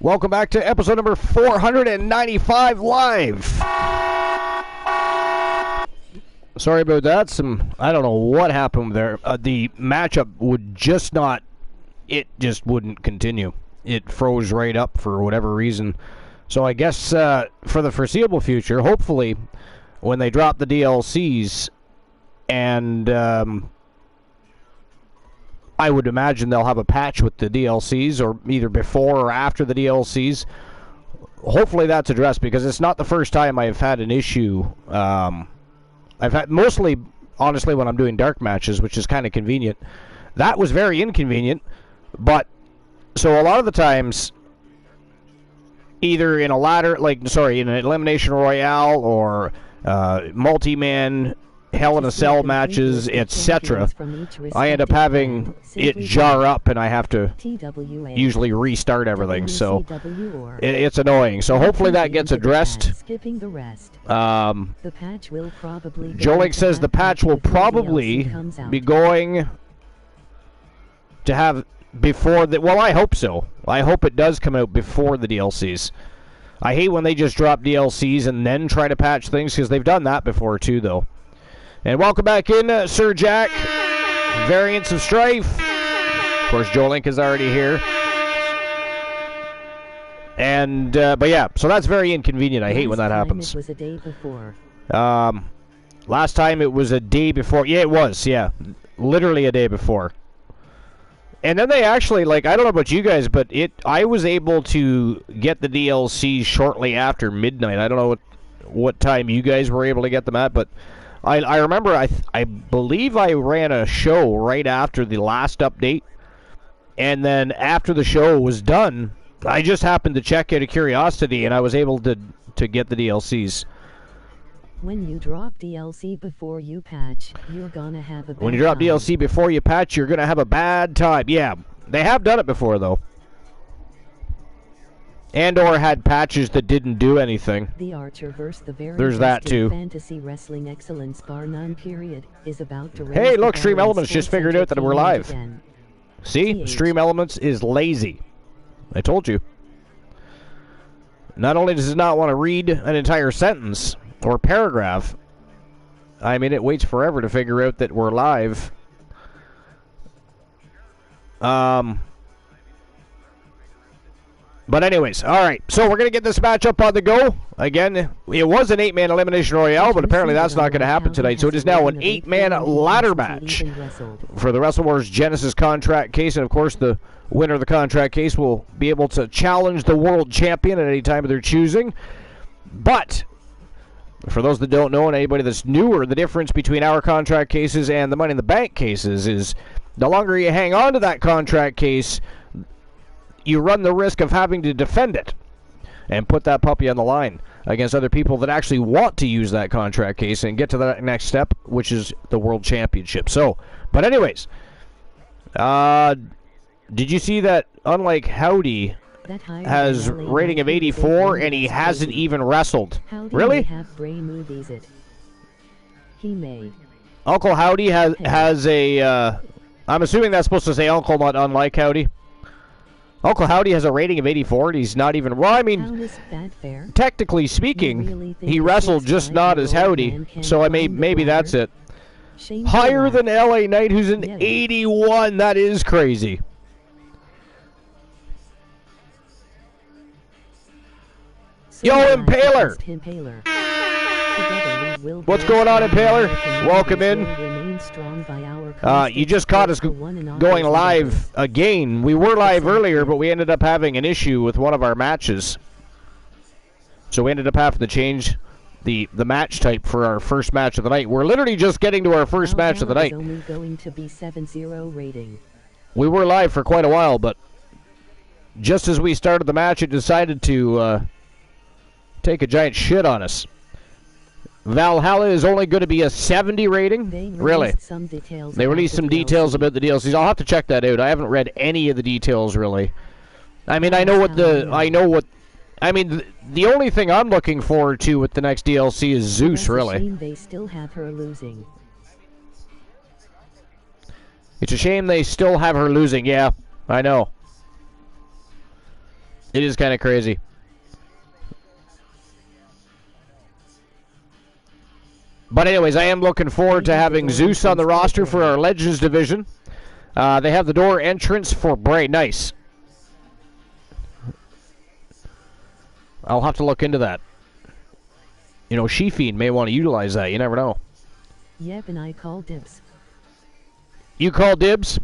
Welcome back to episode number 495 live. Sorry about that. I don't know what happened there. The matchup would just not, it just wouldn't continue. It froze right up for whatever reason. So I guess for the foreseeable future, hopefully, when they drop the DLCs, and I would imagine they'll have a patch with the DLCs, or either before or after the DLCs. Hopefully that's addressed, because it's not the first time I've had an issue. I've had mostly, honestly, when I'm doing dark matches, which is kind of convenient. That was very inconvenient, but so a lot of the times, either in a ladder, in an elimination royale or multi-man Hell in a Cell matches, etc., I end up having it jar up, and I have to usually restart everything, so it's annoying. So hopefully that gets addressed. Jolik says the patch will probably be going to have before the... Well, I hope so. I hope it does come out before the DLCs. I hate when they just drop DLCs and then try to patch things, because they've done that before too, though. And welcome back in, Sir Jack. Variants of Strife. Of course, Joe Link is already here. And, but yeah, so that's very inconvenient. I hate when that happens. It was a day before. Last time it was a day before. Yeah, it was, yeah. Literally a day before. And then they actually, I don't know about you guys, but I was able to get the DLC shortly after midnight. I don't know what time you guys were able to get them at, but I remember, I believe I ran a show right after the last update, and then after the show was done, I just happened to check out of curiosity, and I was able to get the DLCs. When you drop DLC before you patch, you're gonna have a bad time. When you drop DLC before you patch, you're gonna have a bad time. Yeah, they have done it before, though. And/or had patches that didn't do anything. The Archer versus the very There's that too. Fantasy Wrestling Excellence bar none period is about to raise Hey, look, the Stream bar in Elements just sports figured out that we're live. again. See? Stream Elements is lazy. I told you. Not only does it not want to read an entire sentence or paragraph, I mean, it waits forever to figure out that we're live. But anyways, alright, so we're going to get this match up on the go. Again, it was an 8-man elimination royale, but apparently that's not going to happen tonight. So it is now an 8-man ladder match for the Wrestle Wars Genesis contract case. And of course, the winner of the contract case will be able to challenge the world champion at any time of their choosing. But for those that don't know, and anybody that's newer, the difference between our contract cases and the Money in the Bank cases is the longer you hang on to that contract case, you run the risk of having to defend it and put that puppy on the line against other people that actually want to use that contract case and get to that next step, which is the World Championship. So, but anyways, did you see that, unlike Howdy, has rating of 84 and he hasn't even wrestled? Really? He may. Uncle Howdy has a, I'm assuming that's supposed to say Uncle, not unlike Howdy. Uncle Howdy has a rating of 84, and he's not even... Well, I mean, technically speaking, he wrestled just not as Howdy, so maybe that's it. Higher than LA Knight, who's an 81. That is crazy. Yo, Impaler! What's going on, Impaler? Welcome in. You just caught us going live again. We were live earlier, but we ended up having an issue with one of our matches. So we ended up having to change the match type for our first match of the night. We're literally just getting to our first match of the night. Only going to be 7-0 rating. We were live for quite a while, but just as we started the match, it decided to take a giant shit on us. Valhalla is only going to be a 70 rating? Really? They released some details about the DLCs. I'll have to check that out. I haven't read any of the details, really. I mean, I mean, the only thing I'm looking forward to with the next DLC is Zeus, really. They still have her losing. It's a shame they still have her losing. Yeah, I know. It is kind of crazy. But anyways, I am looking forward to having Zeus on the roster for our Legends division. They have the door entrance for Bray. Nice. I'll have to look into that. You know, She-Fiend may want to utilize that. You never know. Yep, and I call dibs. You call dibs?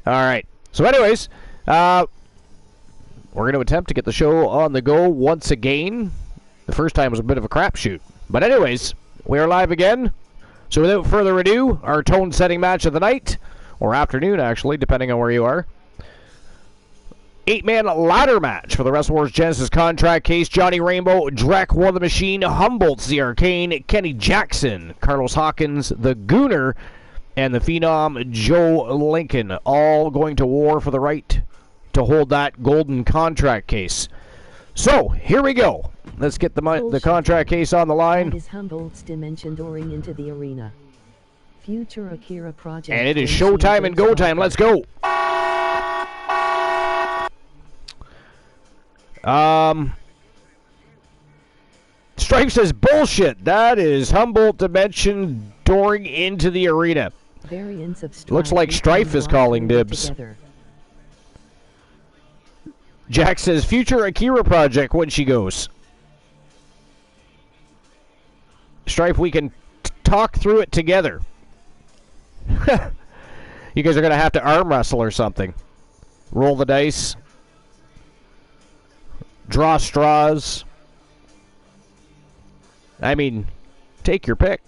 All right. So anyways, we're going to attempt to get the show on the go once again. The first time was a bit of a crapshoot. But anyways, we are live again. So without further ado, our tone-setting match of the night, or afternoon actually, depending on where you are. 8-man ladder match for the Wrestle Wars Genesis contract case. Johnny Rainbow, Drek, War the Machine, Humboldt's the Arcane, Kenny Jackson, Carlos Hawkins, the Gooner, and the Phenom Joe Lincoln, all going to war for the right to hold that golden contract case. So, here we go. Let's get the contract case on the line. That is Humboldt's dimension dooring into the arena. Future Akira project. And it is showtime and go time. Let's go. Strife says bullshit. That is Humboldt dimension dooring into the arena. Variants of Strife. Looks like Strife is calling dibs. Together. Jack says future Akira project when she goes. Strife, we can talk through it together. You guys are going to have to arm wrestle or something. Roll the dice. Draw straws. I mean, take your pick.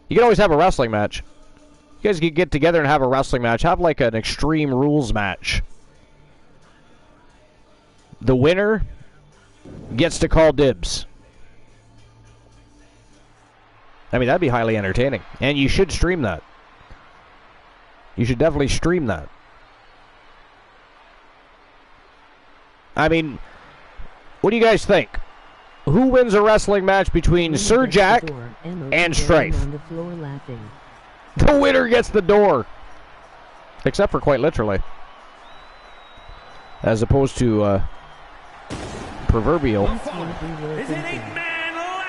You can always have a wrestling match. You guys can get together and have a wrestling match. Have like an Extreme Rules match. The winner gets to call dibs. I mean, that'd be highly entertaining. And you should stream that. You should definitely stream that. I mean, what do you guys think? Who wins a wrestling match between Sir Jack and Strife? The winner gets the door. Except for quite literally. As opposed to proverbial.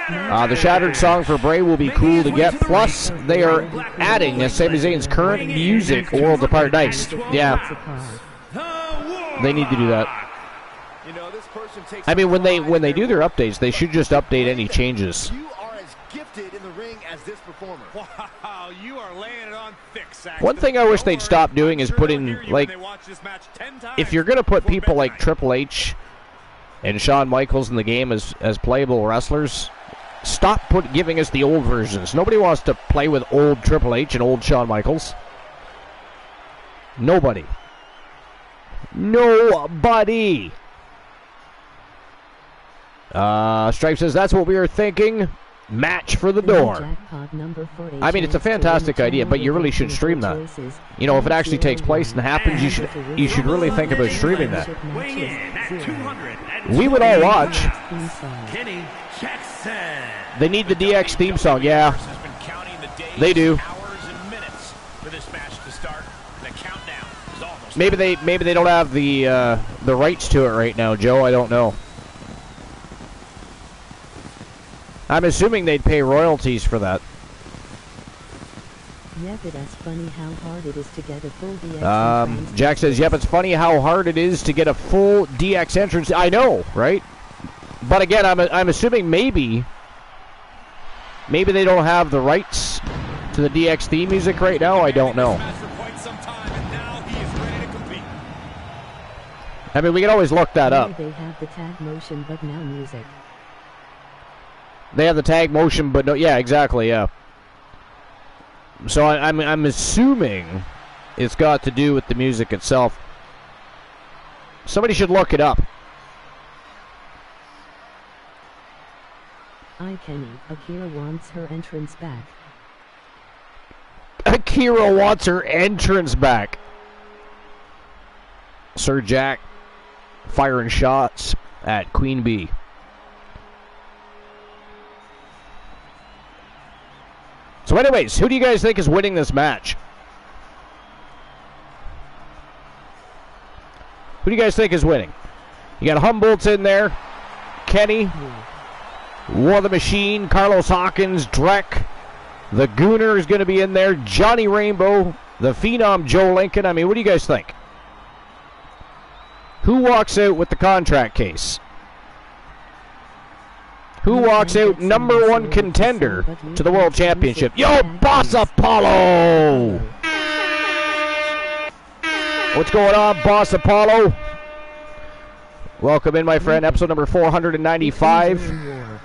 The Shattered song for Bray will be cool to get. Plus, they are adding Sami Zayn's current music, Worlds Apart. Nice. Yeah. They need to do that. I mean, when they do their updates, they should just update any changes. You are as gifted in the ring as this performer. Wow, you are laying it on thick, Saxton. One thing I wish they'd stop doing is putting, like, if you're going to put people like Triple H and Shawn Michaels in the game as playable wrestlers, stop giving us the old versions. Nobody wants to play with old Triple H and old Shawn Michaels. Nobody. Nobody. Stripe says that's what we were thinking. Match for the door. I mean, it's a fantastic idea, but you really should stream that. You know, if it actually takes place and happens, you should really think about streaming that. We would all watch. They need the DX theme song, yeah. They do. Maybe they don't have the rights to it right now, Joe. I don't know. I'm assuming they'd pay royalties for that. Yep, it's funny how hard it is to get a full DX Jack says, yep, it's funny how hard it is to get a full DX entrance. I know, right? But again, I'm assuming maybe they don't have the rights to the DX theme music right now. I don't know. I mean, we can always look that up. They have the tag motion, but now music. They have the tag motion, but no, yeah, exactly, yeah. So I'm assuming it's got to do with the music itself. Somebody should look it up. Kenny, Akira wants her entrance back. Akira wants her entrance back. Sir Jack firing shots at Queen Bee. So anyways, who do you guys think is winning this match? Who do you guys think is winning? You got Humboldt's in there, Kenny, War the Machine, Carlos Hawkins, Drek, the Gooner is going to be in there, Johnny Rainbow, the Phenom Joe Lincoln. I mean, what do you guys think? Who walks out with the contract case? Who walks out number one contender to the World Championship? Yo, Boss Apollo! What's going on, Boss Apollo? Welcome in, my friend. Episode number 495.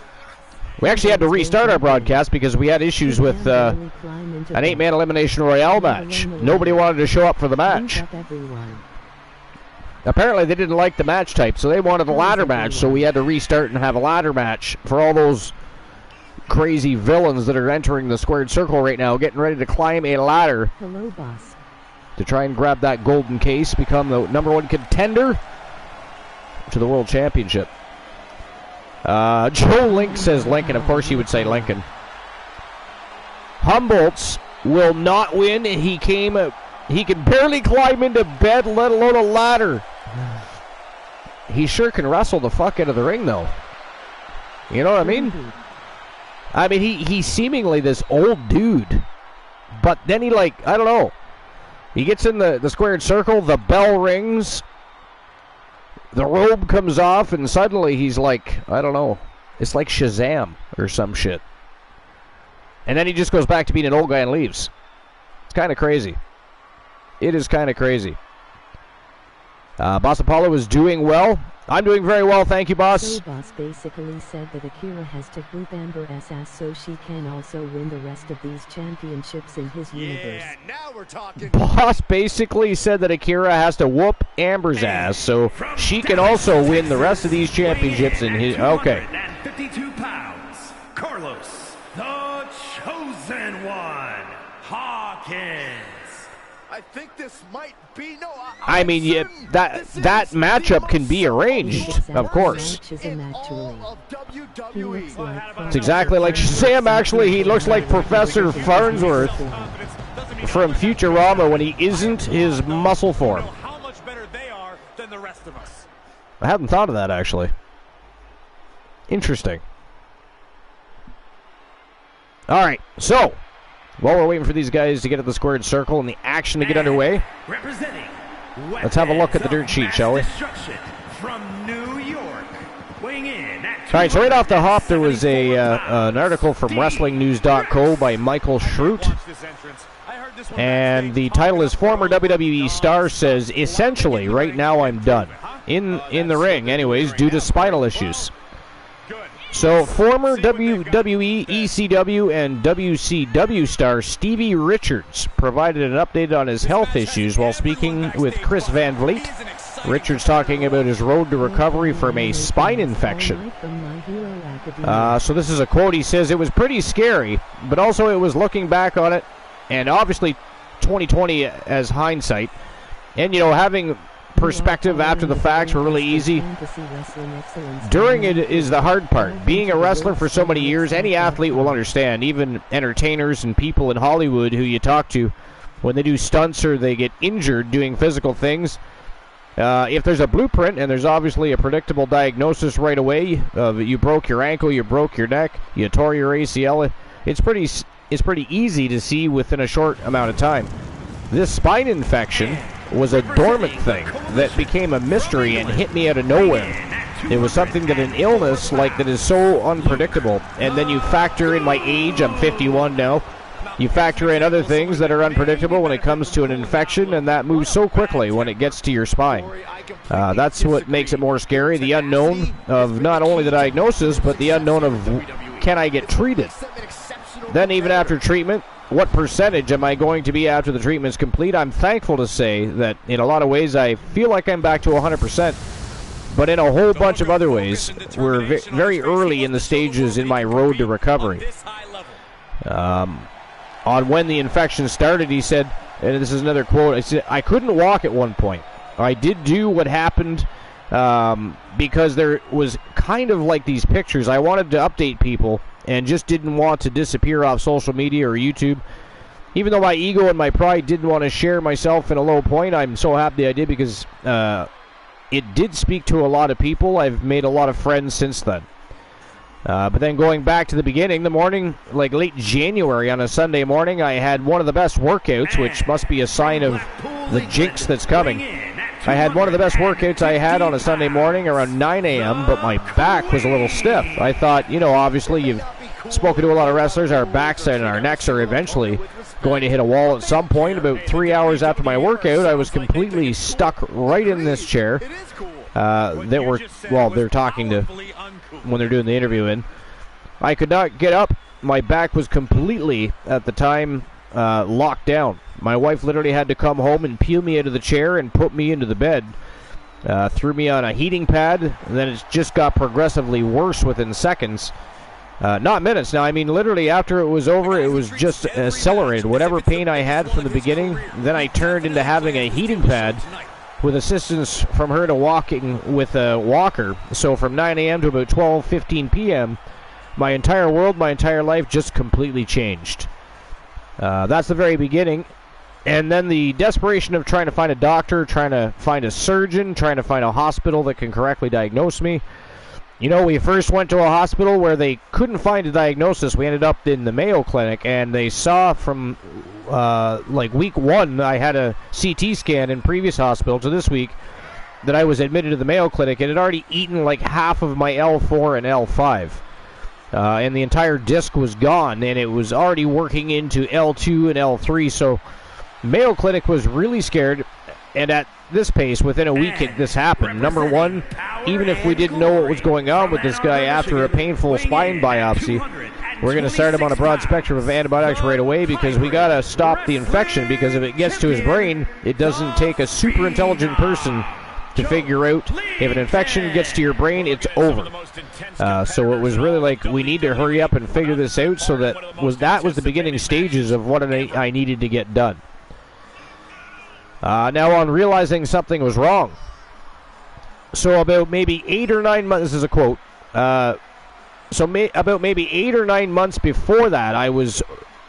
We actually had to restart our broadcast because we had issues with an 8-man elimination royale match. Nobody wanted to show up for the match. Apparently they didn't like the match type, so they wanted a ladder match, so we had to restart and have a ladder match for all those crazy villains that are entering the squared circle right now, getting ready to climb a ladder. Hello, boss. To try and grab that golden case, become the number one contender to the World Championship. Joe Link says Lincoln. Of course he would say Lincoln. Humboldt's will not win. He can barely climb into bed, let alone a ladder. He sure can wrestle the fuck out of the ring, though. You know what I mean? I mean, he's seemingly this old dude. But then he, I don't know. He gets in the squared circle, the bell rings, the robe comes off, and suddenly he's like, I don't know, it's like Shazam or some shit. And then he just goes back to being an old guy and leaves. It's kind of crazy. It is kind of crazy. Boss Apollo is doing well. I'm doing very well, thank you, boss. So boss basically said that Akira has to whoop Amber's ass so she can also win the rest of these championships in his universe. Yeah, now we're talking. Boss basically said that Akira has to whoop Amber's ass so she can also win the rest of these championships in his... Okay. 52 pounds, Carlos, the Chosen One, Hawkins. I think this might be I mean, yeah, that matchup can be arranged, of course. It's exactly like Shazam, actually. He looks like Professor Farnsworth from Futurama when he isn't his muscle form. How much better they are than the rest of us. I hadn't thought of that, actually. Interesting. All right, so while we're waiting for these guys to get at the squared circle and the action to get underway, let's have a look at the dirt sheet, shall we? From New York, weighing in at all right, so right off the hop, there was an article from WrestlingNews.co by Michael Schrute, and the title is "Former WWE Star Says Essentially Right Now I'm Done in the ring, anyways, due to spinal issues." So, former WWE, ECW, and WCW star Stevie Richards provided an update on his health issues while speaking with Chris Van Vliet. Richards talking about his road to recovery from a spine infection. So this is a quote. He says, "It was pretty scary, but also it was looking back on it, and obviously 2020 as hindsight, and, you know, having perspective after the facts were really easy. During it is the hard part. Being a wrestler for so many years, any athlete will understand, even entertainers and people in Hollywood who you talk to, when they do stunts or they get injured doing physical things, if there's a blueprint and there's obviously a predictable diagnosis right away, you broke your ankle, you broke your neck, you tore your ACL, it's pretty easy to see within a short amount of time. This spine infection was a dormant thing that became a mystery and hit me out of nowhere. It was something that an illness like that is so unpredictable, and then you factor in my age, I'm 51 now, you factor in other things that are unpredictable when it comes to an infection, and that moves so quickly when it gets to your spine. That's what makes it more scary, the unknown of not only the diagnosis, but the unknown of can I get treated? Then even after treatment, what percentage am I going to be after the treatment's complete? I'm thankful to say that in a lot of ways I feel like I'm back to 100%, but in a whole bunch of other ways, we're very early in the stages in my road to recovery. On when the infection started, he said, and this is another quote, I said, "I couldn't walk at one point. I did do what happened because there was kind of like these pictures. I wanted to update people and just didn't want to disappear off social media or YouTube. Even though my ego and my pride didn't want to share myself in a low point, I'm so happy I did because it did speak to a lot of people. I've made a lot of friends since then. But then going back to the beginning, the morning, like late January on a Sunday morning, I had one of the best workouts, which must be a sign of the jinx that's coming. I had one of the best workouts I had on a Sunday morning around 9 a.m., but my back was a little stiff. I thought, you know, obviously you've spoken to a lot of wrestlers, our backs and our necks are eventually going to hit a wall at some point. About 3 hours after my workout, I was completely stuck right in this chair. They're talking to when they're doing the interview in. I could not get up. My back was completely, at the time, locked down. My wife literally had to come home and peel me out of the chair and put me into the bed. Threw me on a heating pad, and then it just got progressively worse within seconds. Not minutes. Now, I mean, literally after it was over, it was just accelerated. Whatever pain I had from the beginning, then I turned into having a heating pad with assistance from her to walking with a walker. So from 9 a.m. to about 12:15 p.m., my entire world, my entire life just completely changed. That's the very beginning. And then the desperation of trying to find a doctor, trying to find a surgeon, trying to find a hospital that can correctly diagnose me. You know, we first went to a hospital where they couldn't find a diagnosis. We ended up in the Mayo Clinic, and they saw from like week 1, I had a CT scan in previous hospital to this week that I was admitted to the Mayo Clinic. It had already eaten like half of my L4 and L5. And the entire disc was gone, and it was already working into L2 and L3. So Mayo Clinic was really scared, and at this pace, within a week this happened. Number one, even if we didn't know what was going on with this guy after a painful spine biopsy, we're going to start him on a broad spectrum of antibiotics right away, because we got to stop the infection, because if it gets to his brain, it doesn't take a super intelligent person to figure out if an infection gets to your brain, it's over. So it was really like, we need to hurry up and figure this out. So that was the beginning stages of what I needed to get done. Now, on realizing something was wrong, so about maybe 8 or 9 months, this is a quote, about maybe 8 or 9 months before that, I was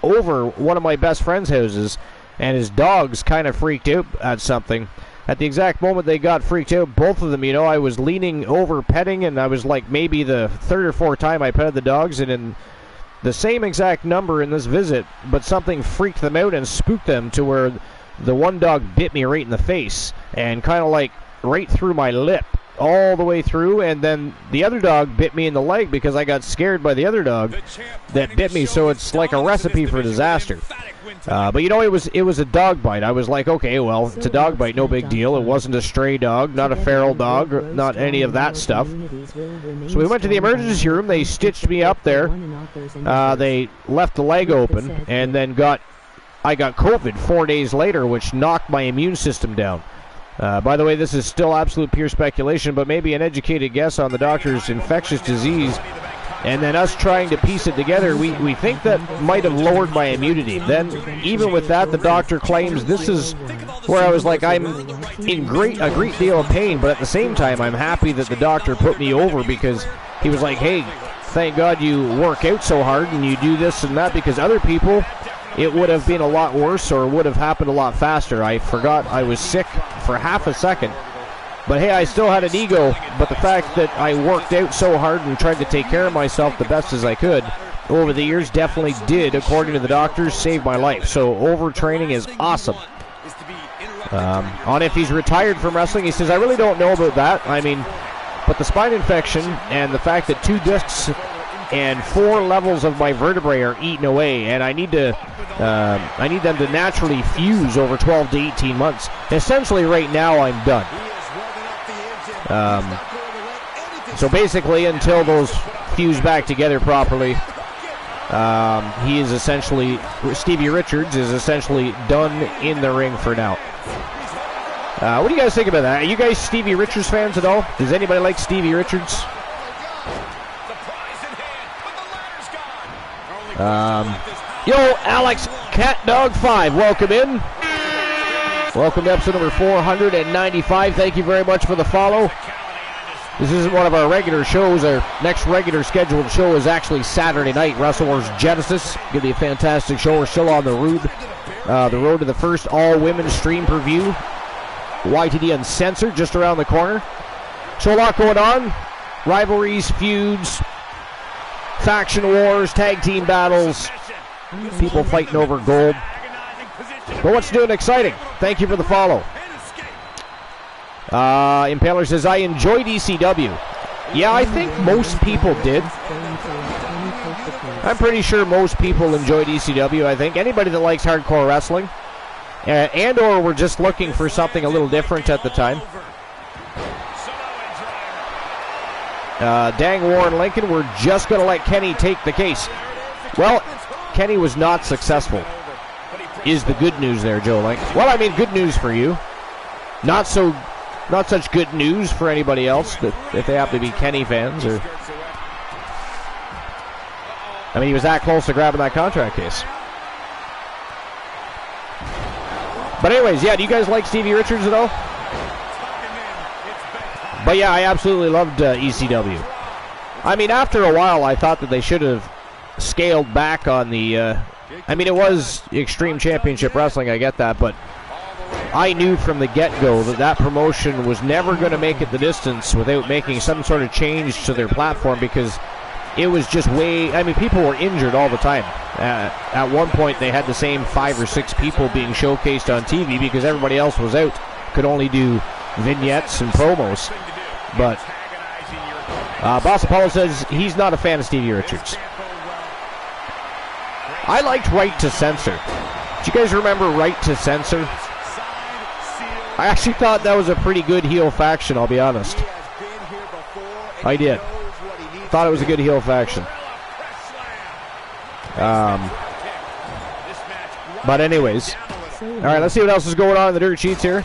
over one of my best friend's houses, and his dogs kind of freaked out at something. At the exact moment they got freaked out, both of them, you know, I was leaning over petting, and I was like maybe the third or fourth time I petted the dogs, and in the same exact number in this visit, but something freaked them out and spooked them to where the one dog bit me right in the face, and kind of like right through my lip, all the way through, and then the other dog bit me in the leg because I got scared by the other dog that bit me, so it's like a recipe for disaster. But you know, it was a dog bite. I was like, okay, well, it's a dog bite, no big deal. It wasn't a stray dog, not a feral dog, not any of that stuff. So we went to the emergency room. They stitched me up there. They left the leg open, and then I got COVID 4 days later, which knocked my immune system down. By the way, this is still absolute pure speculation, but maybe an educated guess on the doctor's infectious disease, and then us trying to piece it together, we think that might have lowered my immunity. Then, even with that, the doctor claims this is where I was like, I'm in a great deal of pain, but at the same time, I'm happy that the doctor put me over, because he was like, hey, thank God you work out so hard and you do this and that, because other people, it would have been a lot worse or would have happened a lot faster. I forgot I was sick for half a second. But hey, I still had an ego. But the fact that I worked out so hard and tried to take care of myself the best as I could over the years definitely did, according to the doctors, save my life. So overtraining is awesome. On if he's retired from wrestling, he says, I really don't know about that. I mean, but the spine infection and the fact that 2 discs and 4 levels of my vertebrae are eaten away, and I need them to naturally fuse over 12 to 18 months. Essentially, right now, I'm done. So basically, until those fuse back together properly, he is essentially, Stevie Richards is essentially done in the ring for now. What do you guys think about that? Are you guys Stevie Richards fans at all? Does anybody like Stevie Richards? Yo, Alex CatDog5, welcome in. Welcome to episode number 495. Thank you very much for the follow. This isn't one of our regular shows. Our next regular scheduled show is actually Saturday night, Wrestle Wars Genesis. Going to be a fantastic show. We're still on the road to the first all-women stream per view. YTD Uncensored just around the corner. So a lot going on. Rivalries, feuds, faction wars, tag team battles, people fighting over gold. But what's new and exciting? Thank you for the follow. Impaler says, I enjoyed ECW. Yeah, I think most people did. I'm pretty sure most people enjoyed ECW, I think. Anybody that likes hardcore wrestling. And or were just looking for something a little different at the time. Dang Warren Lincoln, we're just going to let Kenny take the case. Well, Kenny was not successful, is the good news there, Joe Link. Well, I mean, good news for you. Not such good news for anybody else that if they happen to be Kenny fans. Or, I mean, he was that close to grabbing that contract case. But anyways, yeah, do you guys like Stevie Richards at all? But yeah, I absolutely loved ECW. I mean, after a while, I thought that they should have scaled back on the... I mean, it was Extreme Championship Wrestling, I get that, but I knew from the get-go that that promotion was never going to make it the distance without making some sort of change to their platform, because it was just way... I mean, people were injured all the time. At one point, they had the same 5 or 6 people being showcased on TV because everybody else was out, could only do vignettes and promos. But Boss Apollo says he's not a fan of Stevie Richards. I liked Right to Censor. Do you guys remember Right to Censor? I actually thought that was a pretty good heel faction, I'll be honest. I did. Thought it was a good heel faction. But anyways. Alright, let's see what else is going on in the dirt sheets here.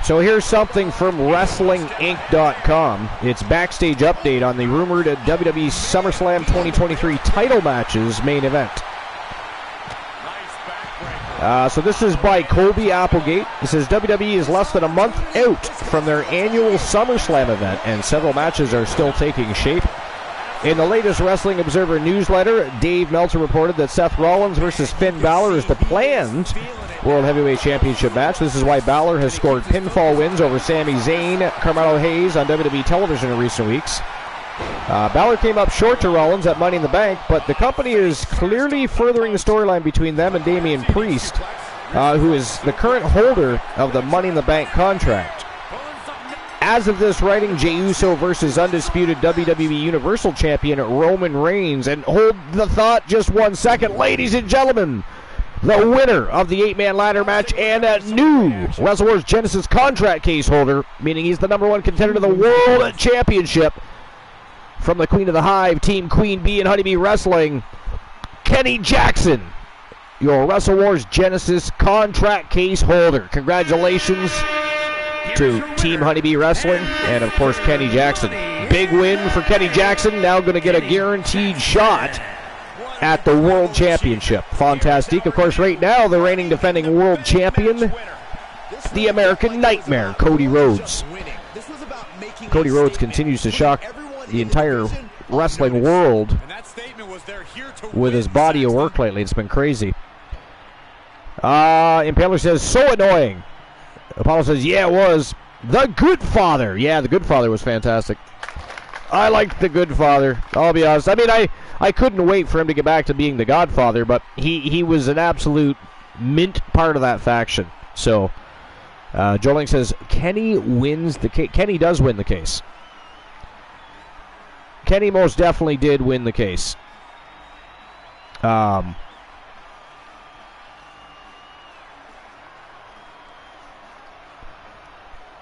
So here's something from WrestlingInc.com. It's backstage update on the rumored WWE SummerSlam 2023 title matches main event. So this is by Colby Applegate. It says WWE is less than a month out from their annual SummerSlam event, and several matches are still taking shape. In the latest Wrestling Observer newsletter, Dave Meltzer reported that Seth Rollins versus Finn Balor is the planned World Heavyweight Championship match. This is why Balor has scored pinfall wins over Sami Zayn, Carmelo Hayes on WWE television in recent weeks. Balor came up short to Rollins at Money in the Bank, but the company is clearly furthering the storyline between them and Damian Priest, who is the current holder of the Money in the Bank contract. As of this writing, Jey Uso versus undisputed WWE Universal Champion Roman Reigns. And hold the thought just 1 second, ladies and gentlemen. The winner of the 8-man ladder match and a new WrestleWars Genesis contract case holder, meaning he's the #1 contender to the World Championship, from the Queen of the Hive, Team Queen Bee and Honeybee Wrestling, Kenny Jackson, your WrestleWars Genesis contract case holder. Congratulations to Team Honeybee Wrestling and, of course, Kenny Jackson. Big win for Kenny Jackson, now going to get a guaranteed shot at the World Championship. Fantastic. Of course, right now, the reigning defending World Champion, the American Nightmare, Cody Rhodes. Cody Rhodes continues to shock the entire wrestling world with his body of work lately. It's been crazy. Impaler says, so annoying. Apollo says, yeah, it was. The Good Father. Yeah, The Good Father was fantastic. I liked The Good Father, I'll be honest. I mean, I couldn't wait for him to get back to being the Godfather, but he was an absolute mint part of that faction. So, Joling says, Kenny wins the case. Kenny does win the case. Kenny most definitely did win the case.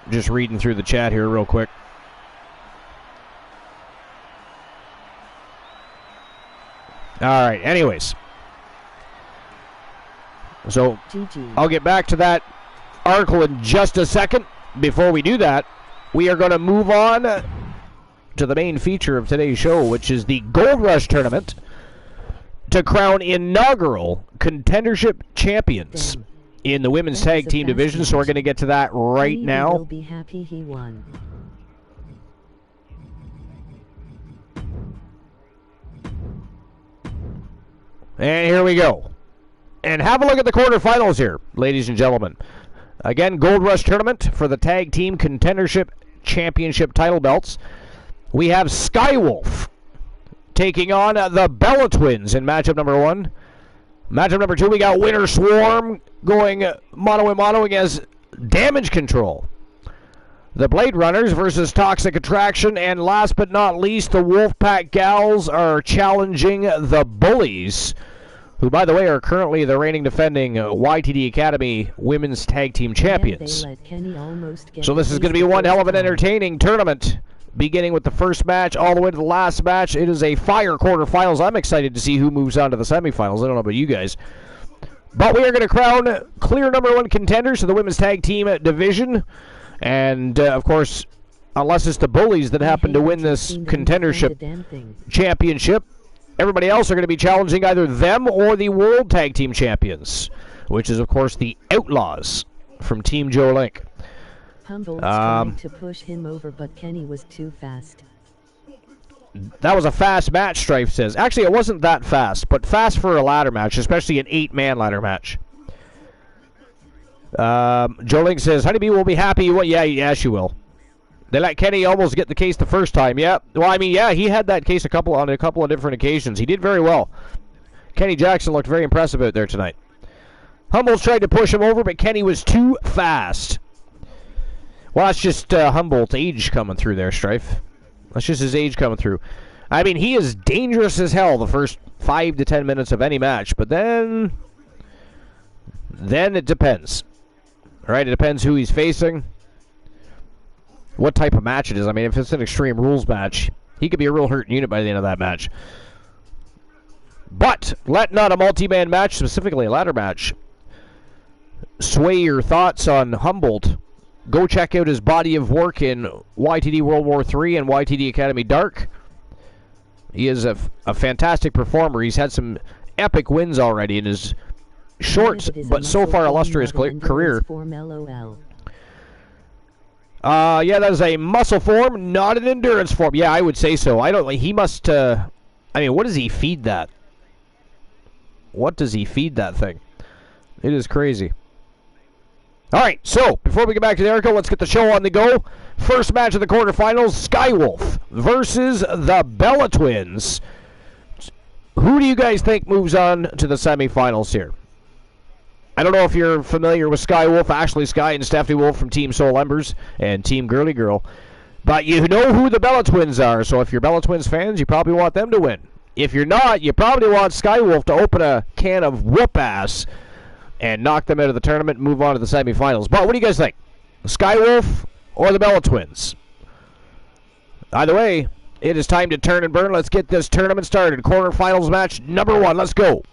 Just reading through the chat here real quick. All right, anyways. So, I'll get back to that article in just a second. Before we do that, we are going to move on to the main feature of today's show, which is the Gold Rush Tournament to crown inaugural contendership champions in the women's tag team division. So we're going to get to that right now. Will be happy he won. And here we go. And have a look at the quarterfinals here, ladies and gentlemen. Again, Gold Rush Tournament for the Tag Team Contendership Championship title belts. We have Skywolf taking on the Bella Twins in matchup number 1. Matchup number 2, we got Winter Swarm going mano-a-mano against Damage Control. The Blade Runners versus Toxic Attraction. And last but not least, the Wolfpack Gals are challenging the Bullies, who, by the way, are currently the reigning defending YTD Academy Women's Tag Team Champions. So this is going to be one hell of an entertaining tournament, beginning with the first match all the way to the last match. It is a fire quarterfinals. I'm excited to see who moves on to the semifinals. I don't know about you guys. But we are going to crown clear number 1 contenders to the Women's Tag Team division. And, of course, unless it's the Bullies that happen to win this contendership championship, everybody else are going to be challenging either them or the World Tag Team Champions, which is, of course, the Outlaws from Team Joe Link. Humboldt tried to push him over, but Kenny was too fast. That was a fast match, Strife says. Actually, it wasn't that fast, but fast for a ladder match, especially an 8-man ladder match. Joe Link says, Honeybee will be happy. Well, yeah, she will. They let Kenny almost get the case the first time. Yeah. Well, I mean, yeah, he had that case on a couple of different occasions. He did very well. Kenny Jackson looked very impressive out there tonight. Humboldt's tried to push him over, but Kenny was too fast. Well, that's just Humboldt's age coming through there, Strife. That's just his age coming through. I mean, he is dangerous as hell the first 5 to 10 minutes of any match, but then it depends. All right, it depends who he's facing, what type of match it is. I mean, if it's an Extreme Rules match, he could be a real hurt unit by the end of that match. But let not a multi-man match, specifically a ladder match, sway your thoughts on Humboldt. Go check out his body of work in YTD World War III and YTD Academy Dark. He is a fantastic performer. He's had some epic wins already in his short but so far illustrious career. Yeah, that is a muscle form, not an endurance form. Yeah, I would say so. He must, I mean, what does he feed that? What does he feed that thing? It is crazy. All right, so before we get back to the article, let's get the show on the go. First match of the quarterfinals, Skywolf versus the Bella Twins. Who do you guys think moves on to the semifinals here? I don't know if you're familiar with Skywolf, Ashley Sky and Stephanie Wolf from Team Soul Embers and Team Girly Girl, but you know who the Bella Twins are, so if you're Bella Twins fans, you probably want them to win. If you're not, you probably want Skywolf to open a can of whoop-ass and knock them out of the tournament and move on to the semifinals. But what do you guys think? Skywolf or the Bella Twins? Either way, it is time to turn and burn. Let's get this tournament started. Quarterfinals match number 1. Let's go.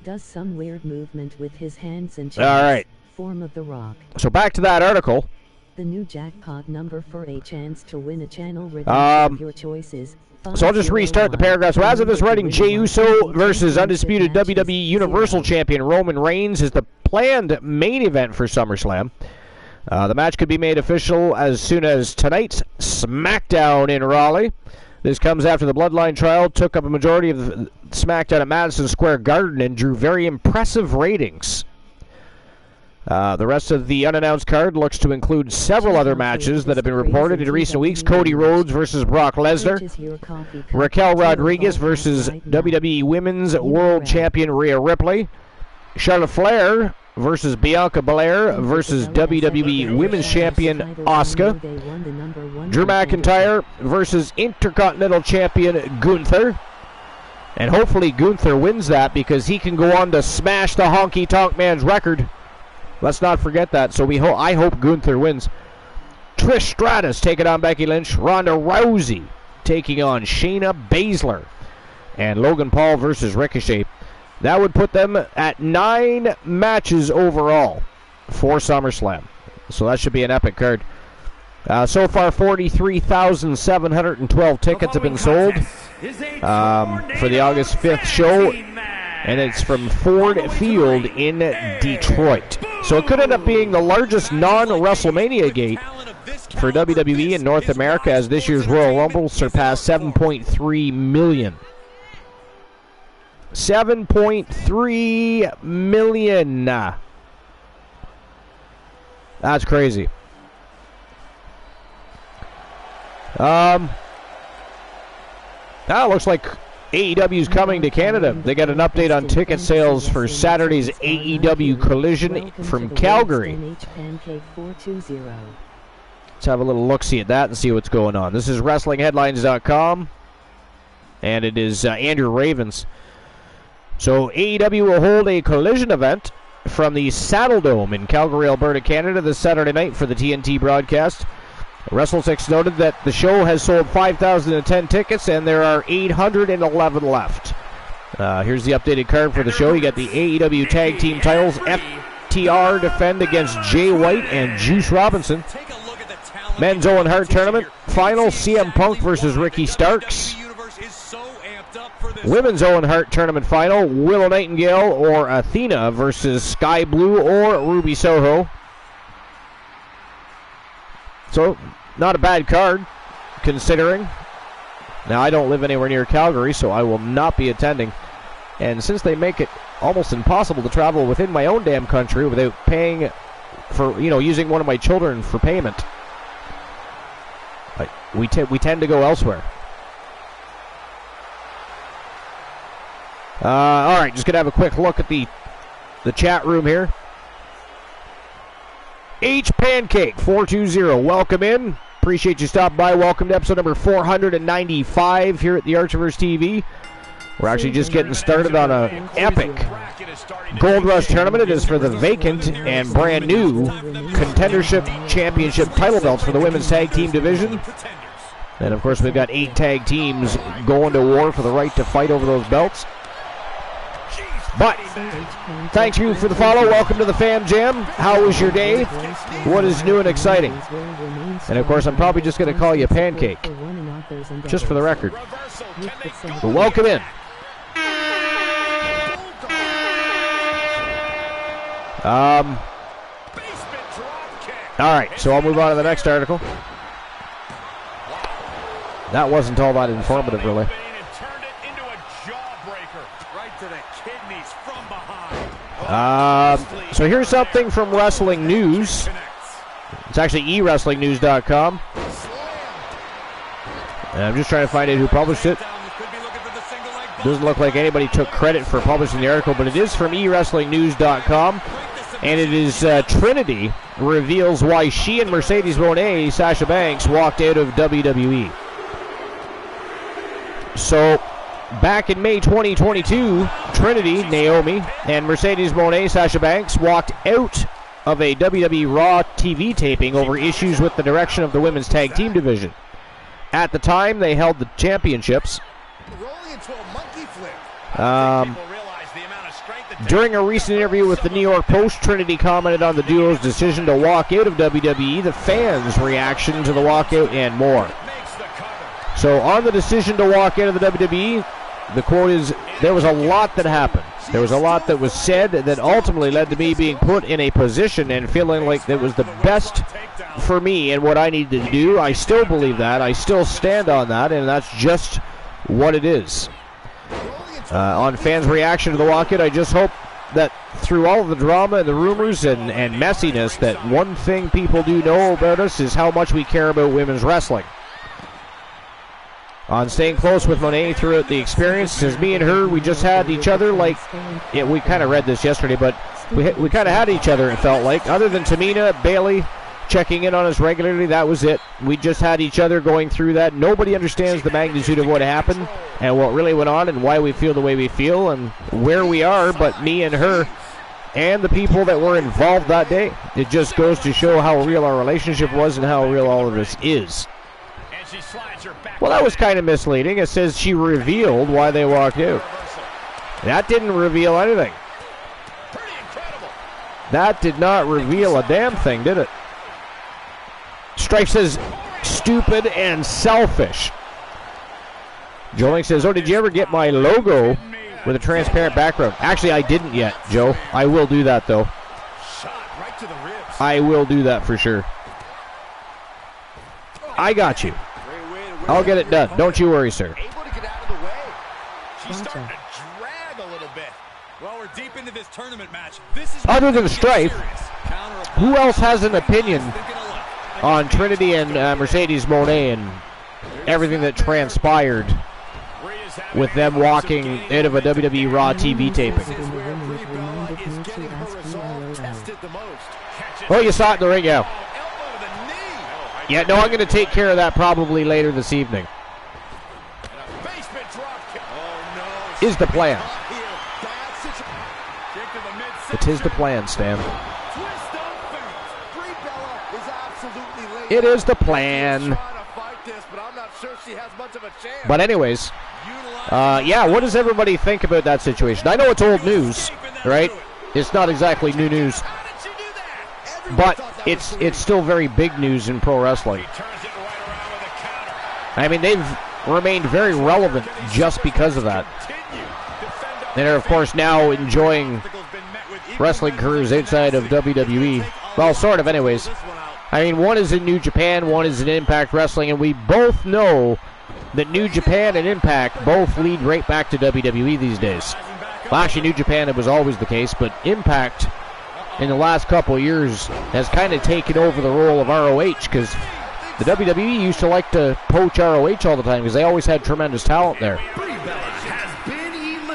Does some weird movement with his hands and chest. All right. Form of the Rock. So back to that article. The new jackpot number for a chance to win a channel redemption of your choices. So I'll just restart the paragraph. So as of this writing, Jey Uso versus undisputed WWE Universal Champion Roman Reigns is the planned main event for SummerSlam. The match could be made official as soon as tonight's SmackDown in Raleigh. This comes after the Bloodline trial took up a majority of the SmackDown at Madison Square Garden and drew very impressive ratings. The rest of the unannounced card looks to include several other matches that have been reported in recent weeks. Cody Rhodes versus Brock Lesnar. Raquel Rodriguez versus WWE Women's World Champion Rhea Ripley. Charlotte Flair versus Bianca Belair versus WWE Women's Champion Asuka. Drew McIntyre versus Intercontinental Champion Gunther. And hopefully Gunther wins that because he can go on to smash the Honky Tonk Man's record. Let's not forget that. So I hope Gunther wins. Trish Stratus taking on Becky Lynch. Ronda Rousey taking on Shayna Baszler. And Logan Paul versus Ricochet. That would put them at 9 matches overall for SummerSlam. So that should be an epic card. So far, 43,712 tickets have been sold for the August 5th show. And it's from Ford Field in Detroit. So it could end up being the largest non-WrestleMania gate for WWE in North America, as this year's Royal Rumble surpassed 7.3 million. 7.3 million. That's crazy. That looks like AEW's coming to Canada. They got an update on ticket sales for Saturday's AEW Collision from Calgary. Let's have a little look-see at that and see what's going on. This is WrestlingHeadlines.com, and it is Andrew Ravens. So AEW will hold a Collision event from the Saddle Dome in Calgary, Alberta, Canada this Saturday night for the TNT broadcast. WrestleTix noted that the show has sold 5,010 tickets and there are 811 left. Here's the updated card for the show. You got the AEW Tag Team titles. FTR defend against Jay White and Juice Robinson. Men's Owen Hart Tournament final, CM Punk versus Ricky Starks. Women's Owen Hart Tournament final, Willow Nightingale or Athena versus Sky Blue or Ruby Soho. So, not a bad card, considering. Now, I don't live anywhere near Calgary, so I will not be attending. And since they make it almost impossible to travel within my own damn country without paying for, using one of my children for payment, we tend to go elsewhere. All right, just going to have a quick look at the chat room here. H Pancake 420, welcome in. Appreciate you stopping by. Welcome to episode number 495 here at the Archiverse TV. We're actually just getting started on an epic Gold Rush tournament. It is for the vacant and brand new Contendership Championship title belts for the women's tag team division. And of course, we've got 8 tag teams going to war for the right to fight over those belts. But thanks you for the follow. Welcome to the Fam Jam. How was your day? What is new and exciting? And of course, I'm probably just going to call you Pancake, just for the record. But welcome in. All right, so I'll move on to the next article. That wasn't all that informative, really. So here's something from Wrestling News. It's actually eWrestlingNews.com. And I'm just trying to find out who published it. Doesn't look like anybody took credit for publishing the article, but it is from eWrestlingNews.com. And it is Trinity reveals why she and Mercedes Moné, Sasha Banks, walked out of WWE. So, back in May 2022, Trinity, Naomi, and Mercedes Moné, Sasha Banks, walked out of a WWE Raw TV taping over issues with the direction of the women's tag team division. At the time, they held the championships. During a recent interview with the New York Post, Trinity commented on the duo's decision to walk out of WWE, the fans' reaction to the walkout, and more. So on the decision to walk out of the WWE, the quote is, there was a lot that happened. There was a lot that was said that ultimately led to me being put in a position and feeling like that was the best for me and what I needed to do. I still believe that. I still stand on that, and that's just what it is. On fans' reaction to the walkout, I just hope that through all of the drama and the rumors and messiness, that one thing people do know about us is how much we care about women's wrestling. On staying close with Moné throughout the experience, says me and her, we just had each other like, yeah, we kind of read this yesterday, but we kind of had each other, it felt like. Other than Tamina, Bailey checking in on us regularly, that was it. We just had each other going through that. Nobody understands the magnitude of what happened and what really went on and why we feel the way we feel and where we are, but me and her and the people that were involved that day. It just goes to show how real our relationship was and how real all of this is. Well, that was kind of misleading. It says she revealed why they walked out. That didn't reveal anything. That did not reveal a damn thing, did it? Strife says, stupid and selfish. Joe Link says, oh, did you ever get my logo with a transparent background? Actually, I didn't yet, Joe. I will do that, though. I will do that for sure. I got you. I'll get it done. Don't you worry, sir. Able to get out of the way. She's starting to drag a little bit. Well, we're deep into this tournament match. This is Other than Strife, who else has an opinion on Trinity and Mercedes Moné and everything that transpired with them walking out of a WWE Raw TV taping? Oh, you saw it in the ring, yeah. Yeah, no, I'm going to take care of that probably later this evening. Is the plan. It is the plan, Stan. It is the plan. But anyways, yeah, what does everybody think about that situation? I know it's old news, right? It's not exactly new news. But it's still very big news in pro wrestling. I mean, they've remained very relevant just because of that. They're, of course, now enjoying wrestling careers outside of WWE. Well, sort of, anyways. I mean, one is in New Japan, one is in Impact Wrestling, and we both know that New Japan and Impact both lead right back to WWE these days. Well, actually, New Japan, it was always the case, but Impact in the last couple of years has kind of taken over the role of ROH, because the WWE used to like to poach ROH all the time because they always had tremendous talent there.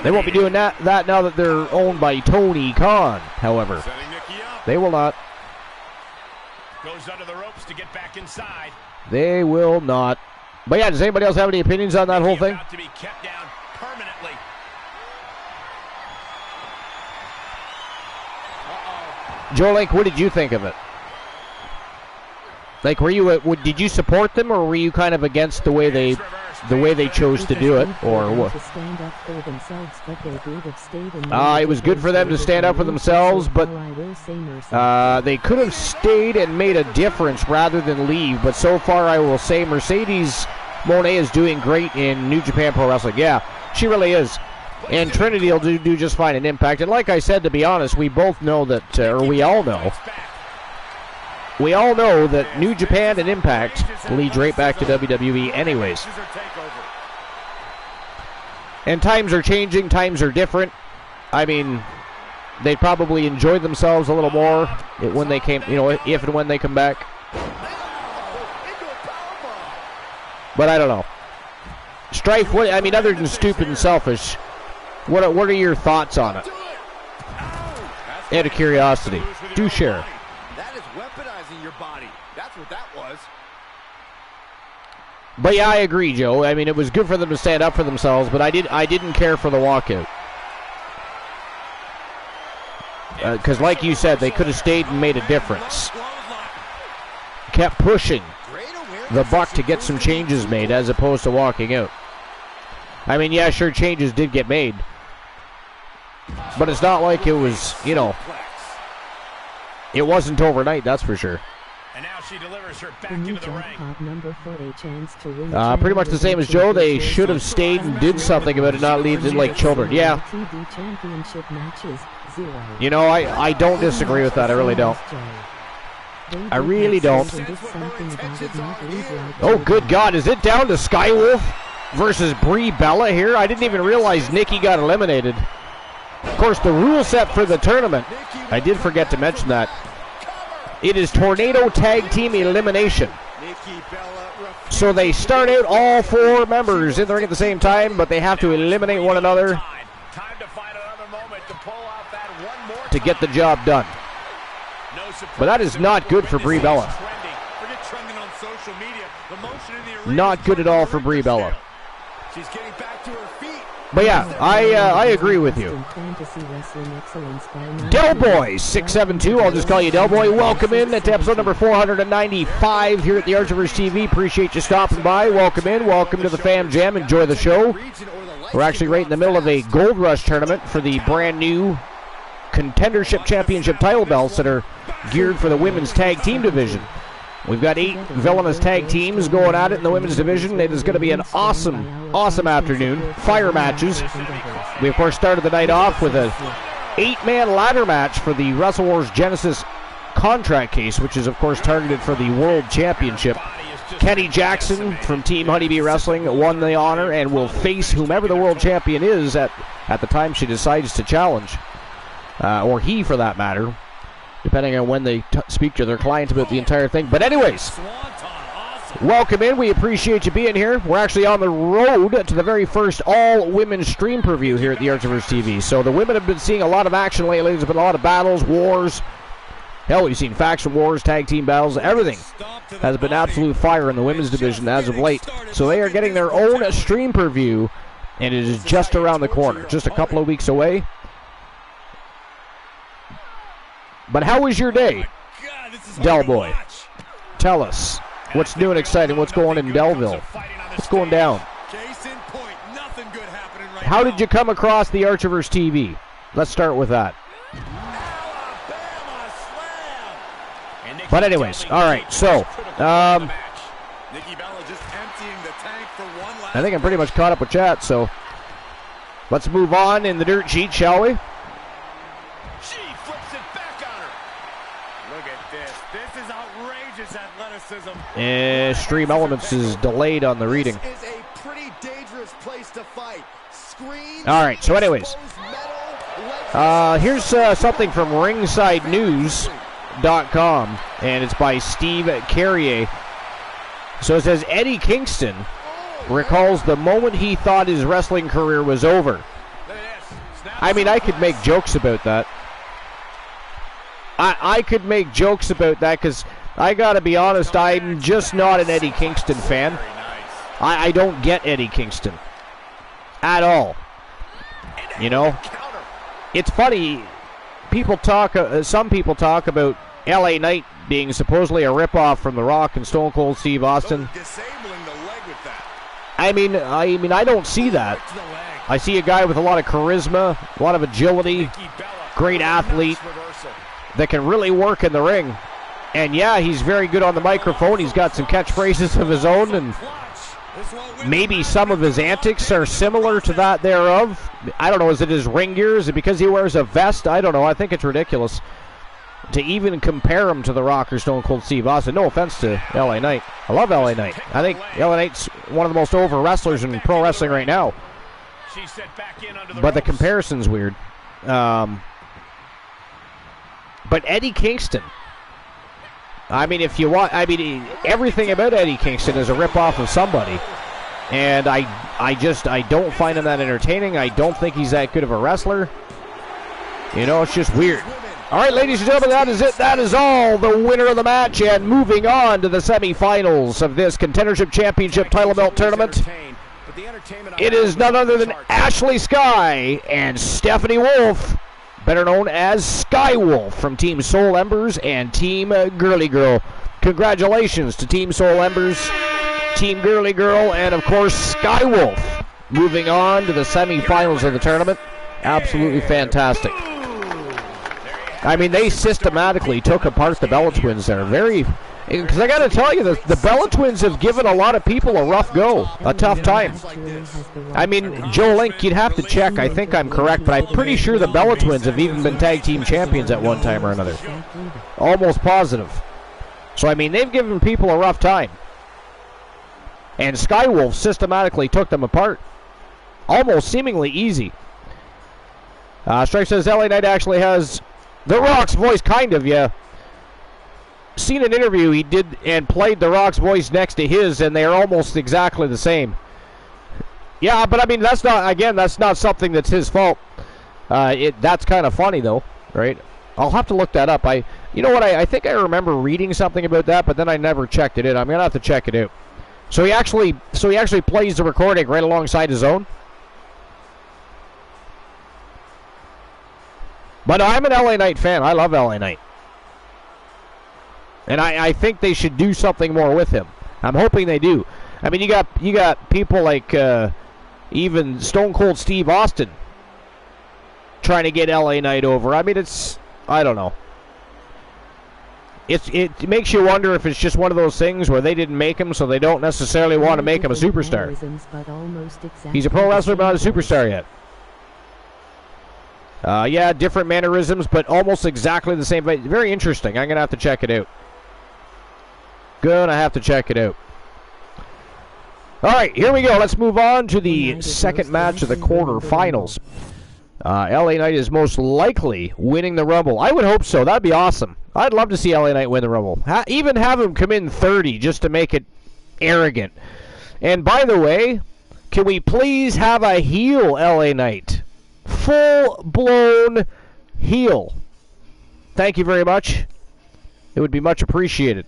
They won't be doing that now that they're owned by Tony Khan, however. They will not. Goes under the ropes to get back inside. They will not. But yeah, does anybody else have any opinions on that whole thing? About to be kept down permanently. Joe Link, what did you think of it? Like, were you did you support them, or were you kind of against the way they chose to do it, or what? It was good for them to stand up for themselves, but they could have stayed and made a difference rather than leave. But so far, I will say Mercedes Moné is doing great in New Japan Pro Wrestling. Yeah, she really is. And Trinity will do just fine in Impact. And like I said, to be honest, we both know that, or we all know that New Japan and Impact leads right back to WWE anyways. And times are changing, times are different. I mean, they probably enjoy themselves a little more when they came, if and when they come back. But I don't know. Strife, other than stupid and selfish, what are your thoughts on it? Out of curiosity, do share. That is weaponizing your body. That's what that was. But yeah, I agree, Joe. I mean, it was good for them to stand up for themselves, but I didn't care for the walkout. Because like you said, they could have stayed and made a difference. Kept pushing the buck to get some changes made as opposed to walking out. I mean, yeah, sure, changes did get made. But it's not like it was, it wasn't overnight, that's for sure. And now she delivers her back into the ring. Pretty much the same as Joe. They should have stayed and did something about it, not leave it like children. Yeah. I don't disagree with that. I really don't. I really don't. Oh, good God. Is it down to Skywolf versus Brie Bella here? I didn't even realize Nikki got eliminated. Of course, the rule set for the tournament, I did forget to mention that. It is Tornado Tag Team Elimination. So they start out all 4 members in the ring at the same time, but they have to eliminate one another to get the job done. But that is not good for Brie Bella. Not good at all for Brie Bella. She's getting back to her feet. But yeah, I agree with you. Del Boy 672, I'll just call you Del Boy. Welcome in to episode number 495 here at the Archivers TV. Appreciate you stopping by. Welcome in. Welcome to the Fam Jam. Enjoy the show. We're actually right in the middle of a Gold Rush tournament for the brand new Contendership Championship title belts that are geared for the women's tag team division. We've got 8 villainous tag teams going at it in the women's division. It is going to be an awesome afternoon. Fire matches. We, of course, started the night off with a 8-man ladder match for the Wrestle Wars Genesis contract case, which is, of course, targeted for the World Championship. Kenny Jackson from Team Honeybee Wrestling won the honor and will face whomever the world champion is at the time she decides to challenge. Or he, for that matter, depending on when they speak to their client about the entire thing. But anyways, welcome in. We appreciate you being here. We're actually on the road to the very first all-women stream preview here at the Archivers TV. So the women have been seeing a lot of action lately. There's been a lot of battles, wars. Hell, we've seen faction wars, tag team battles. Everything has been absolute fire in the women's division as of late. So they are getting their own stream preview, and it is just around the corner, just a couple of weeks away. But how was your day, Del Boy? Tell us. What's new and exciting? What's going in Delville? What's going down? How did you come across the Archivers TV? Let's start with that. But anyways, all right, so I think I'm pretty much caught up with chat, so let's move on in the dirt sheet, shall we? She flips it back on her. Look at this. This is outrageous athleticism. Stream Elements is delayed on the reading. This is a pretty dangerous place to fight. Screens, all right, so anyways, here's something from ringsidenews.com, and it's by Steve Carrier. So it says, Eddie Kingston recalls the moment he thought his wrestling career was over. I mean, I could make jokes about that. I could make jokes about that because I gotta be honest, I'm just not an Eddie Kingston fan. I don't get Eddie Kingston at all. You know, it's funny. People talk. Some people talk about LA Knight being supposedly a ripoff from The Rock and Stone Cold Steve Austin. I mean, I don't see that. I see a guy with a lot of charisma, a lot of agility, great athlete that can really work in the ring. And yeah, he's very good on the microphone. He's got some catchphrases of his own, and maybe some of his antics are similar to that thereof. I don't know, is it his ring gear? Is it because he wears a vest? I don't know. I think it's ridiculous to even compare him to The Rock or Stone Cold Steve Austin. No offense to LA Knight. I love LA Knight. I think LA Knight's one of the most over wrestlers in pro wrestling right now. But the comparison's weird. But Eddie Kingston, I mean, if you want, I mean, everything about Eddie Kingston is a ripoff of somebody. And I don't find him that entertaining. I don't think he's that good of a wrestler. You know, it's just weird. All right, ladies and gentlemen, that is it. That is all. The winner of the match, and moving on to the semifinals of this Contendership Championship title belt tournament. It is none other than Ashley Sky and Stephanie Wolf, better known as Sky Wolf from Team Soul Embers and Team Girly Girl. Congratulations to Team Soul Embers, Team Girly Girl, and of course Sky Wolf. Moving on to the semifinals of the tournament. Absolutely fantastic. I mean, they systematically took apart the Bella Twins there. Because I got to tell you, the Bella Twins have given a lot of people a rough go, a tough time. I mean, Joe Link, you'd have to check. I think I'm correct, but I'm pretty sure the Bella Twins have even been tag team champions at one time or another. Almost positive. So, I mean, they've given people a rough time. And Skywolf systematically took them apart. Almost seemingly easy. Strike says LA Knight actually has The Rock's voice, kind of, yeah. Seen an interview he did and played The Rock's voice next to his, and they are almost exactly the same. Yeah, but I mean, that's not something that's his fault. That's kind of funny, though, right? I'll have to look that up. You know what? I think I remember reading something about that, but then I never checked it in. I'm gonna have to check it out. So he actually plays the recording right alongside his own. But I'm an LA Knight fan. I love LA Knight. And I think they should do something more with him. I'm hoping they do. I mean, you got people like even Stone Cold Steve Austin trying to get LA Knight over. I mean, I don't know. It makes you wonder if it's just one of those things where they didn't make him, so they don't necessarily want to make him a superstar. He's a pro wrestler, but not a superstar yet. Yeah, different mannerisms, but almost exactly the same. Very interesting. I'm going to have to check it out. Gonna have to check it out. All right, here we go. Let's move on to the second match of the quarterfinals. LA Knight is most likely winning the Rumble. I would hope so. That'd be awesome. I'd love to see LA Knight win the Rumble. Even have him come in 30 just to make it arrogant. And by the way, can we please have a heel LA Knight? Full-blown heel. Thank you very much. It would be much appreciated.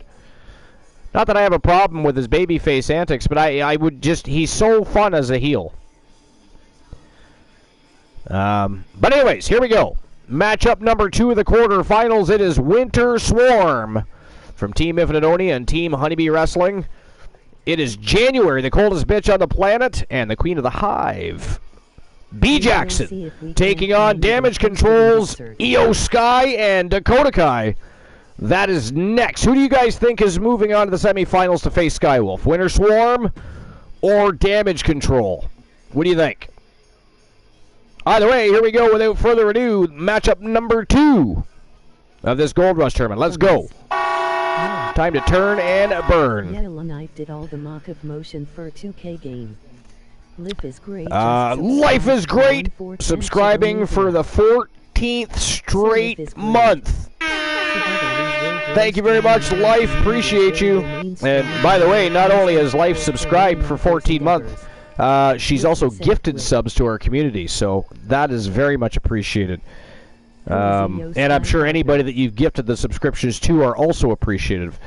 Not that I have a problem with his babyface antics, but I would just... He's so fun as a heel. But anyways, here we go. Matchup number 2 of the quarterfinals. It is Winter Swarm from Team Infinitonia and Team Honeybee Wrestling. It is January, the coldest bitch on the planet, and the Queen of the Hive, B. Jackson, taking on Damage Control's Io Sky and Dakota Kai. That is next. Who do you guys think is moving on to the semifinals to face Skywolf? Winter Swarm or Damage Control? What do you think? Either way, here we go. Without further ado, matchup number 2 of this Gold Rush tournament. Let's go. Time to turn and burn. LA Knight did all the mock-up motion for a 2K game. Life is great. Life is great. Subscribing for the 14th straight month. Thank you very much, Life. Appreciate you. And by the way, not only has Life subscribed for 14 months, she's also gifted subs to our community, so that is very much appreciated. And I'm sure anybody that you've gifted the subscriptions to are also appreciative.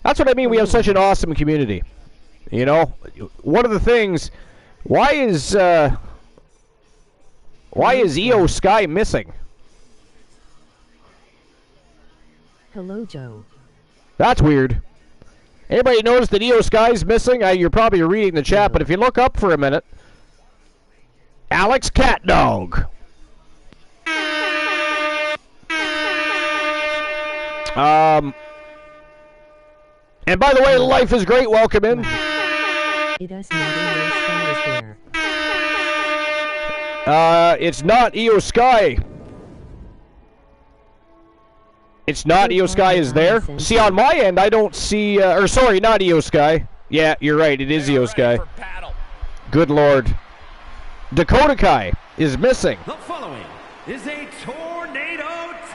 That's what I mean. We have such an awesome community. You know, one of the things, why is Io Sky missing? Hello, Joe. That's weird. Anybody notice that Io Sky's missing? You're probably reading the chat, but if you look up for a minute, Alex Catdog. And by the way, Life is great. Welcome in. It is not Io Sky is there. It's not Io Sky. It's not Io Sky is there. See, on my end, I don't see... or, sorry, not Io Sky. Yeah, you're right. It is Io Sky. Good Lord. Dakota Kai is missing. The following is a tornado.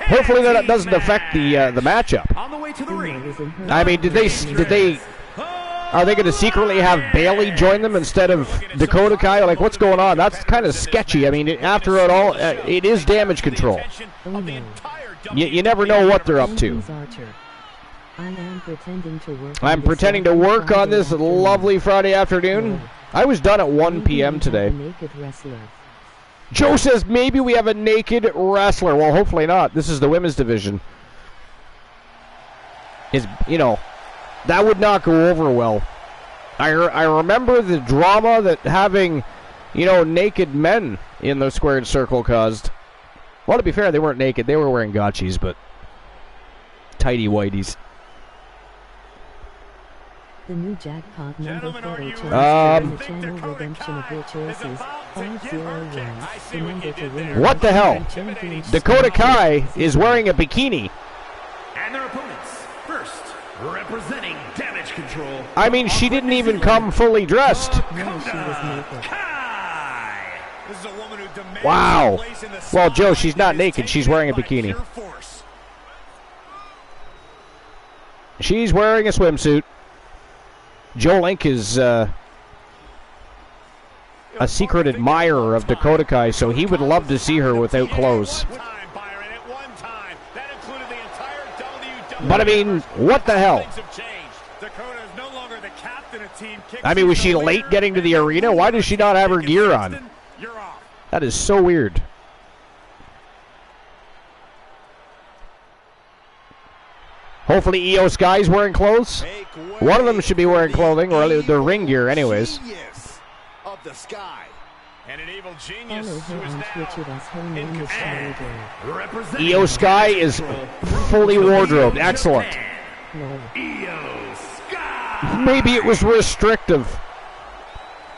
Hopefully that doesn't affect the matchup. On the way to the ring. I mean, did they... Are they going to secretly have Bailey join them instead of Dakota Kai? Like, what's going on? That's kind of sketchy. I mean, after it all, it is Damage Control. You never know what they're up to. I'm pretending to work on this lovely Friday afternoon. I was done at 1 p.m. today. Joe says maybe we have a naked wrestler. Well, hopefully not. This is the women's division. That would not go over well. I remember the drama that having, naked men in the squared circle caused. Well, to be fair, they weren't naked. They were wearing gotchis, but tighty whities. The new jackpot number for the channel redemption of your choices. 501. Remember to win. What the hell? Dakota Kai is wearing a bikini. And their opponents, first, representing Damage Control. I mean, she didn't even come fully dressed. No, she was naked. This is a woman who demands wow. a place in the Well, Joe, spotlight she's not and is naked. She's taken wearing a by bikini. pure force. She's wearing a swimsuit. Joe Link is a secret admirer of Dakota Kai, so he would love to see her without clothes. But I mean, what the hell? I mean, was she late getting to the arena? Why does she not have her gear on? That is so weird. Hopefully Io Sky's wearing clothes. One of them should be wearing clothing, or their ring gear anyways. Of the sky. And an evil genius Follow her on Twitter as her name is Charlie. Io Sky is fully wardrobed. Excellent. Io Sky. Maybe it was restrictive.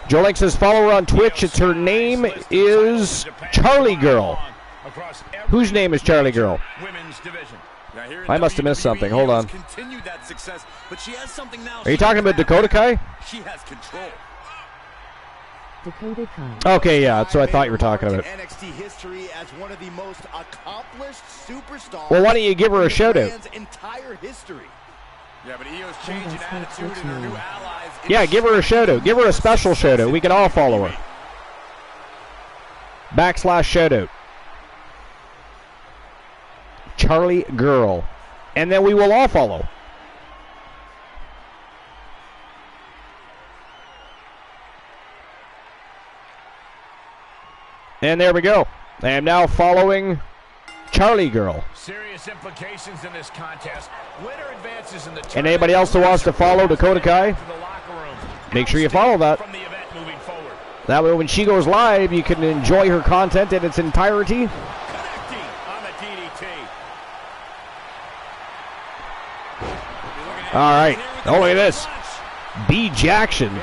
Joe Link says follow her on Twitch. It's her name is Charlie Girl. Whose name is Charlie Girl? I must have missed something. Hold on. Are you talking about Dakota Kai? She has control. Dakota Kai. Okay, yeah, that's what I thought you were talking about. NXT history as one of the most accomplished superstars. Well, why don't you give her a shout out? Entire history. Yeah, but Io's changing attitude and her new allies. Yeah, give her a shout out. Give her a special shout out. We can all follow her. / shout out. Charlie Girl. And then we will all follow. And there we go. I am now following Charlie Girl. Serious implications in this contest. Winner advances in the and anybody else that wants to follow Dakota Kai, make sure you follow that. From the event moving forward. That way when she goes live, you can enjoy her content in its entirety. Connecting on the DDT. All right. Oh, look at this. B. Jackson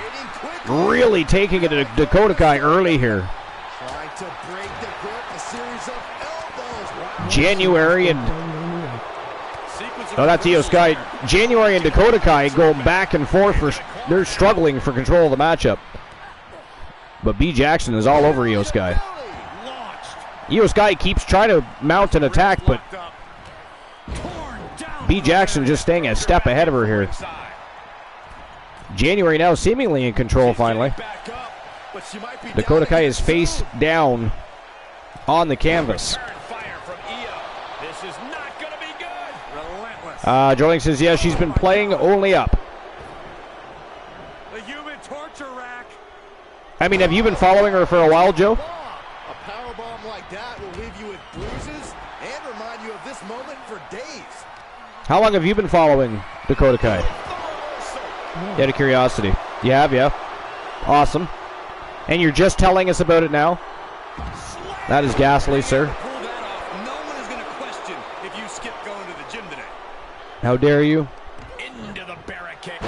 really taking it to Dakota Kai early here. Trying to break the grip, a series of elbows. Wow. January and... Oh, that's Io Sky. January and Dakota Kai go back and forth. They're struggling for control of the matchup. But B. Jackson is all over Io Sky. Io Sky keeps trying to mount an attack, but B. Jackson just staying a step ahead of her here. January now seemingly in control finally. Dakota Kai is face down on the canvas. Joling says, yeah, she's been playing only up. The human torture rack. I mean, have you been following her for a while, Joe? A powerbomb like that will leave you with bruises and remind you of this moment for days. How long have you been following Dakota Kai? Out of curiosity. You have, yeah. Awesome. And you're just telling us about it now? That is ghastly, sir. No one is going to question if you skip going to the gym today. How dare you? Into the barricade.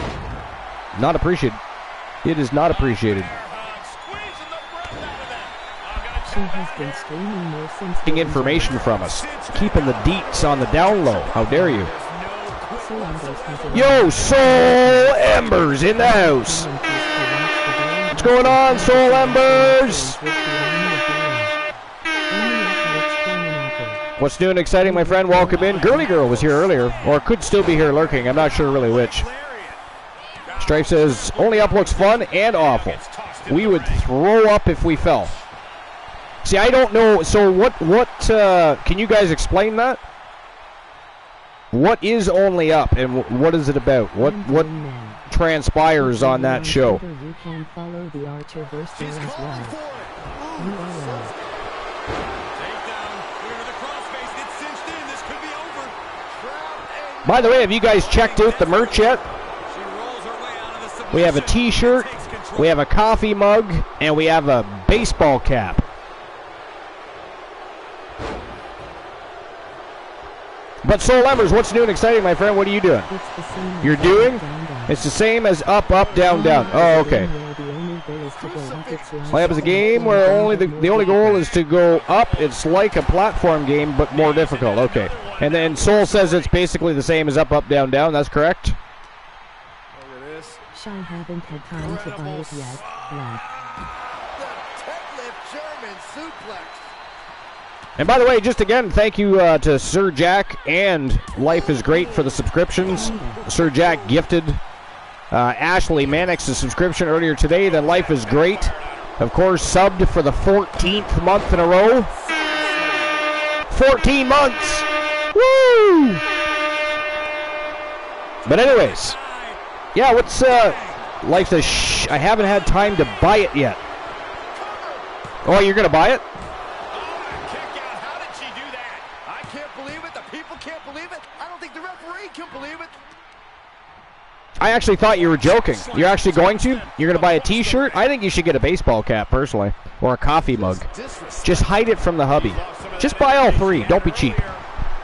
Not appreciated. It is not appreciated. She has been streaming more since Getting information from us. Keeping the deets on the down low. How dare you? Yo, Soul Embers in the house. What's going on, Soul Embers? What's new and exciting, my friend? Welcome in. Girly Girl was here earlier, or could still be here lurking. I'm not sure really which. Strife says, only up looks fun and awful. We would throw up if we fell. See, I don't know. So what can you guys explain that? What is Only Up and what is it about? What transpires on that show? You can follow the Archerverse there as well. By the way, have you guys checked out the merch yet? We have a t-shirt, we have a coffee mug, and we have a baseball cap. But Soul Embers, what's new and exciting, my friend? What are you doing? You're doing? It's the same as up, up, down, down. Oh, okay. Well, it was a game where the only goal is to go up. It's like a platform game, but more difficult. Okay. And then Soul says it's basically the same as up, up, down, down. That's correct? Look at this. I haven't had time to buy it yet. The deadlift German suplex. And by the way, just again, thank you to Sir Jack and Life is Great for the subscriptions. Sir Jack gifted Ashley Mannix a subscription earlier today. Then Life is Great, of course, subbed for the 14th month in a row. 14 months! Woo! But anyways, yeah, what's Life says, shh, I haven't had time to buy it yet. Oh, you're going to buy it? I actually thought you were joking. You're actually going to? You're going to buy a t-shirt? I think you should get a baseball cap, personally. Or a coffee mug. Just hide it from the hubby. Just buy all three. Don't be cheap.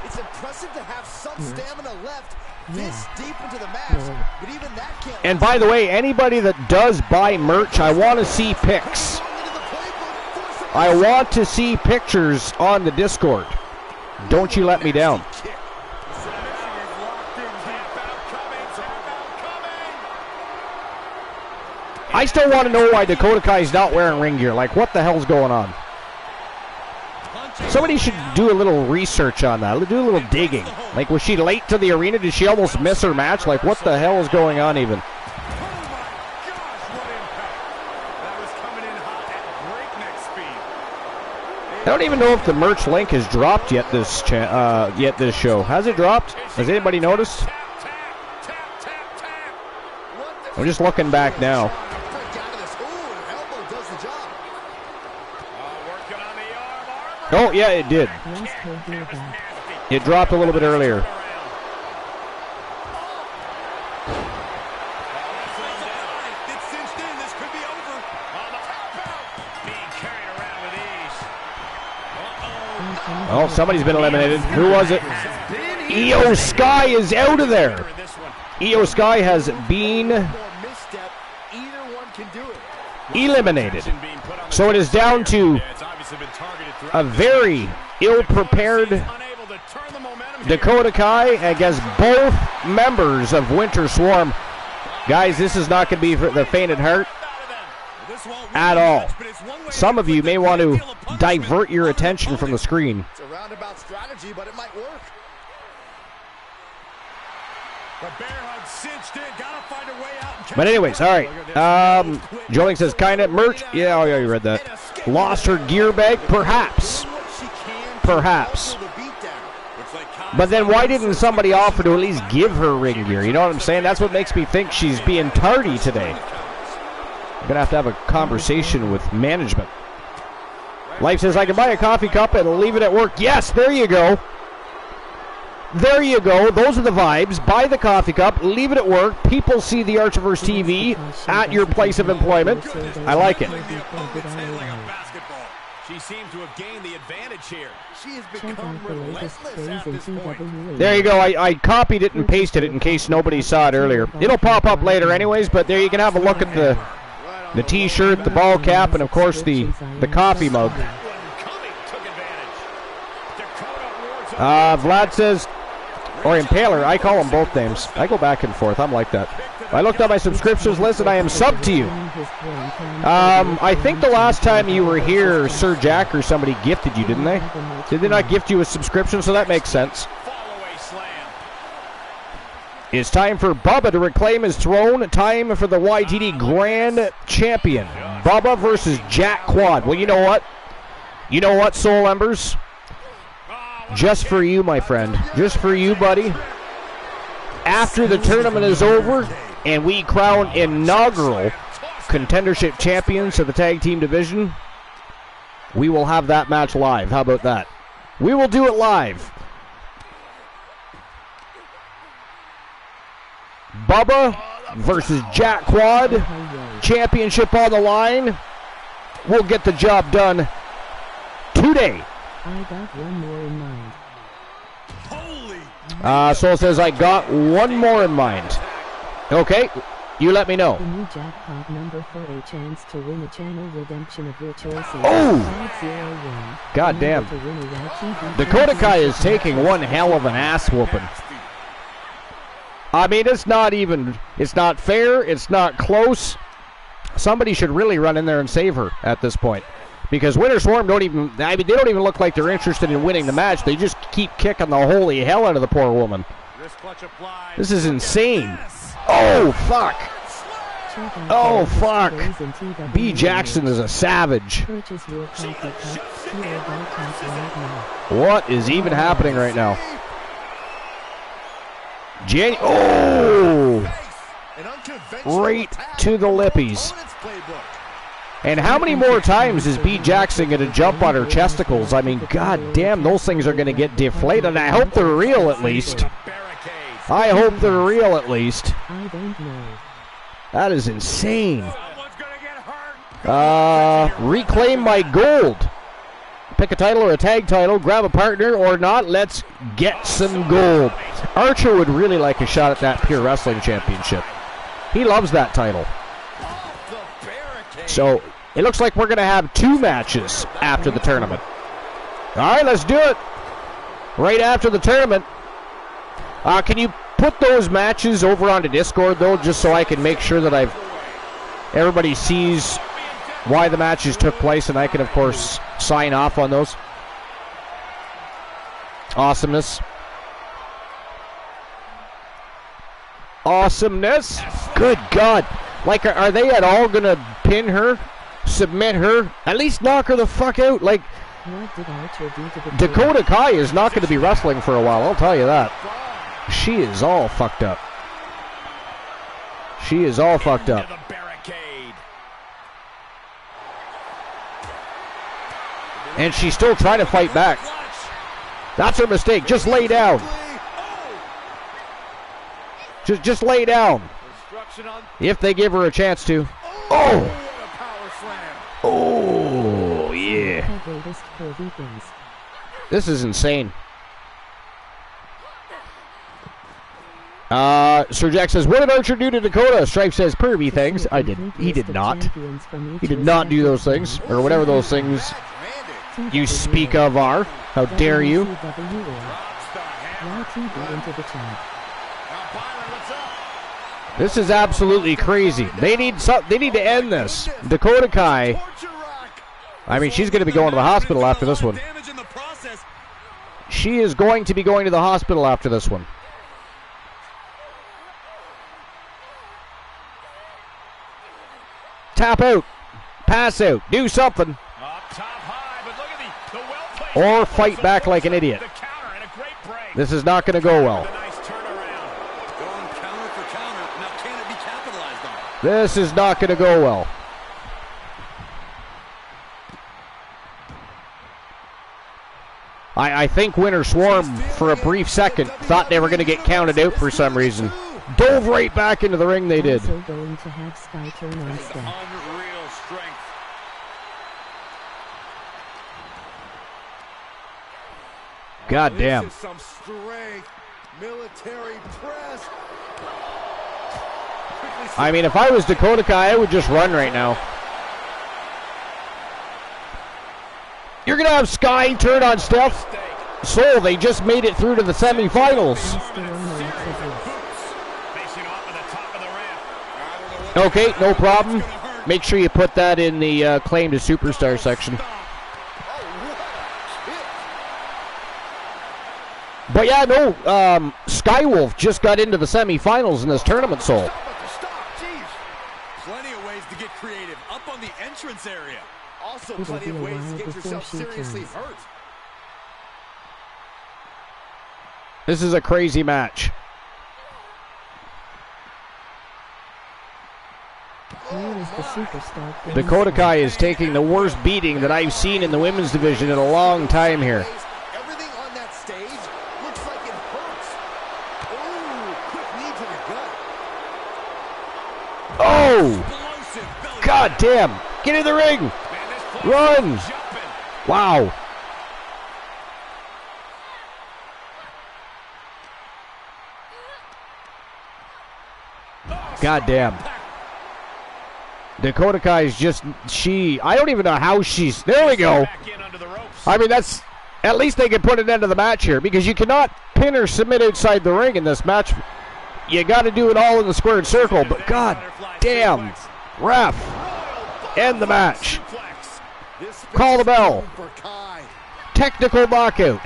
It's impressive to have some stamina left this deep into the match, but even that can't. And by the way, anybody that does buy merch, I want to see pics. I want to see pictures on the Discord. Don't you let me down. I still want to know why Dakota Kai's not wearing ring gear. Like, what the hell's going on? Somebody should do a little research on that. Do a little digging. Like, was she late to the arena? Did she almost miss her match? Like, what the hell is going on even? I don't even know if the merch link has dropped yet this show. Has it dropped? Has anybody noticed? I'm just looking back now. Oh, yeah, it did. It dropped a little bit earlier. Oh, somebody's been eliminated. Who was it? Io Sky is out of there. Io Sky has been eliminated. So it is down to a very ill-prepared Dakota Kai against both members of Winter Swarm. Guys, this is not going to be for the faint at heart at all. Some of you may want to divert your attention from the screen. It's a roundabout strategy, but it might work. The bear hug cinched in. Gotta find a way out. But anyways, all right. Joling says, kind of merch. Yeah, oh yeah, you read that. Lost her gear bag? Perhaps. Perhaps. But then why didn't somebody offer to at least give her ring gear? You know what I'm saying? That's what makes me think she's being tardy today. I'm going to have a conversation with management. Life says, I can buy a coffee cup and leave it at work. Yes, there you go. There you go. Those are the vibes. Buy the coffee cup, leave it at work. People see the Archerverse TV at your place of employment. I like it. She seemed to have gained the advantage here. She has become relentless at this point. There you go. I copied it and pasted it in case nobody saw it earlier. It'll pop up later anyways, but there you can have a look at the t-shirt, the ball cap, and of course the coffee mug. Vlad says, or Impaler, I call them both names. I go back and forth. I'm like that. I looked at my subscriptions list and I am sub to you. I think the last time you were here, Sir Jack or somebody gifted you, didn't they? Did they not gift you a subscription? So that makes sense. It's time for Bubba to reclaim his throne. Time for the YTD Grand Champion. Bubba versus Jack Quad. Well, you know what? You know what, Soul Embers? Just for you, my friend. Just for you, buddy. After the tournament is over and we crown inaugural contendership champions of the tag team division, we will have that match live. How about that? We will do it live. Bubba versus Jack Quad. Championship on the line. We'll get the job done today. I got one more in mind. Soul says, I got one more in mind. Okay, you let me know. The new jackpot number for a chance to win a channel redemption of your choices. Oh! 501. God damn. Dakota Kai is taking one hell of an ass whooping. I mean, it's not fair, it's not close. Somebody should really run in there and save her at this point. Because Winter Swarm they don't even look like they're interested in winning the match. They just keep kicking the holy hell out of the poor woman. This is insane. Oh, fuck. Oh, fuck. B. Jackson is a savage. What is even happening right now? Oh! Right to the lippies. And how many more times is B. Jackson going to jump on her chesticles? I mean, god damn, those things are going to get deflated. And I hope they're real at least. I hope they're real at least. I don't know. That is insane. Reclaim my gold. Pick a title or a tag title, grab a partner or not, let's get some gold. Archer would really like a shot at that Pure Wrestling Championship. He loves that title. So, it looks like we're going to have 2 matches after the tournament. All right, let's do it. Right after the tournament. Can you put those matches over onto Discord, though, just so I can make sure that I've everybody sees why the matches took place, and I can, of course, sign off on those. Awesomeness. Awesomeness. Good God. Like, are they at all going to pin her, submit her, at least knock her the fuck out? Like, What did Archer do to the Dakota Kai is not going to be wrestling for a while, I'll tell you that. She is all fucked up. She is all fucked up. And she's still trying to fight back. That's her mistake. Just lay down. Just lay down. If they give her a chance to. Oh! Oh, yeah. This is insane. Sir Jack says, what did Archer do to Dakota? Stripe says, pervy things. He did not. He did not do those things, or whatever those things you speak of are. How dare you? This is absolutely crazy. They need to end this. Dakota Kai. I mean, she's going to be going to the hospital after this one. She is going to be going to the hospital after this one. Tap out. Pass out. Do something. Or fight back like an idiot. This is not going to go well. This is not going to go well. I think Winter Swarm, for a brief second, thought they were going to get counted out for some reason. Dove right back into the ring, they did. Also going to have Sky turn on step. Unreal strength. God damn. This is some strength. Military press. I mean, if I was Dakota Kai, I would just run right now. You're going to have Sky turn on Steph. So they just made it through to the semifinals. Okay, no problem. Make sure you put that in the claim to superstar section. But yeah, no, Skywolf just got into the semifinals in this tournament, Soul. Plenty of ways to get creative. Up on the entrance area. Also It'll plenty be of a ways to while get before yourself she seriously turns. hurt. This is a crazy match. Where is the superstar? Dakota Kai is taking the worst beating that I've seen in the women's division in a long time here. Everything on that stage looks like it hurts. Ooh, quick knee to the gut. Oh! God damn! Get in the ring! Run! Wow. God damn. Dakota Kai is just, I don't even know how she's, there we go. I mean, that's, at least they can put an end to the match here, because you cannot pin or submit outside the ring in this match. You got to do it all in the squared circle, but god damn, ref, end the match. Call the bell. Technical knockout.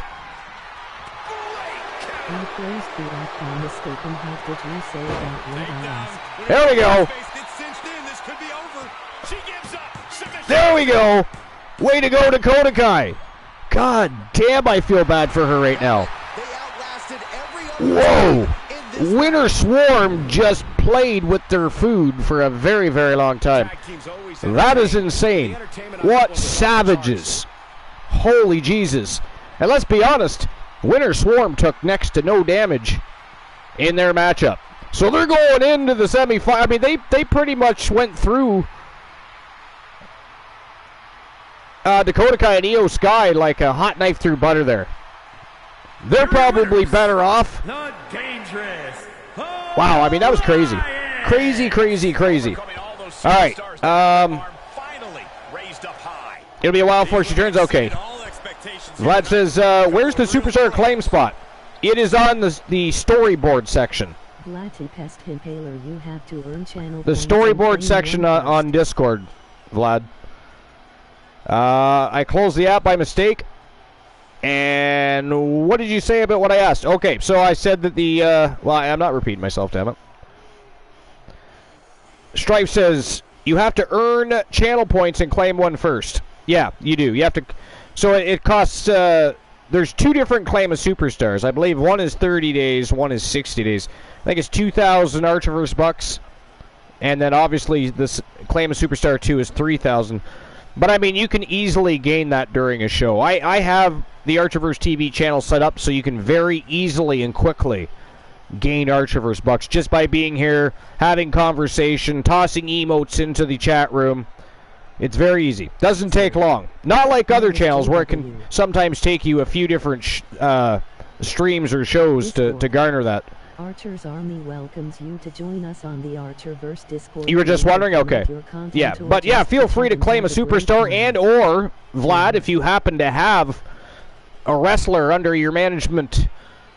There we go. There we go. Way to go, Dakota Kai. God damn, I feel bad for her right now. Whoa. Winter Swarm just played with their food for a very, very long time. That is insane. What savages. Holy Jesus. And let's be honest, Winter Swarm took next to no damage in their matchup. So they're going into the semifinal. I mean, they pretty much went through Dakota Kai and Io Sky like a hot knife through butter there. They're probably better off. Wow, I mean, that was crazy. Crazy, crazy, crazy. All right. It'll be a while before she turns. Okay. Vlad says, where's the superstar claim spot? It is on the storyboard section. Vlad Pest Impaler, you have to earn channel The points and storyboard claim section your on Discord, Vlad. I closed the app by mistake. And what did you say about what I asked? Okay, so I said that the, well, I'm not repeating myself, damn it. Strife says, you have to earn channel points and claim one first. Yeah, you do. You have to, so it costs, there's two different claim of superstars. I believe one is 30 days, one is 60 days. I think it's 2,000 Archiverse bucks. And then obviously this claim of superstar 2 is 3,000. But I mean, you can easily gain that during a show. I have the Archiverse TV channel set up so you can very easily and quickly gain Archiverse bucks just by being here, having conversation, tossing emotes into the chat room. It's very easy. Doesn't take long. Not like other channels where it can sometimes take you a few different streams or shows to garner that. Archer's Army welcomes you to join us on the Archerverse Discord. You were just wondering? Okay. Yeah, but yeah, feel free to claim a superstar and or, Vlad, if you happen to have a wrestler under your management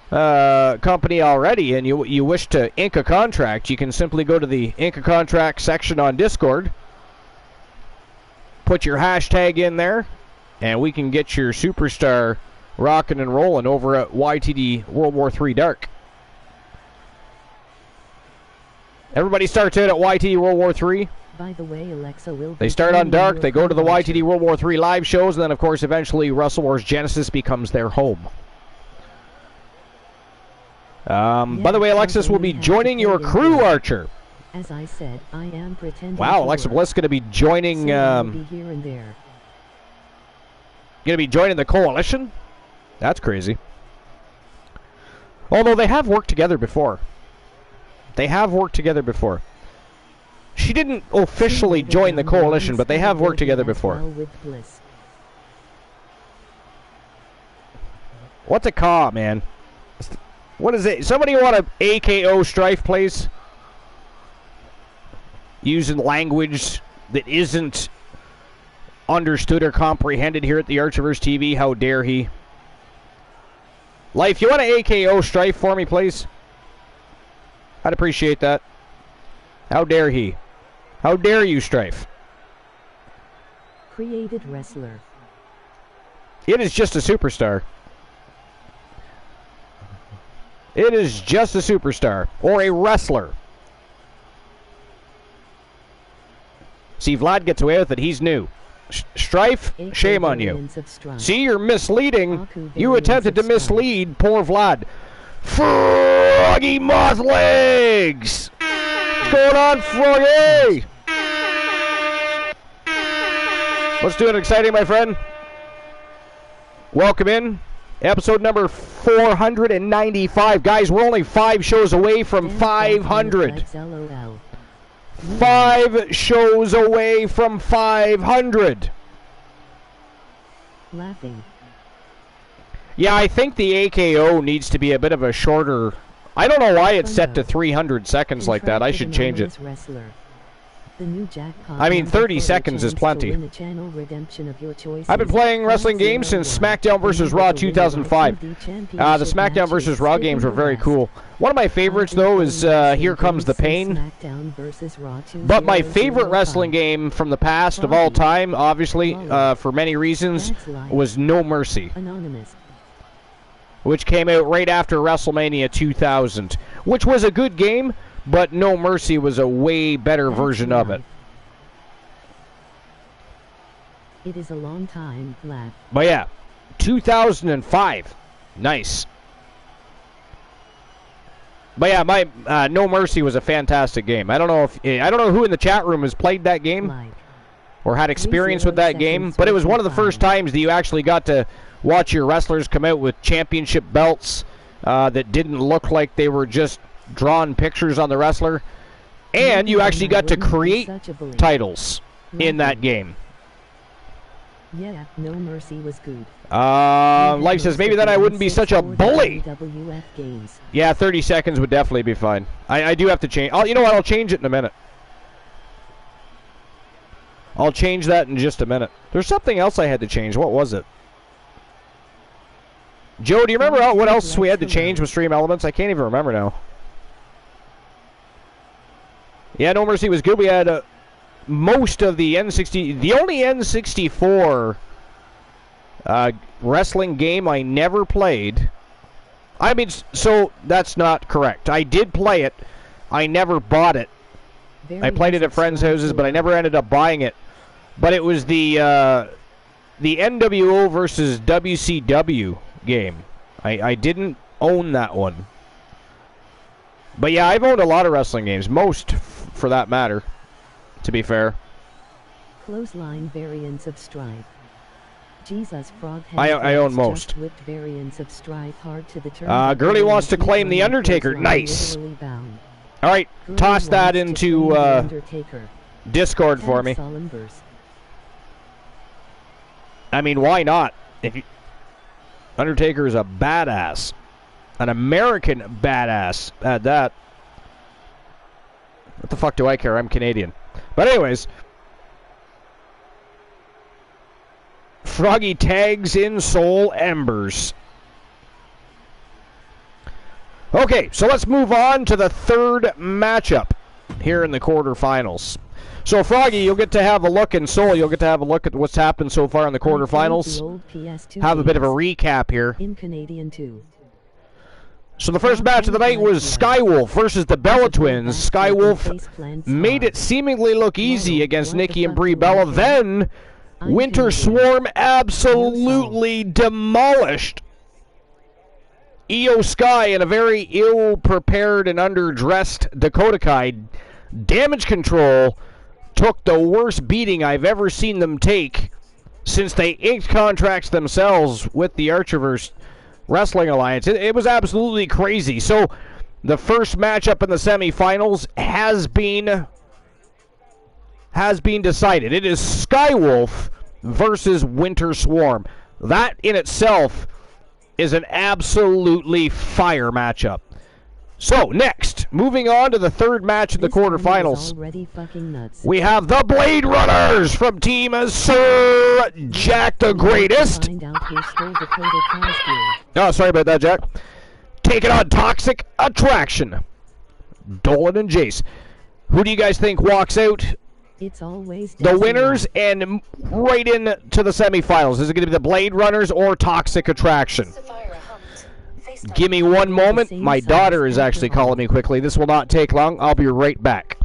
company already and you wish to ink a contract, you can simply go to the ink a contract section on Discord, put your hashtag in there, and we can get your superstar rocking and rolling over at YTD World War III Dark. Everybody starts out at YTD World War III. By the way, Alexa will they start on Dark, they go to the YTD World War III live shows, and then, of course, eventually Wrestle Wars Genesis becomes their home. By the way, Alexis will be joining your crew, Archer. As I said, I am pretending. Wow, Alexa Bliss going to be joining. Be here and there. Going to be joining the coalition? That's crazy. Although they have worked together before. They have worked together before. She didn't officially join the coalition, but they have worked together before. What's a caw, man? What is it? Somebody want to AKO Strife, please? Using language that isn't understood or comprehended here at the Archiverse TV. How dare he? Life, you want to AKO Strife for me, please? I'd appreciate that. How dare he? How dare you, Strife? Created wrestler. It is just a superstar. It is just a superstar. Or a wrestler. See, Vlad gets away with it. He's new. Strife, shame on you. See, you're misleading. You attempted to mislead poor Vlad. Froggy Moth Legs! What's going on, Froggy? What's doing exciting, my friend? Welcome in. Episode number 495. Guys, we're only 5 shows away from 500. 5 shows away from 500. Laughing. Yeah, I think the AKO needs to be a bit of a shorter. I don't know why it's set to 300 seconds like that. I should change it. I mean, 30 seconds is plenty. I've been playing wrestling games since SmackDown vs. Raw 2005. The SmackDown vs. Raw games were very cool. One of my favorites, though, is Here Comes the Pain. But my favorite wrestling game from the past of all time, obviously, for many reasons, was No Mercy, which came out right after WrestleMania 2000, which was a good game, but No Mercy was a way better version of it. It is a long time, laugh. But yeah, 2005. Nice. But yeah, my No Mercy was a fantastic game. I don't know who in the chat room has played that game or had experience with that game, but it was one of the first times that you actually got to watch your wrestlers come out with championship belts that didn't look like they were just drawn pictures on the wrestler, and you actually got to create titles in that game. Yeah, No Mercy was good. Life says maybe then I wouldn't be such a bully. Yeah, 30 seconds would definitely be fine. I do have to change. You know what? I'll change it in a minute. I'll change that in just a minute. There's something else I had to change. What was it? Joe, do you remember what else we had to change with Stream Elements? I can't even remember now. Yeah, No Mercy was good. We had most of the N60. The only N64 wrestling game I never played. I mean, so that's not correct. I did play it. I never bought it. I played it at friends' houses, but I never ended up buying it. But it was the NWO versus WCW game. I didn't own that one. But yeah, I've owned a lot of wrestling games, most for that matter, to be fair. Clothesline variants of Strife. Jesus Frog has I own most. whipped variants of Strife hard to the Girlie wants to claim the Undertaker. Nice. All right, toss that into Discord for me. I mean, why not? Undertaker is a badass. An American badass at that. What the fuck do I care? I'm Canadian. But anyways. Froggy tags in Soul Embers. Okay, so let's move on to the third matchup here in the quarterfinals. So, Froggy, you'll get to have a look, and Soul, you'll get to have a look at what's happened so far in the quarterfinals. Have a bit of a recap here. In Canadian too. So the first match of the night was Skywolf versus the Bella Twins. Skywolf made it seemingly look easy against Nikki and Brie Bella. Then Winter Swarm absolutely demolished Io Sky in a very ill-prepared and underdressed Dakota Kai. Damage Control took the worst beating I've ever seen them take since they inked contracts themselves with the Archerverse Wrestling Alliance. It was absolutely crazy. So the first matchup in the semifinals has been decided. It is Skywolf versus Winter Swarm. That in itself is an absolutely fire matchup. So next, moving on to the third match of the quarterfinals, we have the Blade Runners from Team Sir Jack the Greatest. Oh, sorry about that, Jack. Taking on Toxic Attraction, Dolan and Jace. Who do you guys think walks out? It's always the winners and right into the semifinals. Is it going to be the Blade Runners or Toxic Attraction? Give me one moment. My daughter is actually calling me quickly. This will not take long. I'll be right back.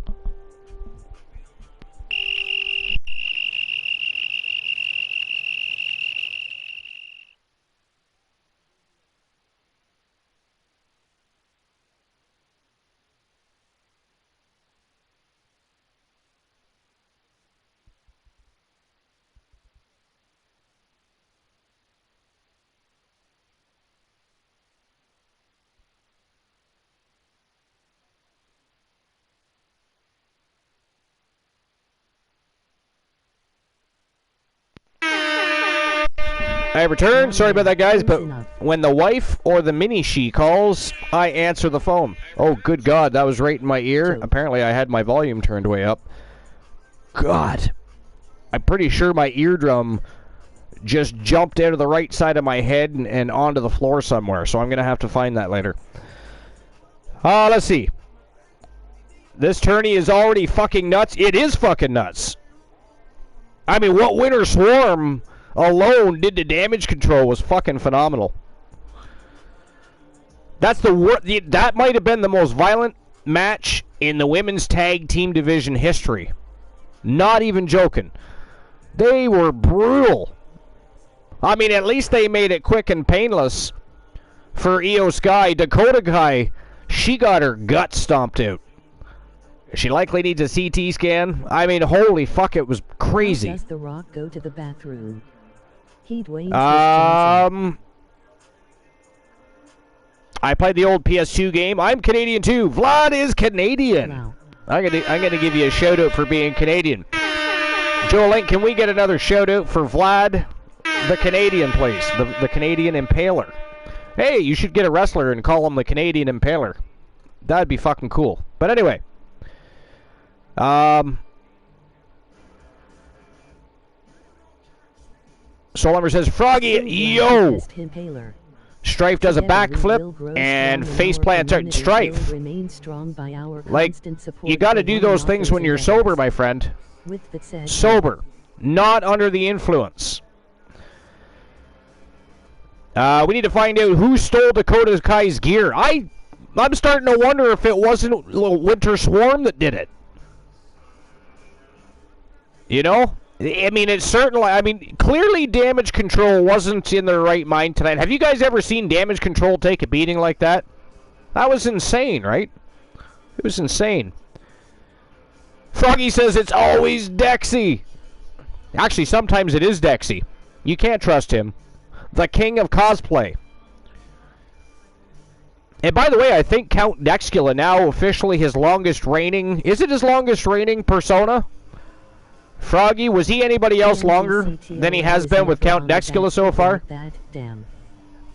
I return. Sorry about that, guys, but when the wife or the mini-she calls, I answer the phone. Oh, good God, that was right in my ear. Apparently, I had my volume turned way up. God. I'm pretty sure my eardrum just jumped out of the right side of my head and onto the floor somewhere, so I'm going to have to find that later. Let's see. This tourney is already fucking nuts. It is fucking nuts. I mean, what Winter Swarm alone did to Damage Control was fucking phenomenal. That's that might have been the most violent match in the women's tag team division history. Not even joking. They were brutal. I mean, at least they made it quick and painless for Io Sky. Dakota Kai, she got her gut stomped out. She likely needs a CT scan. I mean, holy fuck, it was crazy. Does The Rock go to the bathroom? I played the old PS2 game. I'm Canadian too. Vlad is Canadian. Wow. I'm gonna give you a shout out for being Canadian. Joe Link, can we get another shout out for Vlad, the Canadian, please? The Canadian Impaler. Hey, you should get a wrestler and call him the Canadian Impaler. That'd be fucking cool. But anyway, Soul Lumber says, Froggy, yo! Strife does a backflip and face plant Strife. Like, you got to do those things when you're sober, my friend. Sober, not under the influence. We need to find out who stole Dakota Kai's gear. I'm starting to wonder if it wasn't Winter Swarm that did it. You know? I mean, it's certainly... I mean, clearly Damage Control wasn't in their right mind tonight. Have you guys ever seen Damage Control take a beating like that? That was insane, right? It was insane. Froggy says it's always Dexy. Actually, sometimes it is Dexy. You can't trust him. The king of cosplay. And by the way, I think Count Dexcula now officially his longest reigning... Is it his longest reigning persona? Froggy, was he anybody else longer than he has been with Count Dexcula so far?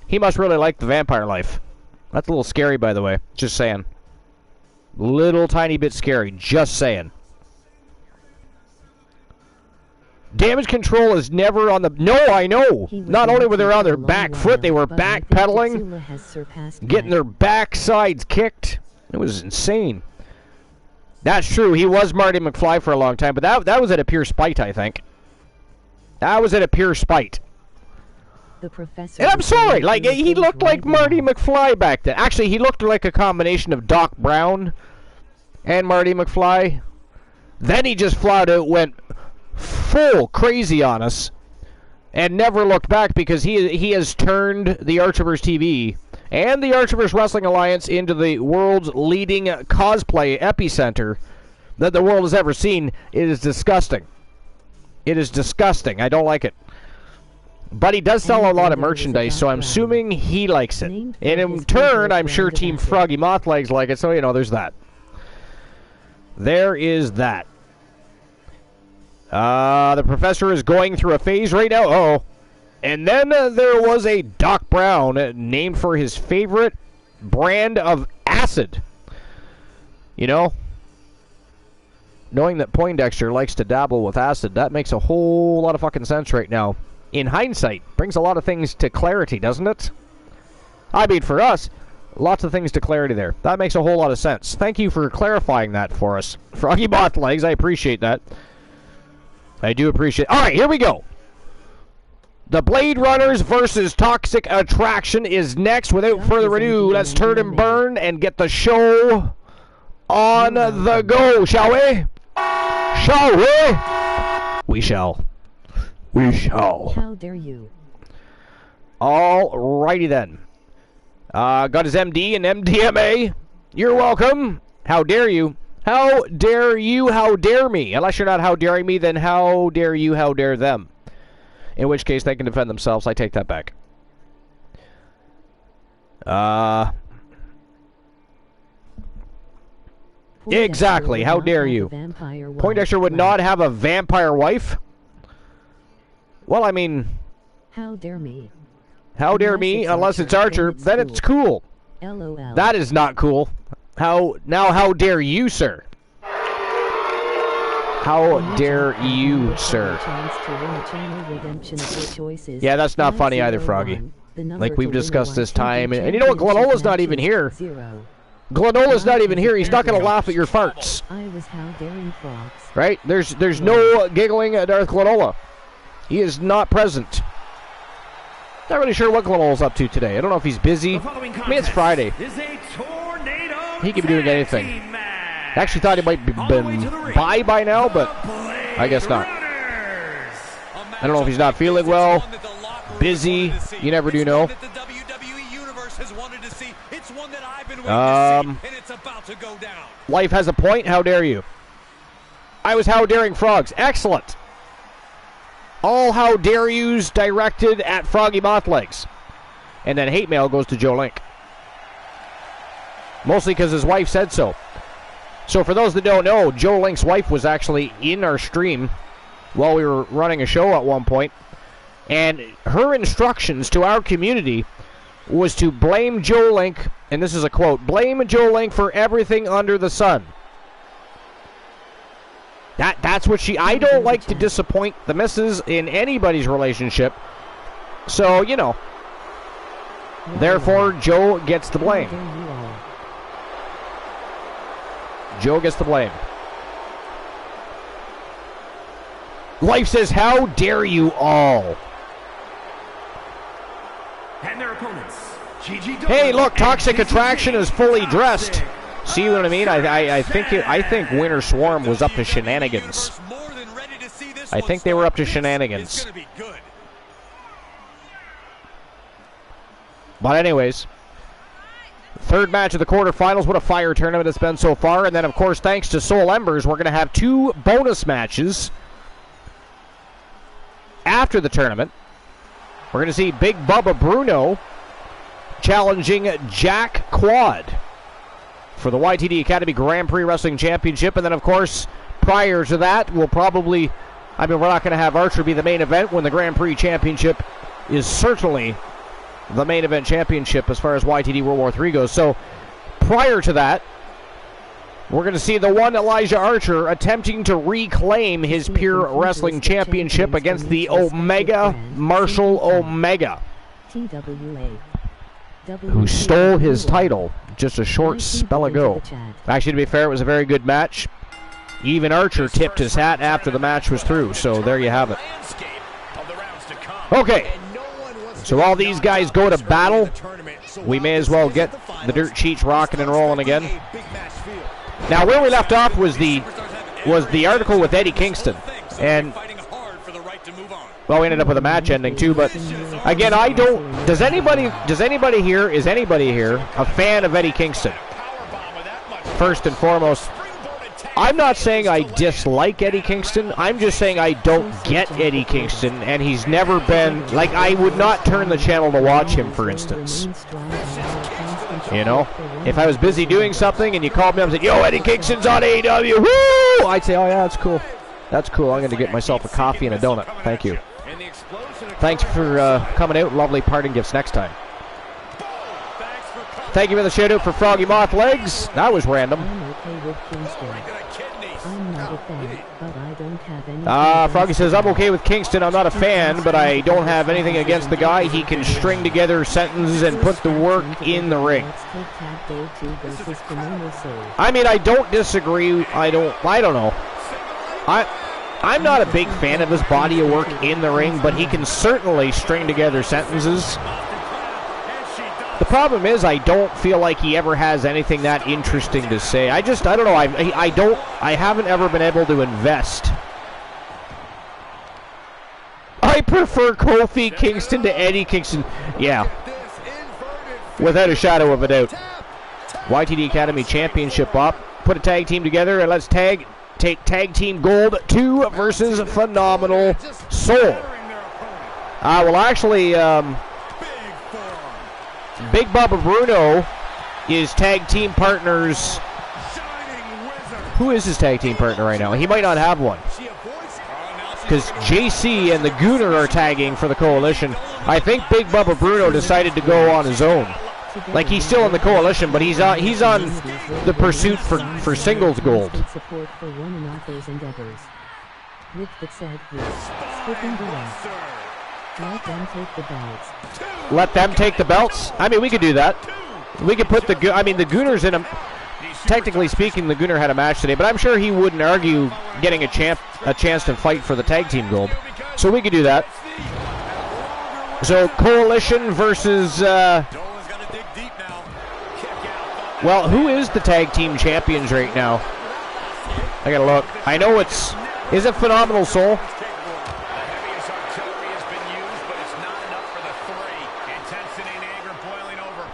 He must really like the vampire life. That's a little scary, by the way. Just saying. Little tiny bit scary. Just saying. Damage Control is never on the... No, I know. Not only were they on their back foot, they were backpedaling, getting their backsides kicked. It was insane. That's true. He was Marty McFly for a long time, but that was at a pure spite, I think. That was at a pure spite. And I'm sorry, like, he looked like Marty McFly back then. Actually, he looked like a combination of Doc Brown and Marty McFly. Then he just flat out went full crazy on us and never looked back because he has turned the Archiverse TV and the Archiverse Wrestling Alliance into the world's leading cosplay epicenter that the world has ever seen. It is disgusting. It is disgusting. I don't like it. But he does sell a lot of merchandise, so I'm assuming he likes it. And in turn, I'm sure Team Froggy Mothlegs like it, so, you know, there's that. There is that. The professor is going through a phase right now. Uh-oh. And then there was a Doc Brown named for his favorite brand of acid. You know? Knowing that Poindexter likes to dabble with acid, that makes a whole lot of fucking sense right now. In hindsight, brings a lot of things to clarity, doesn't it? I mean, for us, lots of things to clarity there. That makes a whole lot of sense. Thank you for clarifying that for us. Froggy Mothlegs, I appreciate that. I do appreciate it. All right, here we go. The Blade Runners versus Toxic Attraction is next. Without further ado, let's turn and burn and get the show on the go, shall we? Shall we? We shall. We shall. How dare you? Alrighty then. Got his MD and MDMA. You're welcome. How dare you? How dare you? How dare me? Unless you're not how daring me, then how dare you? How dare them? In which case, they can defend themselves. I take that back. Exactly. How dare you? Poindexter would not have a vampire wife? Well, I mean... How dare me? How dare me? Unless it's Archer, then it's cool. LOL. That is not cool. How dare you, sir? How dare you, sir? Yeah, that's not funny either, Froggy. Like, we've discussed this time. And you know what? Glenola's not even here. Glenola's not even here. He's not going to laugh at your farts. Right? There's no giggling at Darth Glenola. He is not present. Not really sure what Glenola's up to today. I don't know if he's busy. I mean, it's Friday. He could be doing anything. I actually thought he might be by now, but I guess not. I don't know if he's not feeling well, busy. You never do know. Life has a point. How dare you? I was how daring frogs. Excellent. All how dare yous directed at Froggy Mothlegs. And then hate mail goes to Joe Link. Mostly because his wife said so. So for those that don't know, Joe Link's wife was actually in our stream while we were running a show at one point. And her instructions to our community was to blame Joe Link, and this is a quote, blame Joe Link for everything under the sun. That's what she... I don't like to disappoint the missus in anybody's relationship. So, you know. Therefore, Joe gets the blame. Joe gets the blame. Life says, how dare you all? And their opponents. Hey, look, Toxic Attraction is fully dressed. See what I mean? I think Winter Swarm was up to shenanigans. I think they were up to shenanigans. But anyways, third match of the quarterfinals. What a fire tournament it's been so far. And then, of course, thanks to Soul Embers, we're going to have 2 bonus matches after the tournament. We're going to see Big Bubba Bruno challenging Jack Quad for the YTD Academy Grand Prix Wrestling Championship. And then, of course, prior to that, we're not going to have Archer be the main event when the Grand Prix Championship is certainly the main event championship as far as YTD World War III goes. So, prior to that, we're going to see the one Elijah Archer attempting to reclaim his Pure Wrestling Championship against the Omega Marshall Omega, TWA. who stole his title just a short spell ago. Actually, to be fair, it was a very good match. Even Archer tipped his hat after the match was through, so there you have it. Okay, so all these guys go to battle. We may as well get the dirt sheets rocking and rolling again. Now, where we left off was the article with Eddie Kingston, and well, we ended up with a match ending too. But again, I don't. Is anybody here a fan of Eddie Kingston? First and foremost, I'm not saying I dislike Eddie Kingston. I'm just saying I don't get Eddie Kingston, and he's never been, like, I would not turn the channel to watch him, for instance. You know? If I was busy doing something and you called me up and said, yo, Eddie Kingston's on AEW, woo! I'd say, oh yeah, that's cool. That's cool. I'm going to get myself a coffee and a donut. Thank you. Thanks for coming out. Lovely parting gifts next time. Thank you for the shout out for Froggy Moth Legs. That was random. I'm okay with Kingston. I'm not a fan, but I don't have any. Froggy says, I'm okay with Kingston. I'm not a fan, but I don't have anything against the guy. He can string together sentences and put the work in the ring. I mean, I don't disagree. I don't know. I'm not a big fan of his body of work in the ring, but he can certainly string together sentences. The problem is I don't feel like he ever has anything that interesting to say. I don't know. I haven't ever been able to invest. I prefer Kofi Kingston to Eddie Kingston. Yeah. Without a shadow of a doubt. YTD Academy Championship up. Put a tag team together and let's take tag team gold 2 versus Phenomenal Soul. Well, actually, Big Bubba Bruno is tag team partners. Who is his tag team partner right now? He might not have one. Because JC and the Gooner are tagging for the Coalition. I think Big Bubba Bruno decided to go on his own. Like, he's still in the Coalition, but he's on the pursuit for singles gold. Support for one another's endeavors. With the said skipping the rest. Let them take the belts. Let them take the belts? I mean, we could do that. We could put the Gooner's in a... Technically speaking, the Gooner had a match today, but I'm sure he wouldn't argue getting a chance to fight for the tag team gold. So we could do that. So, Coalition versus... Well, who is the tag team champions right now? I gotta look. I know it's... Is it Phenomenal Soul?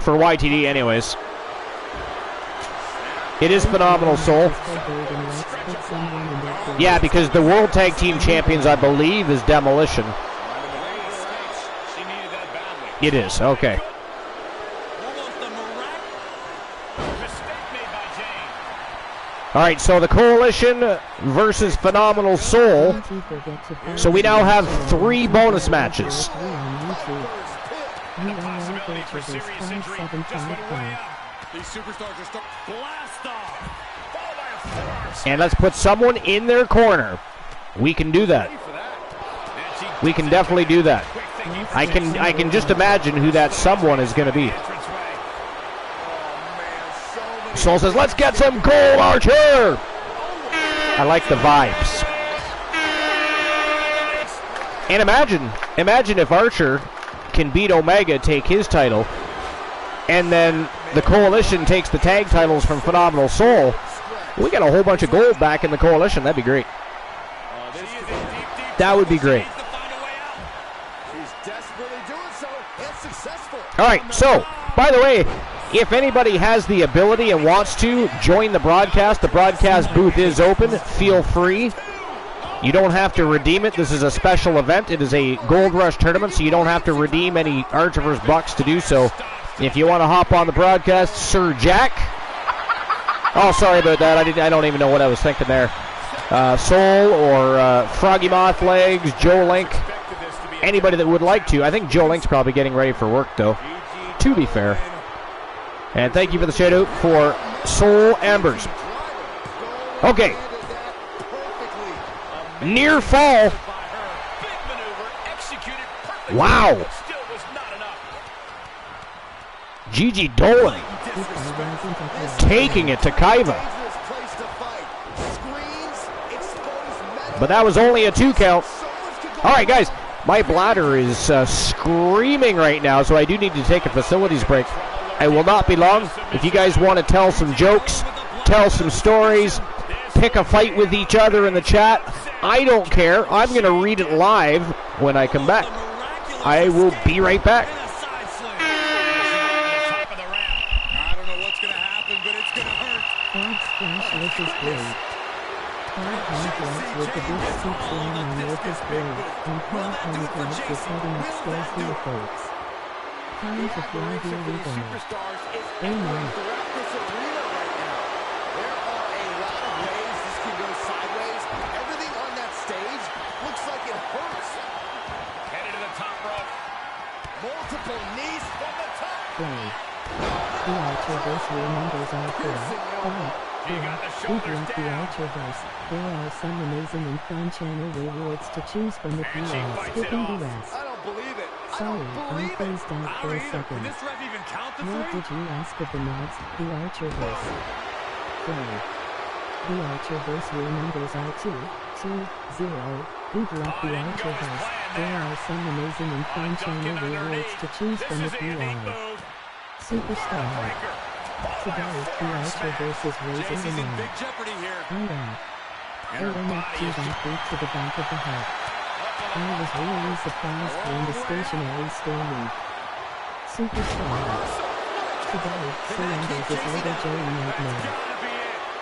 For YTD anyways. It is Phenomenal Soul. Yeah, because the World Tag Team Champions, I believe, is Demolition. It is, okay. Alright, so the Coalition versus Phenomenal Soul. So we now have 3 bonus matches. And let's put someone in their corner. We can do that. We can definitely do that. I can just imagine who that someone is going to be. Soul says, let's get some gold, Archer! I like the vibes. And imagine if Archer can beat Omega, take his title, and then the Coalition takes the tag titles from Phenomenal Soul. We got a whole bunch of gold back in the Coalition. That'd be great. That would be great. All right, so, by the way, if anybody has the ability and wants to join the broadcast booth is open. Feel free. You don't have to redeem it. This is a special event. It is a Gold Rush tournament, so you don't have to redeem any Archer vs. Bucks to do so. If you want to hop on the broadcast, Sir Jack. Oh, sorry about that. I don't even know what I was thinking there. Soul or Froggy Moth Legs, Joe Link. Anybody that would like to. I think Joe Link's probably getting ready for work, though, to be fair. And thank you for the shout-out for Soul Ambers. Okay. Near fall. Wow. Gigi Dolan taking it to Kaiva. But that was only a 2 count. All right, guys. My bladder is screaming right now, so I do need to take a facilities break. I will not be long. If you guys want to tell some jokes, tell some stories, pick a fight with each other in the chat, I don't care. I'm going to read it live when I come back. I will be right back. I don't know what's going to happen, but it's going to hurt. Frog Splash Lick is great. Frog Honeyclaps with the big soup line on Lick is great. And Frog Honeyclaps is heading upstairs here, folks. Time to fly, here we go. Amen. Multiple knees from the top. Play. The Archerverse remembers our prayer. We've left the Archerverse. There are some amazing and fun channel rewards to choose from if you are skipping the rest. I don't believe it. Sorry, I'm phased out for a second. Did this ref even count the What three? did you ask of the mods? The Archerverse. Play. The Archerverse remembers are 2-2-0. We've left the Archerverse. There are some amazing and fun channel rewards to choose from if you are Superstar. Today, the Archerverse is raising the name. Big jeopardy here. Alright. Aaron up to that boot to the back of the head. I was really surprised when the stationary storming. Superstar. Today, Surrenders is Little Joey Nightmare.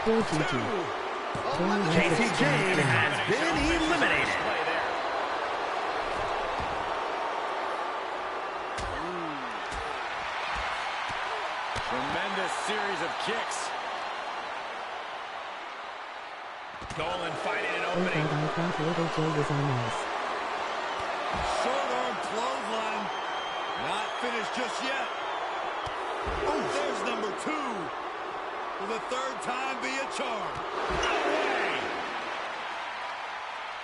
Poor Gigi. JTJ has been eliminated. Tremendous series of kicks. Dolan fighting an Oh opening. god, I thought Little Joe was on us. Short arm clothesline. Not finished just yet. Oh, there's number 2. Will the third time be a charm? No way!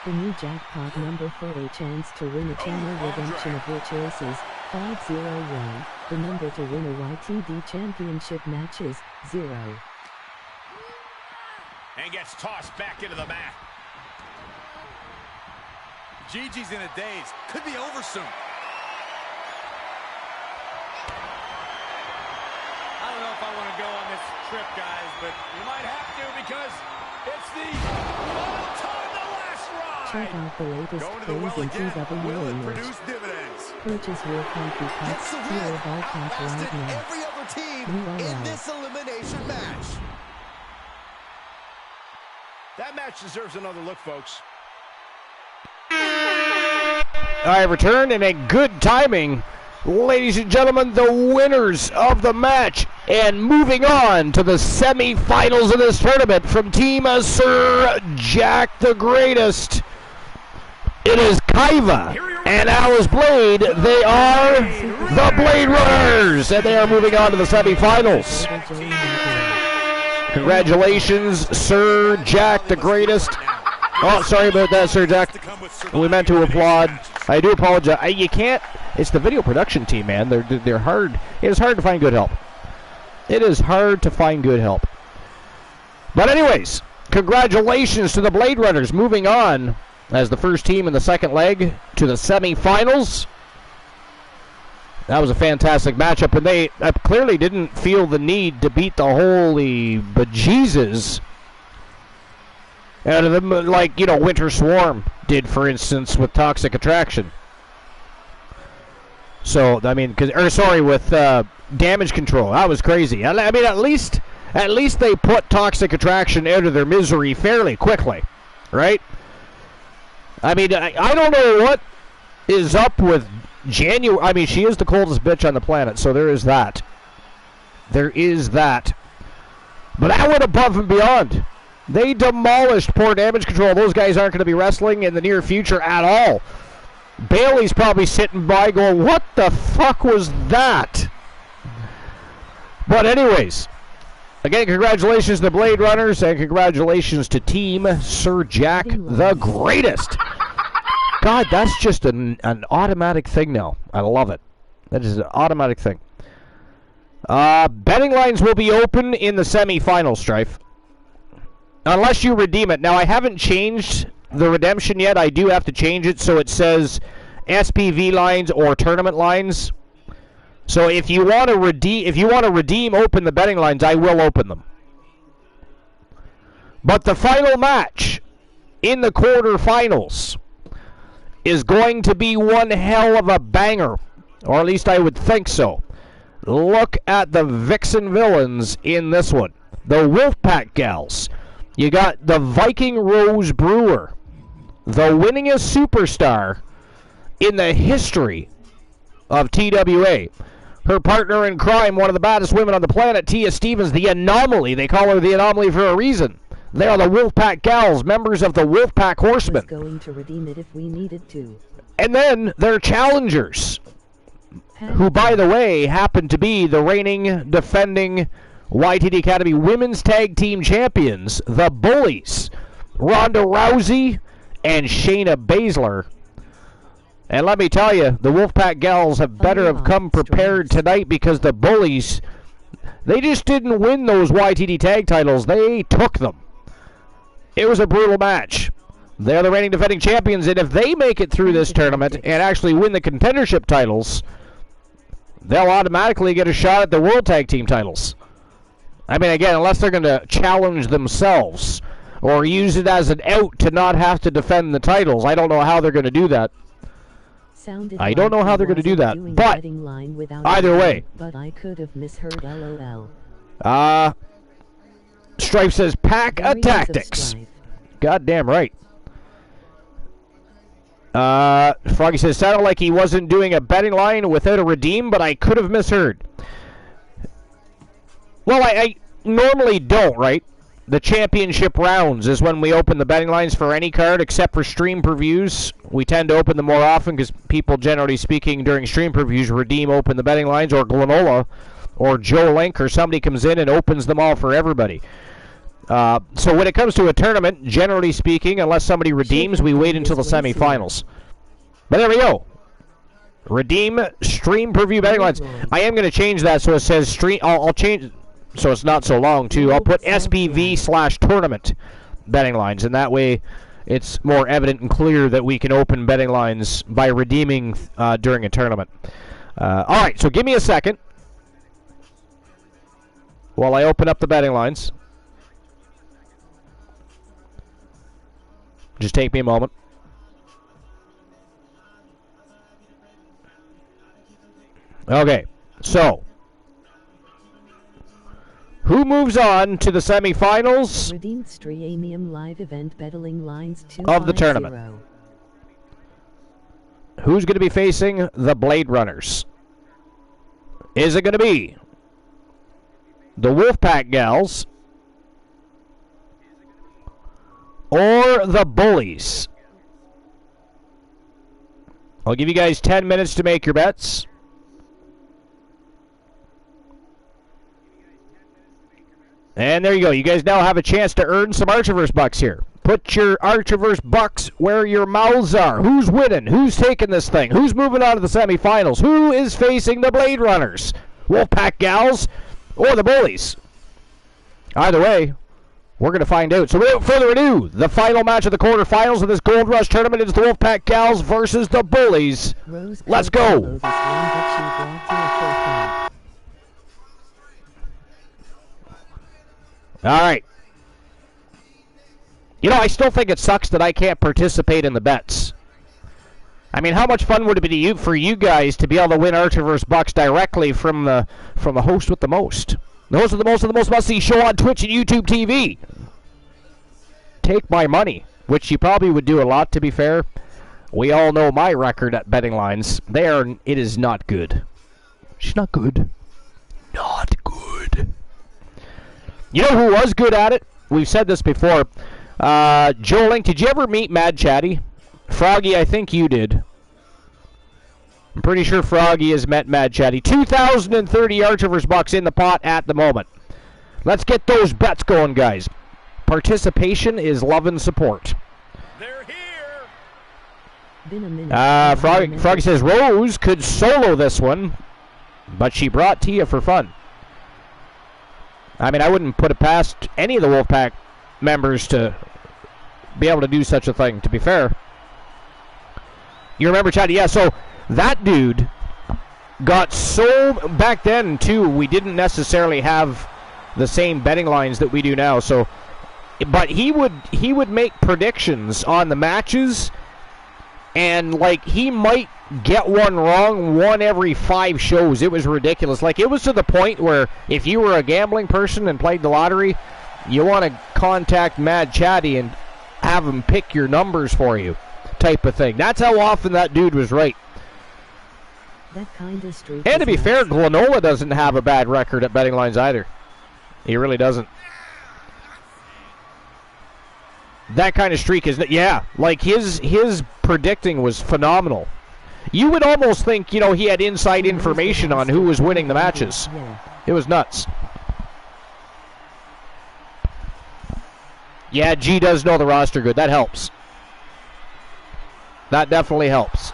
The new jackpot number for a chance to win a channel redemption of your choices, 501. The number to win a YTD championship match is 0. And gets tossed back into the mat. Gigi's in a daze. Could be over soon. I don't know if I want to go on this trip, guys, but you might have to because it's the final time, the last ride. Check out the latest Going to the well plays in again. Will it TWA merch. produce dividends? Purchase real comfy cups, hero ball cap right now. every other team URL. in this elimination match. That match deserves another look, folks. I return in a good timing. Ladies and gentlemen, the winners of the match. And moving on to the semi-finals of this tournament from Team Sir Jack the Greatest. It is Kaiva and Alice Blade. They are the Blade Runners. And they are moving on to the semi-finals. Little Joey Nightmare. Congratulations, Sir Jack the Greatest. Oh, sorry about that, Sir Jack. We meant to applaud. I do apologize. You can't. It's the video production team, man. They're hard. It is hard to find good help. It is hard to find good help. But anyways, congratulations to the Blade Runners, moving on as the first team in the second leg to the semifinals. That was a fantastic matchup, and they clearly didn't feel the need to beat the holy bejesus out of them, like, you know, Winter Swarm did, for instance, with Toxic Attraction. So, I mean, with Damage Control. That was crazy. I mean, at least they put Toxic Attraction out of their misery fairly quickly, right? I mean, I don't know what is up with January. I mean, she is the coldest bitch on the planet, so there is that. There is that. But I went above and beyond. They demolished poor Damage Control. Those guys aren't going to be wrestling in the near future at all. Bailey's probably sitting by going, what the fuck was that? But anyways, again, congratulations to the Blade Runners, and congratulations to Team Sir Jack the Greatest. God, that's just an automatic thing now. I love it. That is an automatic thing. Betting lines will be open in the semifinal, Strife. Unless you redeem it. Now, I haven't changed the redemption yet. I do have to change it so it says SPV lines or tournament lines. So if you want to redeem, open the betting lines, I will open them. But the final match in the quarterfinals is going to be one hell of a banger, or at least I would think so. Look at the Vixen villains in this one. The Wolfpack gals. You got the Viking Rose Brewer, the winningest superstar in the history of TWA. Her partner in crime, one of the baddest women on the planet, Tia Stevens, the Anomaly. They call her the Anomaly for a reason. They are the Wolfpack gals, members of the Wolfpack Horsemen. Going to redeem it if we needed to. And then their challengers, who, by the way, happen to be the reigning, defending YTD Academy Women's Tag Team Champions, the Bullies, Ronda Rousey and Shayna Baszler. And let me tell you, the Wolfpack gals have better have come prepared tonight, because the Bullies, they just didn't win those YTD tag titles. They took them. It was a brutal match. They're the reigning defending champions, and if they make it through this tournament and actually win the contendership titles, they'll automatically get a shot at the World Tag Team titles. I mean, again, unless they're going to challenge themselves or use it as an out to not have to defend the titles. I don't know how they're going to do that. I don't know how they're going to do that, but either way. But I could have misheard, LOL. Strife says, pack a tactics. Goddamn right. Froggy says, sounded like he wasn't doing a betting line without a redeem, but I could have misheard. Well, I normally don't, right? The championship rounds is when we open the betting lines for any card, except for stream previews. We tend to open them more often because people, generally speaking, during stream previews, open the betting lines, or Glenola or Joe Link or somebody comes in and opens them all for everybody. So when it comes to a tournament, generally speaking, unless somebody redeems, we wait until the semifinals. But there we go. Redeem stream preview betting lines. I am going to change that so it says stream. I'll change so it's not so long too. I'll put SPV/tournament betting lines, and that way it's more evident and clear that we can open betting lines by redeeming during a tournament. All right, so give me a second while I open up the betting lines. Just take me a moment. Okay, so who moves on to the semifinals Redeemed Streamium live event betting lines of the tournament? Who's going to be facing the Blade Runners? Is it going to be the Wolfpack gals or the Bullies? I'll give you guys 10 minutes to make your bets. And there you go. You guys now have a chance to earn some Archiverse bucks here. Put your Archerverse Bucks where your mouths are. Who's winning? Who's taking this thing? Who's moving on to the semifinals? Who is facing the Blade Runners? Wolfpack Gals or the Bullies? Either way, we're going to find out. So without further ado, the final match of the quarterfinals of this Gold Rush tournament is the Wolfpack Gals versus the Bullies. Let's go. All right. You know, I still think it sucks that I can't participate in the bets. I mean, how much fun would it be for you guys to be able to win Archerverse Bucks directly from the host with the most? The host with the most of the most must-see show on Twitch and YouTube TV. Take my money, which you probably would do a lot, to be fair. We all know my record at betting lines. It is not good. It's not good. Not good. You know who was good at it? We've said this before. Joe Link, did you ever meet Mad Chatty? Froggy, I think you did. I'm pretty sure Froggy has met Mad Chatty. 2,030 Archerverse Bucks in the pot at the moment. Let's get those bets going, guys. Participation is love and support. They're here. Froggy says Rose could solo this one, but she brought Tia for fun. I mean, I wouldn't put it past any of the Wolfpack members to be able to do such a thing, to be fair. You remember Chatty? Yeah, so that dude got so... Back then, too, we didn't necessarily have the same betting lines that we do now, so... But he would make predictions on the matches, and, like, he might get one wrong one every 5 shows. It was ridiculous. Like, it was to the point where if you were a gambling person and played the lottery, you want to contact Mad Chatty and have him pick your numbers for you, type of thing. That's how often that dude was right. That kind of streak. And to be fair, Glenola doesn't have a bad record at betting lines either. He really doesn't. That kind of streak is, yeah, like his predicting was phenomenal. You would almost think, you know, he had inside information on who was winning the matches. It was nuts. Yeah, G does know the roster good. That helps. That definitely helps.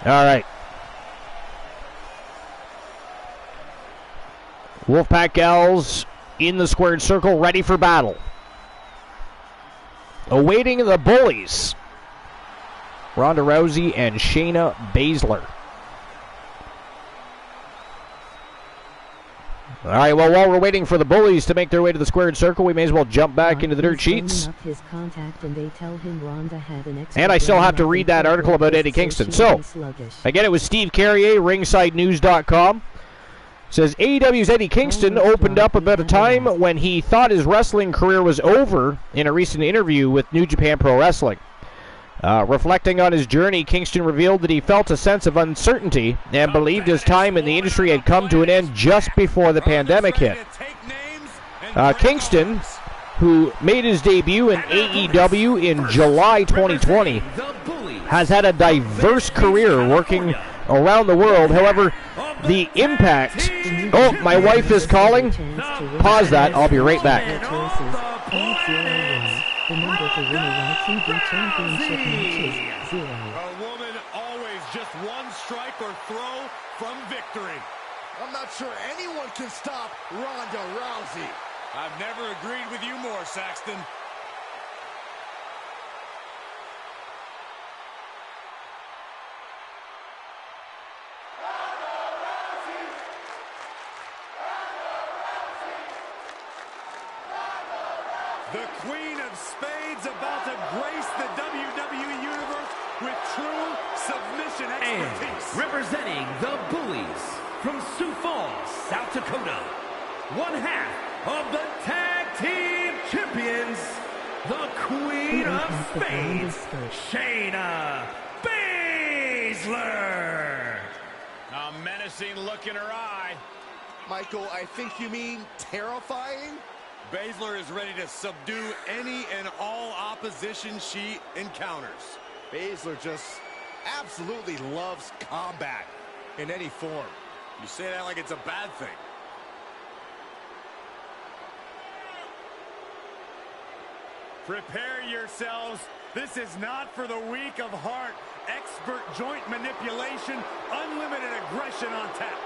All right. Wolfpack Gals in the squared circle, ready for battle. Awaiting the Bullies. Ronda Rousey and Shayna Baszler. All right, well, while we're waiting for the Bullies to make their way to the squared circle, we may as well jump back into the dirt sheets. And I still have to read that article about Eddie Kingston. So, again, it was Steve Carrier, RingsideNews.com. Says AEW's Eddie Kingston opened up about a time when he thought his wrestling career was over in a recent interview with New Japan Pro Wrestling. Reflecting on his journey, Kingston revealed that he felt a sense of uncertainty and believed his time in the industry had come to an end just before the pandemic hit. Kingston, who made his debut in AEW in July 2020, has had a diverse career working around the world. However, the impact... Oh, my wife is calling. Pause that. I'll be right back. The number for winning our TV championship matches, 0. A woman always just one strike or throw from victory. I'm not sure anyone can stop Ronda Rousey. I've never agreed with you more, Saxton. The Queen of Spades about to grace the WWE Universe with true submission expertise. And representing the Bullies from Sioux Falls, South Dakota, one half of the Tag Team Champions, the Queen of Spades, Shayna Baszler. A menacing look in her eye. Michael, I think you mean terrifying? Baszler is ready to subdue any and all opposition she encounters. Baszler just absolutely loves combat. in any form. You say that like it's a bad thing. Prepare yourselves. This is not for the weak of heart. Expert joint manipulation, unlimited aggression on tap.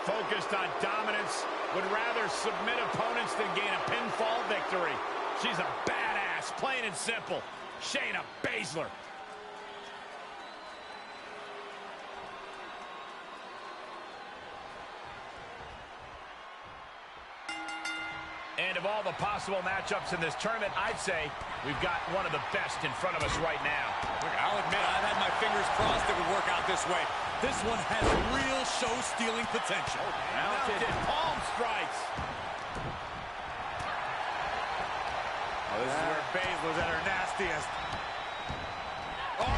Focused on dominance, would rather submit opponents than gain a pinfall victory. She's a badass, plain and simple. Shayna Baszler. And of all the possible matchups in this tournament, I'd say we've got one of the best in front of us right now. Look, I'll admit, I've had my fingers crossed it would work out this way. This one has real show-stealing potential. Mounted palm strikes. Oh, this is where Baszler's at her nastiest. Oh,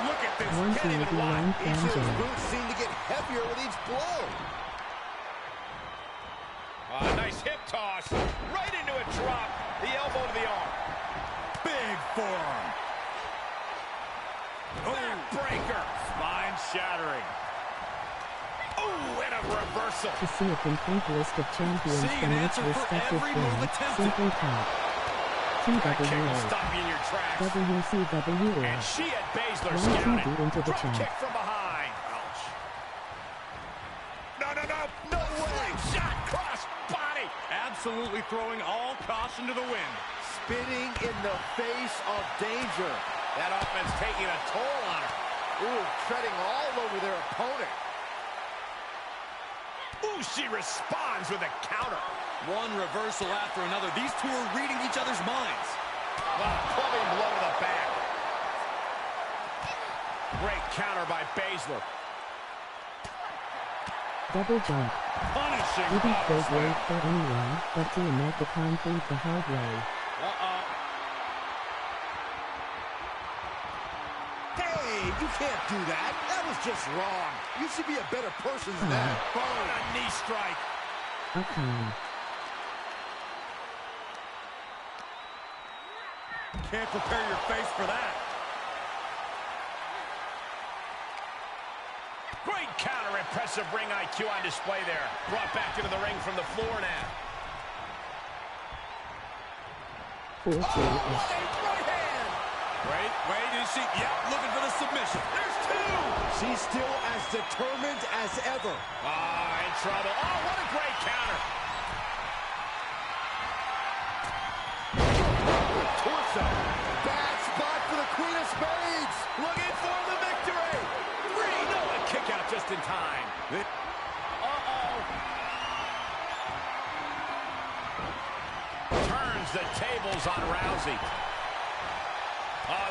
look at this. One Can't even lie. fan Each of his jam. boots seem to get heavier with each blow. Nice hip toss. Right into a drop. The elbow to the arm. Big forearm. Backbreaker. Spine shattering. Ooh, and a reversal. To see a complete list of champions See from an each answer for respective every move brand, attempted. simply tap Kick will TWA, stop you in your tracks. WCWA. And she had Baszler 1, 2 scouted. deep into the Drop chin. kick from behind. Ouch. No way. Shot cross body. Absolutely throwing all caution to the wind. Spitting in the face of danger. That offense taking a toll on her. Ooh, treading all over their opponent. Ooh, she responds with a counter. One reversal after another. These two are reading each other's minds. Wow, clubbing blow to the back. Great counter by Baszler. Double jump. Punishing. Wouldn't power go slam. great for anyone, but to make the concrete the hard way. Hey, you can't do that. That was just wrong. You should be a better person than that. Oh, a knee strike. A con. Can't prepare your face for that. Great counter. Impressive ring IQ on display there. Brought back into the ring from the floor now. Full Oh, serious. what a right hand! Wait, is she? Yep, looking for the submission. There's two. She's still as determined as ever. In trouble. Oh, what a great counter. Torso. Bad spot for the Queen of Spades. Looking for the victory. Three. No, a kick out just in time. Turns the tables on Rousey. Oh,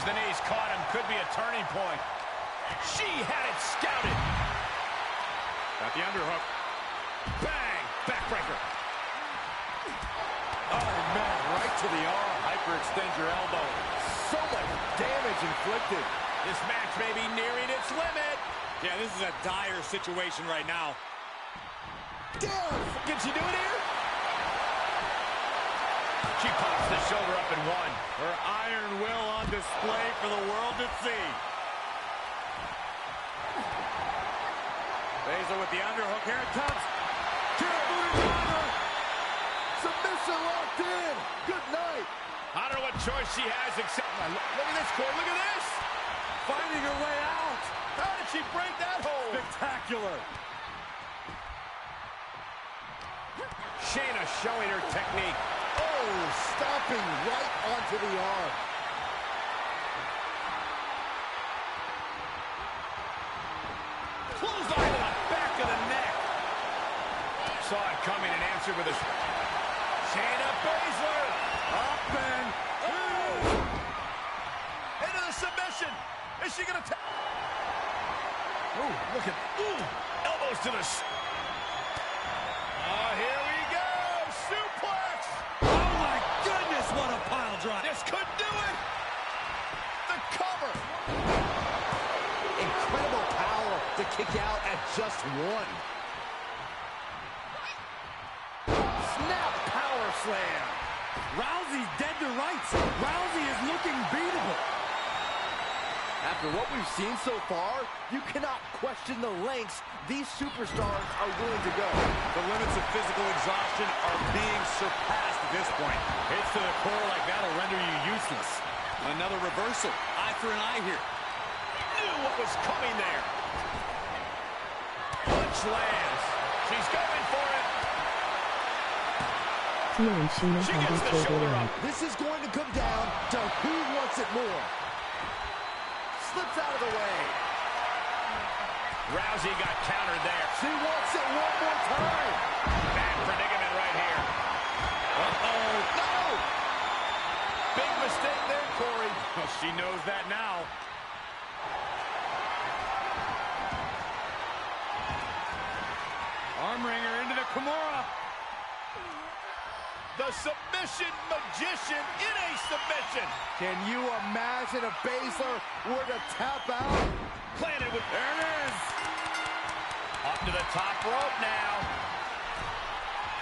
the knees caught him. Could be a turning point. She had it scouted. Got the underhook. Bang! Backbreaker. Oh, man, right to the arm. Hyperextend your elbow. So much damage inflicted. This match may be nearing its limit. Yeah, this is a dire situation right now. Damn! Can she do it here? She pops the shoulder up and one. Her iron will on display for the world to see. Baszler with the underhook. Here it comes. Submission locked in. Good night. I don't know what choice she has except... Look at this, Corey. Look at this. Finding her way out. How did she break that hold? Spectacular. Shayna showing her technique. Oh, stomping right onto the arm. Clothesline to the back of the neck. Saw it coming and answered with a... Shayna Baszler. Up and... Into the submission. Is she going to... Ooh, look at... Ooh, elbows to the... Here we go. Suplex. Oh, my goodness, what a pile drive. This could do it. The cover. Incredible power to kick out at just one. Snap power slam. Rousey's dead to rights. Rousey is looking beatable. After what we've seen so far, you cannot question the lengths these superstars are willing to go. The limits of physical exhaustion are being surpassed at this point. Hits to the core like that'll render you useless. Another reversal. Eye for an eye here. Knew what was coming there. Punch lands. She's going for it. Tia and Sheena She have gets each the other shoulder out. up. This is going to come down to who wants it more. Slips out of the way. Rousey got countered there. She wants it one more time. Bad predicament right here. Uh-oh. No! Big mistake there, Corey. Well, she knows that now. Arm wringer into the Kimura. The submission magician in a submission. Can you imagine if Baszler were to tap out? Planted with, there it is. Up to the top rope now.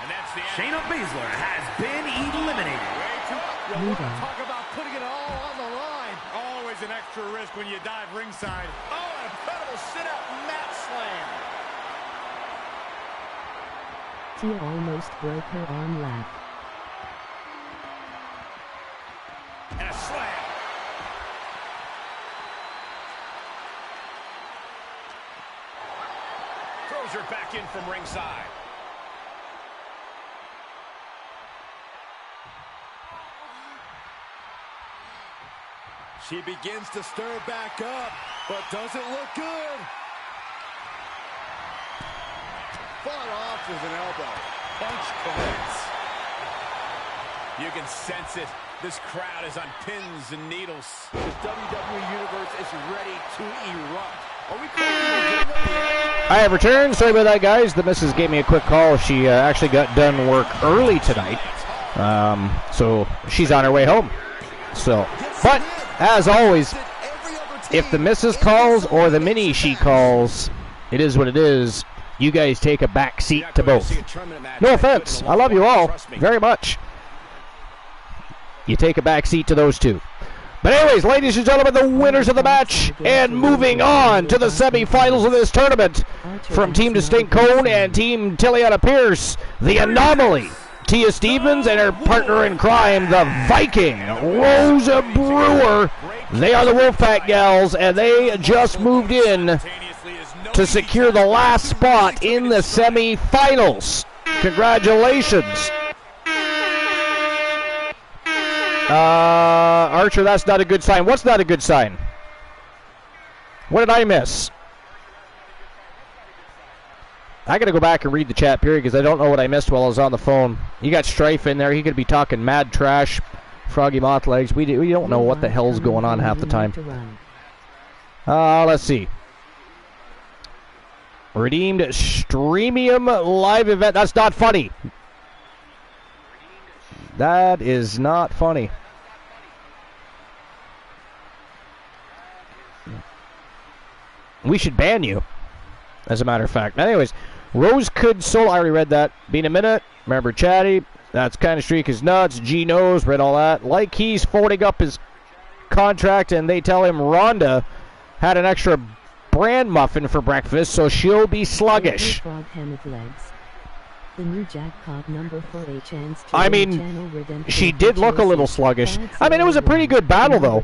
And that's the end. Shayna Baszler has been eliminated. Way too You want to talk about putting it all on the line. Always an extra risk when you dive ringside. Oh, an incredible sit-out mat slam. Tia almost broke her arm lap. And a slam. Throws her back in from ringside. She begins to stir back up, but doesn't look good. Fought off with an elbow. Punch connects. You can sense it. This crowd is on pins and needles. The WWE Universe is ready to erupt. Are we close to the beginning of the end? I have returned. Sorry about that, guys. The missus gave me a quick call. She actually got done work early tonight. So she's on her way home. So, but as always, if the missus calls or the mini she calls, it is what it is. You guys take a back seat to both. No offense. I love you all very much. You take a back seat to those two. But anyways, ladies and gentlemen, the winners of the match, and moving on to the semifinals of this tournament, from Team Distinct Cone and Team Tiliana Pierce, the Anomaly, Tia Stevens, and her partner in crime, the Viking, Rosa Brewer. They are the Wolfpack Gals, and they just moved in to secure the last spot in the semifinals. Congratulations. Archer, that's not a good sign. What's not a good sign? What did I miss? I got to go back and read the chat period because I don't know what I missed while I was on the phone. You got Strife in there. He could be talking mad trash. Froggy Mothlegs. We don't know what the hell's going on half the time. Let's see. Redeemed Streamium live event. That's not funny. That is not funny. We should ban you, as a matter of fact. Anyways, Rose could solo. I already read that. Been a minute. Remember Chatty. That's kind of streak is nuts. G knows. Read all that. Like he's folding up his contract, and they tell him Rhonda had an extra bran muffin for breakfast, so she'll be sluggish. The new jackpot number for HN's I mean, she did look a little sluggish. I mean, it was a pretty good battle, though.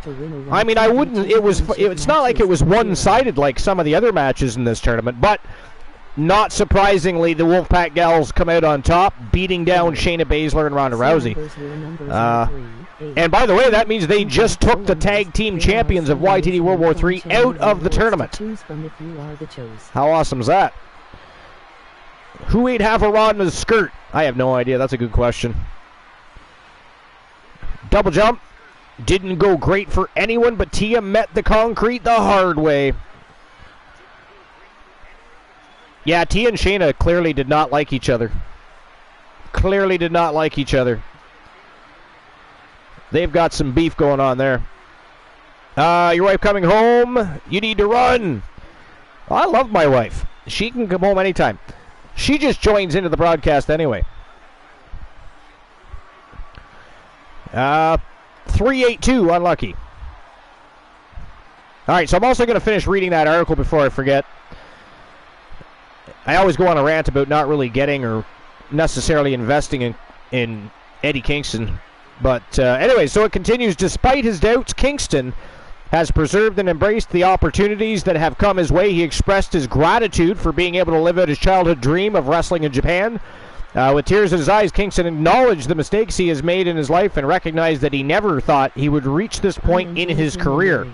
I mean, I wouldn't. It's not like it was one-sided like some of the other matches in this tournament, but not surprisingly, the Wolfpack Gals come out on top, beating down Shayna Baszler and Ronda Rousey. And by the way, that means they just took the tag team champions of YTD World War III out of the tournament. How awesome is that? Who ate half a Ronda's skirt? I have no idea. That's a good question. Double jump. Didn't go great for anyone, but Tia met the concrete the hard way. Yeah, Tia and Shayna clearly did not like each other. Clearly did not like each other. They've got some beef going on there. Your wife coming home. You need to run. I love my wife. She can come home anytime. She just joins into the broadcast anyway. 382, unlucky. All right, so I'm also going to finish reading that article before I forget. I always go on a rant about not really getting or necessarily investing in Eddie Kingston. But anyway, so it continues. Despite his doubts, Kingston has preserved and embraced the opportunities that have come his way. He expressed his gratitude for being able to live out his childhood dream of wrestling in Japan. With tears in his eyes, Kingston acknowledged the mistakes he has made in his life and recognized that he never thought he would reach this point in his career.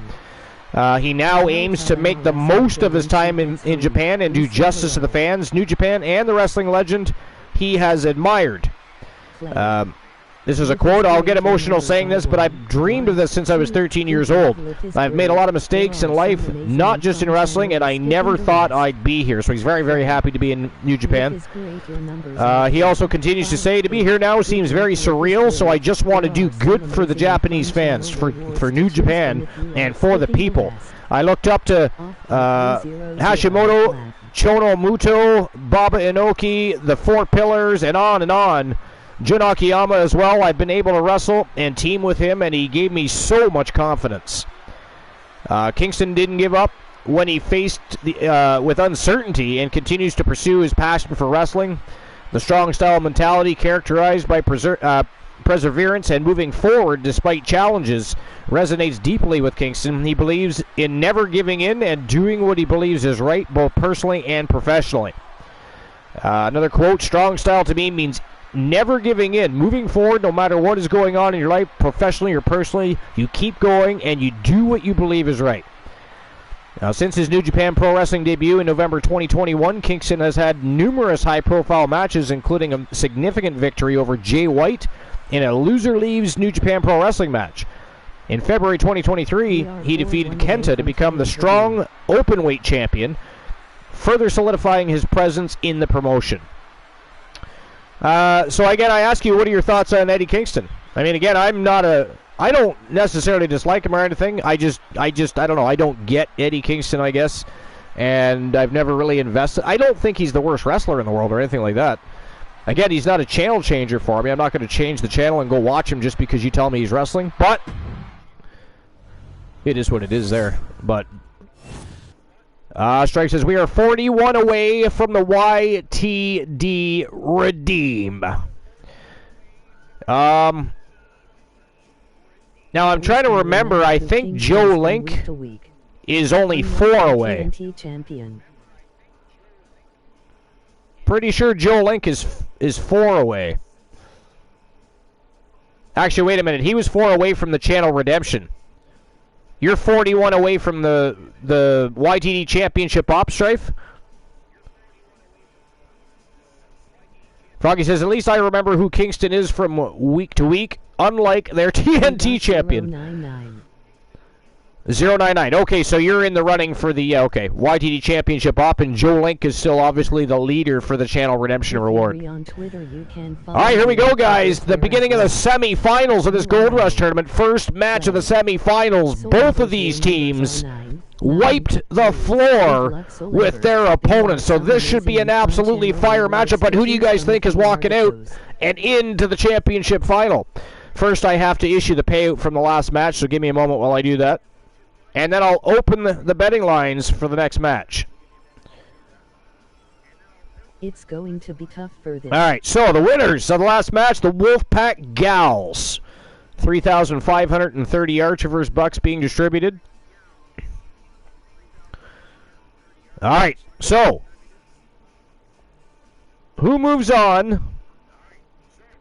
He now aims to make the most of his time in Japan and do justice to the fans, New Japan, and the wrestling legend he has admired. This is a quote. I'll get emotional saying this, but I've dreamed of this since I was 13 years old. I've made a lot of mistakes in life, not just in wrestling, and I never thought I'd be here. So he's very, very happy to be in New Japan. He also continues to say, to be here now seems very surreal, so I just want to do good for the Japanese fans, for New Japan, and for the people. I looked up to Hashimoto, Chono Muto, Baba Inoki, the Four Pillars, and on and on. Jun Akiyama as well. I've been able to wrestle and team with him, and he gave me so much confidence. Kingston didn't give up when he faced with uncertainty and continues to pursue his passion for wrestling. The strong style mentality characterized by perseverance and moving forward despite challenges resonates deeply with Kingston. He believes in never giving in and doing what he believes is right, both personally and professionally. Another quote, strong style to me means never giving in, moving forward no matter what is going on in your life, professionally or personally. You keep going and you do what you believe is right. Now, since his New Japan Pro Wrestling debut in November 2021, Kingston has had numerous high-profile matches, including a significant victory over Jay White in a loser leaves New Japan Pro Wrestling match. In February 2023, he defeated Kenta to become the strong openweight champion, further solidifying his presence in the promotion. So again, I ask you, what are your thoughts on Eddie Kingston? I mean, again, I don't necessarily dislike him or anything. I don't know. I don't get Eddie Kingston, I guess, and I've never really invested. I don't think he's the worst wrestler in the world or anything like that. Again, he's not a channel changer for me. I'm not going to change the channel and go watch him just because you tell me he's wrestling, but it is what it is there. But Strike says, we are 41 away from the YTD Redeem. Now, I'm trying to remember. I think Joe Link is only 4 away. Pretty sure Joe Link is 4 away. Actually, wait a minute. He was 4 away from the channel redemption. You're 41 away from the YTD Championship Op Strife? Froggy says, at least I remember who Kingston is from week to week, unlike their TNT champion. 099. Okay, so you're in the running for the YTD Championship Op, and Joe Link is still obviously the leader for the channel redemption reward. All right, here we go, guys. The beginning of the semifinals of this Gold Rush tournament. First match of the semifinals. Both of these teams wiped the floor with their opponents, so this should be an absolutely fire matchup. But who do you guys think is walking out and into the championship final? First, I have to issue the payout from the last match, so give me a moment while I do that. And then I'll open the betting lines for the next match. It's going to be tough for this. All right, so the winners of the last match, the Wolfpack Gals. 3,530 Archivers bucks being distributed. All right, so who moves on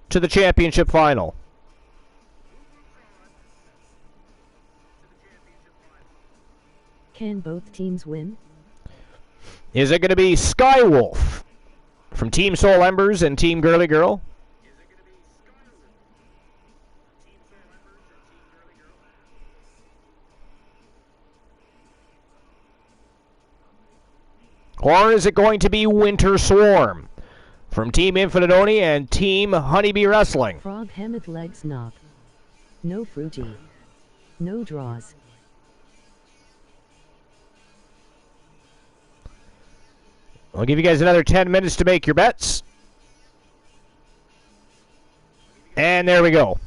to the championship final? Can both teams win? Is it going to be Skywolf from Team Soul Embers and Team Girly Girl? Or is it going to be Winter Swarm from Team Infinite Oni and Team Honeybee Wrestling? Frog Hemmet legs knock. No fruity. No draws. I'll give you guys another 10 minutes to make your bets. And there we go.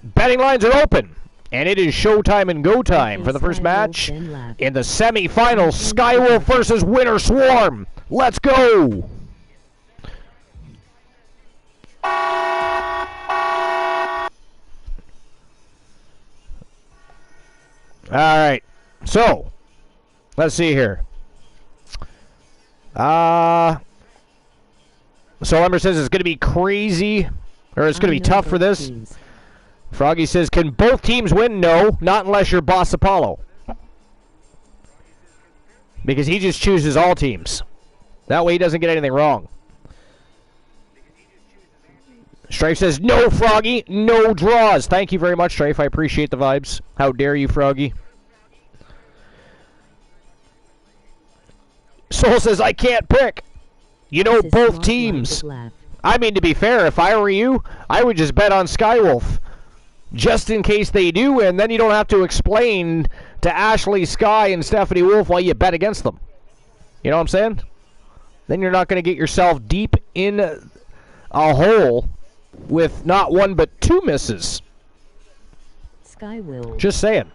Betting lines are open. And it is showtime and go time for the first match in the semifinals. Skywolf versus Winter Swarm. Let's go! All right, so let's see here. So Ember says it's going to be crazy, or it's going to be tough for this. Froggy says, can both teams win? No, not unless you're Boss Apollo. Because he just chooses all teams. That way he doesn't get anything wrong. Strife says, no, Froggy, no draws. Thank you very much, Strife. I appreciate the vibes. How dare you, Froggy. Soul says, I can't pick. You know both teams. I mean, to be fair, if I were you, I would just bet on Skywolf. Just in case they do, and then you don't have to explain to Ashley Sky and Stephanie Wolf why you bet against them. You know what I'm saying? Then you're not going to get yourself deep in a hole with not one but two misses. Skywolf. Just saying.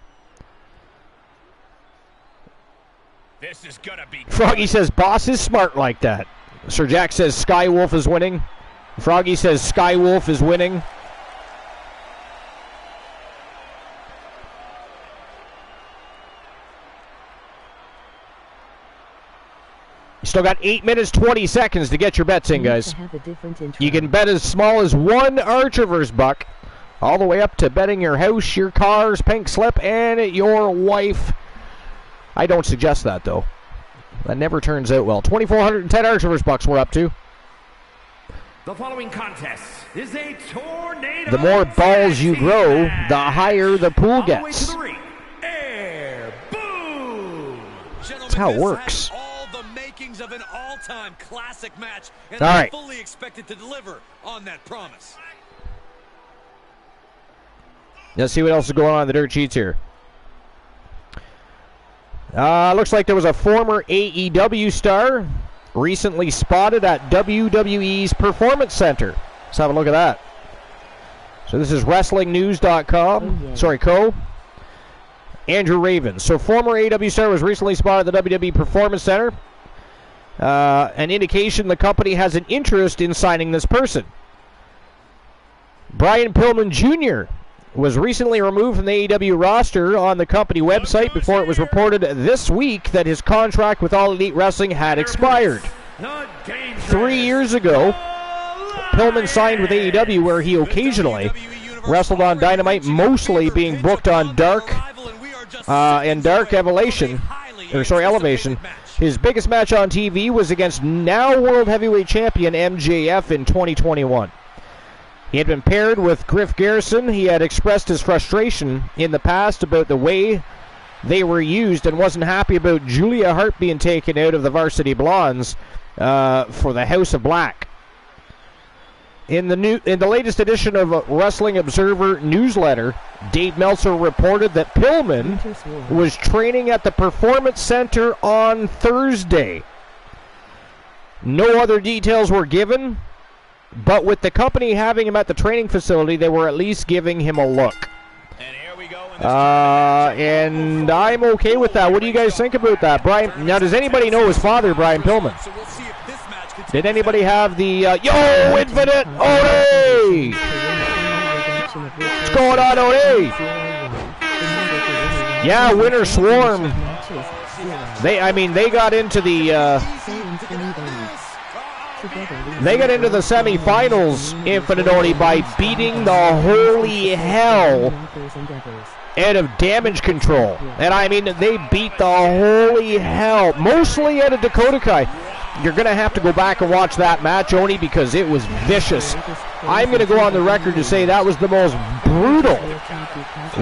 This is gonna be Froggy says, boss is smart like that. Sir Jack says Skywolf is winning. Froggy says Skywolf is winning. You still got 8 minutes, 20 seconds to get your bets in, guys. You can bet as small as one Archerverse buck, all the way up to betting your house, your cars, pink slip, and your wife. I don't suggest that, though. That never turns out well. 2,410 Archerverse bucks we're up to. The following contest is a tornado. The more balls you grow, the higher the pool gets. Air boom. That's how it works. All the makings of an all-time classic match, and all right. fully expected to deliver on that promise. Let's see what else is going on in the dirt sheets here. Looks like there was a former AEW star recently spotted at WWE's Performance Center. Let's have a look at that. So this is WrestlingNews.com. Sorry, Co. Andrew Raven. So former AEW star was recently spotted at the WWE Performance Center. An indication the company has an interest in signing this person. Brian Pillman Jr. was recently removed from the AEW roster on the company website before it was reported this week that his contract with All Elite Wrestling had expired. 3 years ago, Pillman signed with AEW, where he occasionally wrestled on Dynamite, mostly being booked on Dark and Dark Elevation. His biggest match on TV was against now World Heavyweight Champion MJF in 2021. He had been paired with Griff Garrison. He had expressed his frustration in the past about the way they were used and wasn't happy about Julia Hart being taken out of the Varsity Blondes for the House of Black. In the latest edition of Wrestling Observer newsletter, Dave Meltzer reported that Pillman was training at the Performance Center on Thursday. No other details were given, but with the company having him at the training facility, they were at least giving him a look. And here we go. And I'm okay with that. What do you guys think about that? Brian, now does anybody know his father, Brian Pillman? Did anybody have the, Yo, Infinite Ode! What's going on, Ode? Yeah, Winter Swarm. They got into the, they got into the semifinals, Infinite Ode, by beating the holy hell out of Damage Control. And I mean, they beat the holy hell, mostly out of Dakota Kai. You're going to have to go back and watch that match, Oni, because it was vicious. I'm going to go on the record to say that was the most brutal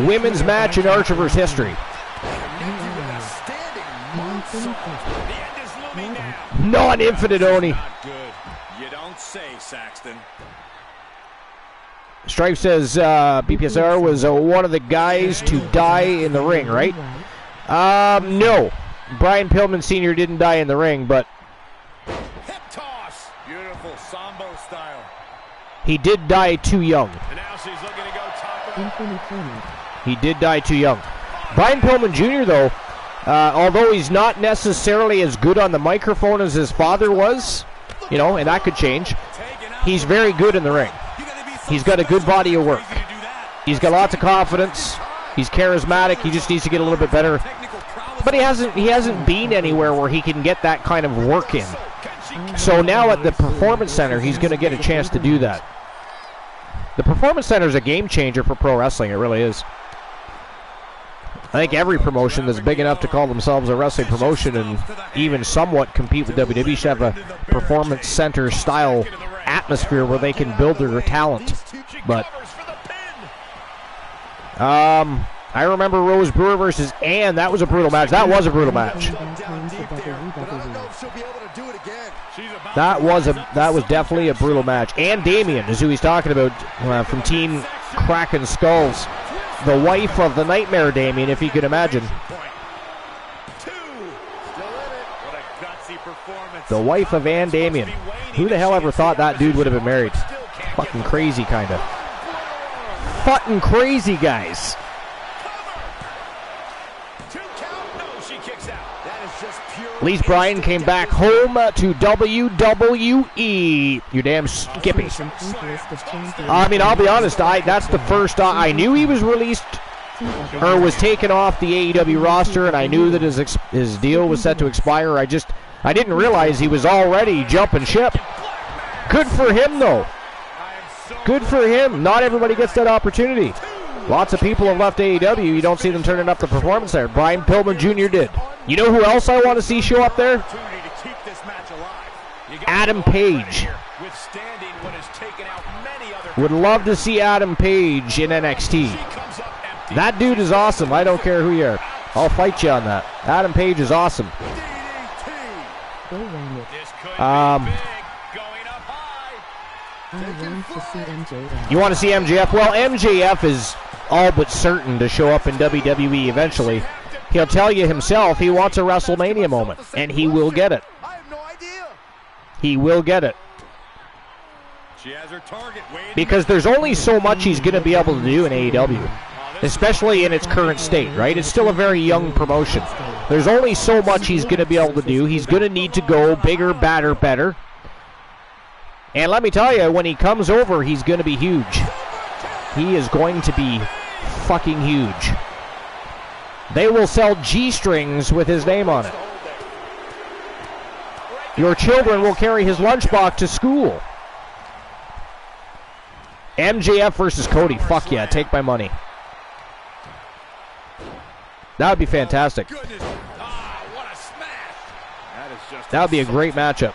women's match in Archerverse history. Non-Infinite Oni. You don't say, Saxton. Strife says BPSR was one of the guys to die in the ring, right? No. Brian Pillman Sr. didn't die in the ring, but Hip toss. Beautiful Sambo style. he did die too young. And now she's looking to go top of Infinite Tony. He did die too young. Brian Pillman Jr., though, although he's not necessarily as good on the microphone as his father was, you know, and that could change, he's very good in the ring. He's got a good body of work. He's got lots of confidence. He's charismatic. He just needs to get a little bit better. But he hasn't been anywhere where he can get that kind of work in. So now at the Performance Center, he's going to get a chance to do that. The Performance Center is a game changer for pro wrestling. It really is. I think every promotion that's big enough to call themselves a wrestling promotion and even somewhat compete with WWE should have a Performance Center style atmosphere where they can build their talent. But I remember Rose Brewer versus Ann. That was a brutal match. That was a brutal match. That was definitely a brutal match. Ann Damien is who he's talking about from Team Kraken Skulls. The wife of the Nightmare Damien, if you can imagine. The wife of Ann Damien. Who the hell ever thought that dude would have been married? Fucking crazy, kind of. Fucking crazy, guys. Lise Bryan came back home to WWE. You damn Skippy. I mean, I'll be honest. That's the first I knew he was released or was taken off the AEW roster, and I knew that his deal was set to expire. I didn't realize he was already jumping ship. Good for him, though. Good for him. Not everybody gets that opportunity. Lots of people have left AEW. You don't see them turning up the Performance there. Brian Pillman Jr. did. You know who else I want to see show up there? Adam Page. Would love to see Adam Page in NXT. That dude is awesome. I don't care who you are. I'll fight you on that. Adam Page is awesome. You want to see MJF? Well, MJF is all but certain to show up in WWE eventually. He'll tell you himself he wants a WrestleMania moment, and he will get it. He will get it. Because there's only so much he's going to be able to do in AEW, especially in its current state, right? It's still a very young promotion. There's only so much he's going to be able to do. He's going to need to go bigger, badder, better. And let me tell you, when he comes over, he's going to be huge. He is going to be fucking huge. They will sell G-strings with his name on it. Your children will carry his lunchbox to school. MJF versus Cody. Fuck yeah, take my money. That would be fantastic. That would be a great matchup.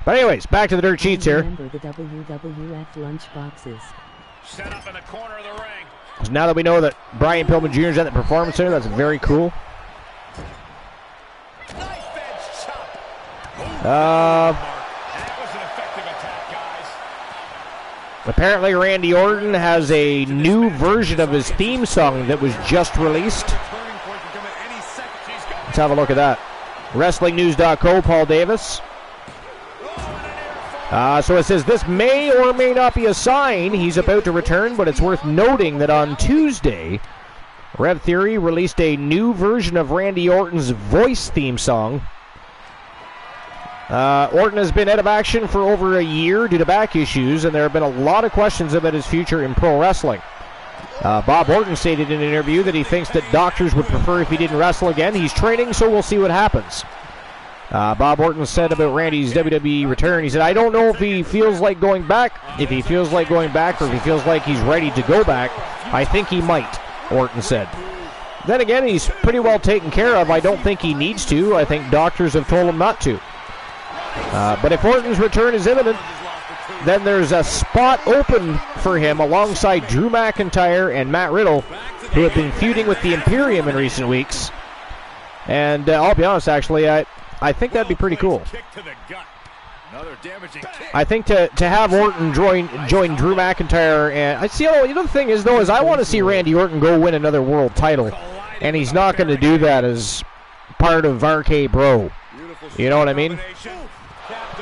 But anyways, back to the dirt sheets here. Remember the WWF lunchboxes. Set up in the corner of the ring. So now that we know that Brian Pillman Jr. is at the Performance Center, that's very cool. Apparently Randy Orton has a new version of his theme song that was just released. Let's have a look at that. WrestlingNews.co, Paul Davis. So it says, this may or may not be a sign he's about to return, but it's worth noting that on Tuesday, Rev Theory released a new version of Randy Orton's voice theme song. Orton has been out of action for over a year due to back issues, and there have been a lot of questions about his future in pro wrestling. Bob Orton stated in an interview that he thinks that doctors would prefer if he didn't wrestle again. He's training, so we'll see what happens. Bob Orton said about Randy's WWE return, he said, I don't know if he feels like going back. If he feels like going back or if he feels like he's ready to go back, I think he might, Orton said. Then again, he's pretty well taken care of. I don't think he needs to. I think doctors have told him not to. But if Orton's return is imminent, then there's a spot open for him alongside Drew McIntyre and Matt Riddle, who have been feuding with the Imperium in recent weeks. And I'll be honest, actually, I think that'd be pretty cool. I think to have Orton join Drew McIntyre, and I see. You know, the thing is though, is I want to see Randy Orton go win another world title, and he's not going to do that as part of RK Bro. You know what I mean?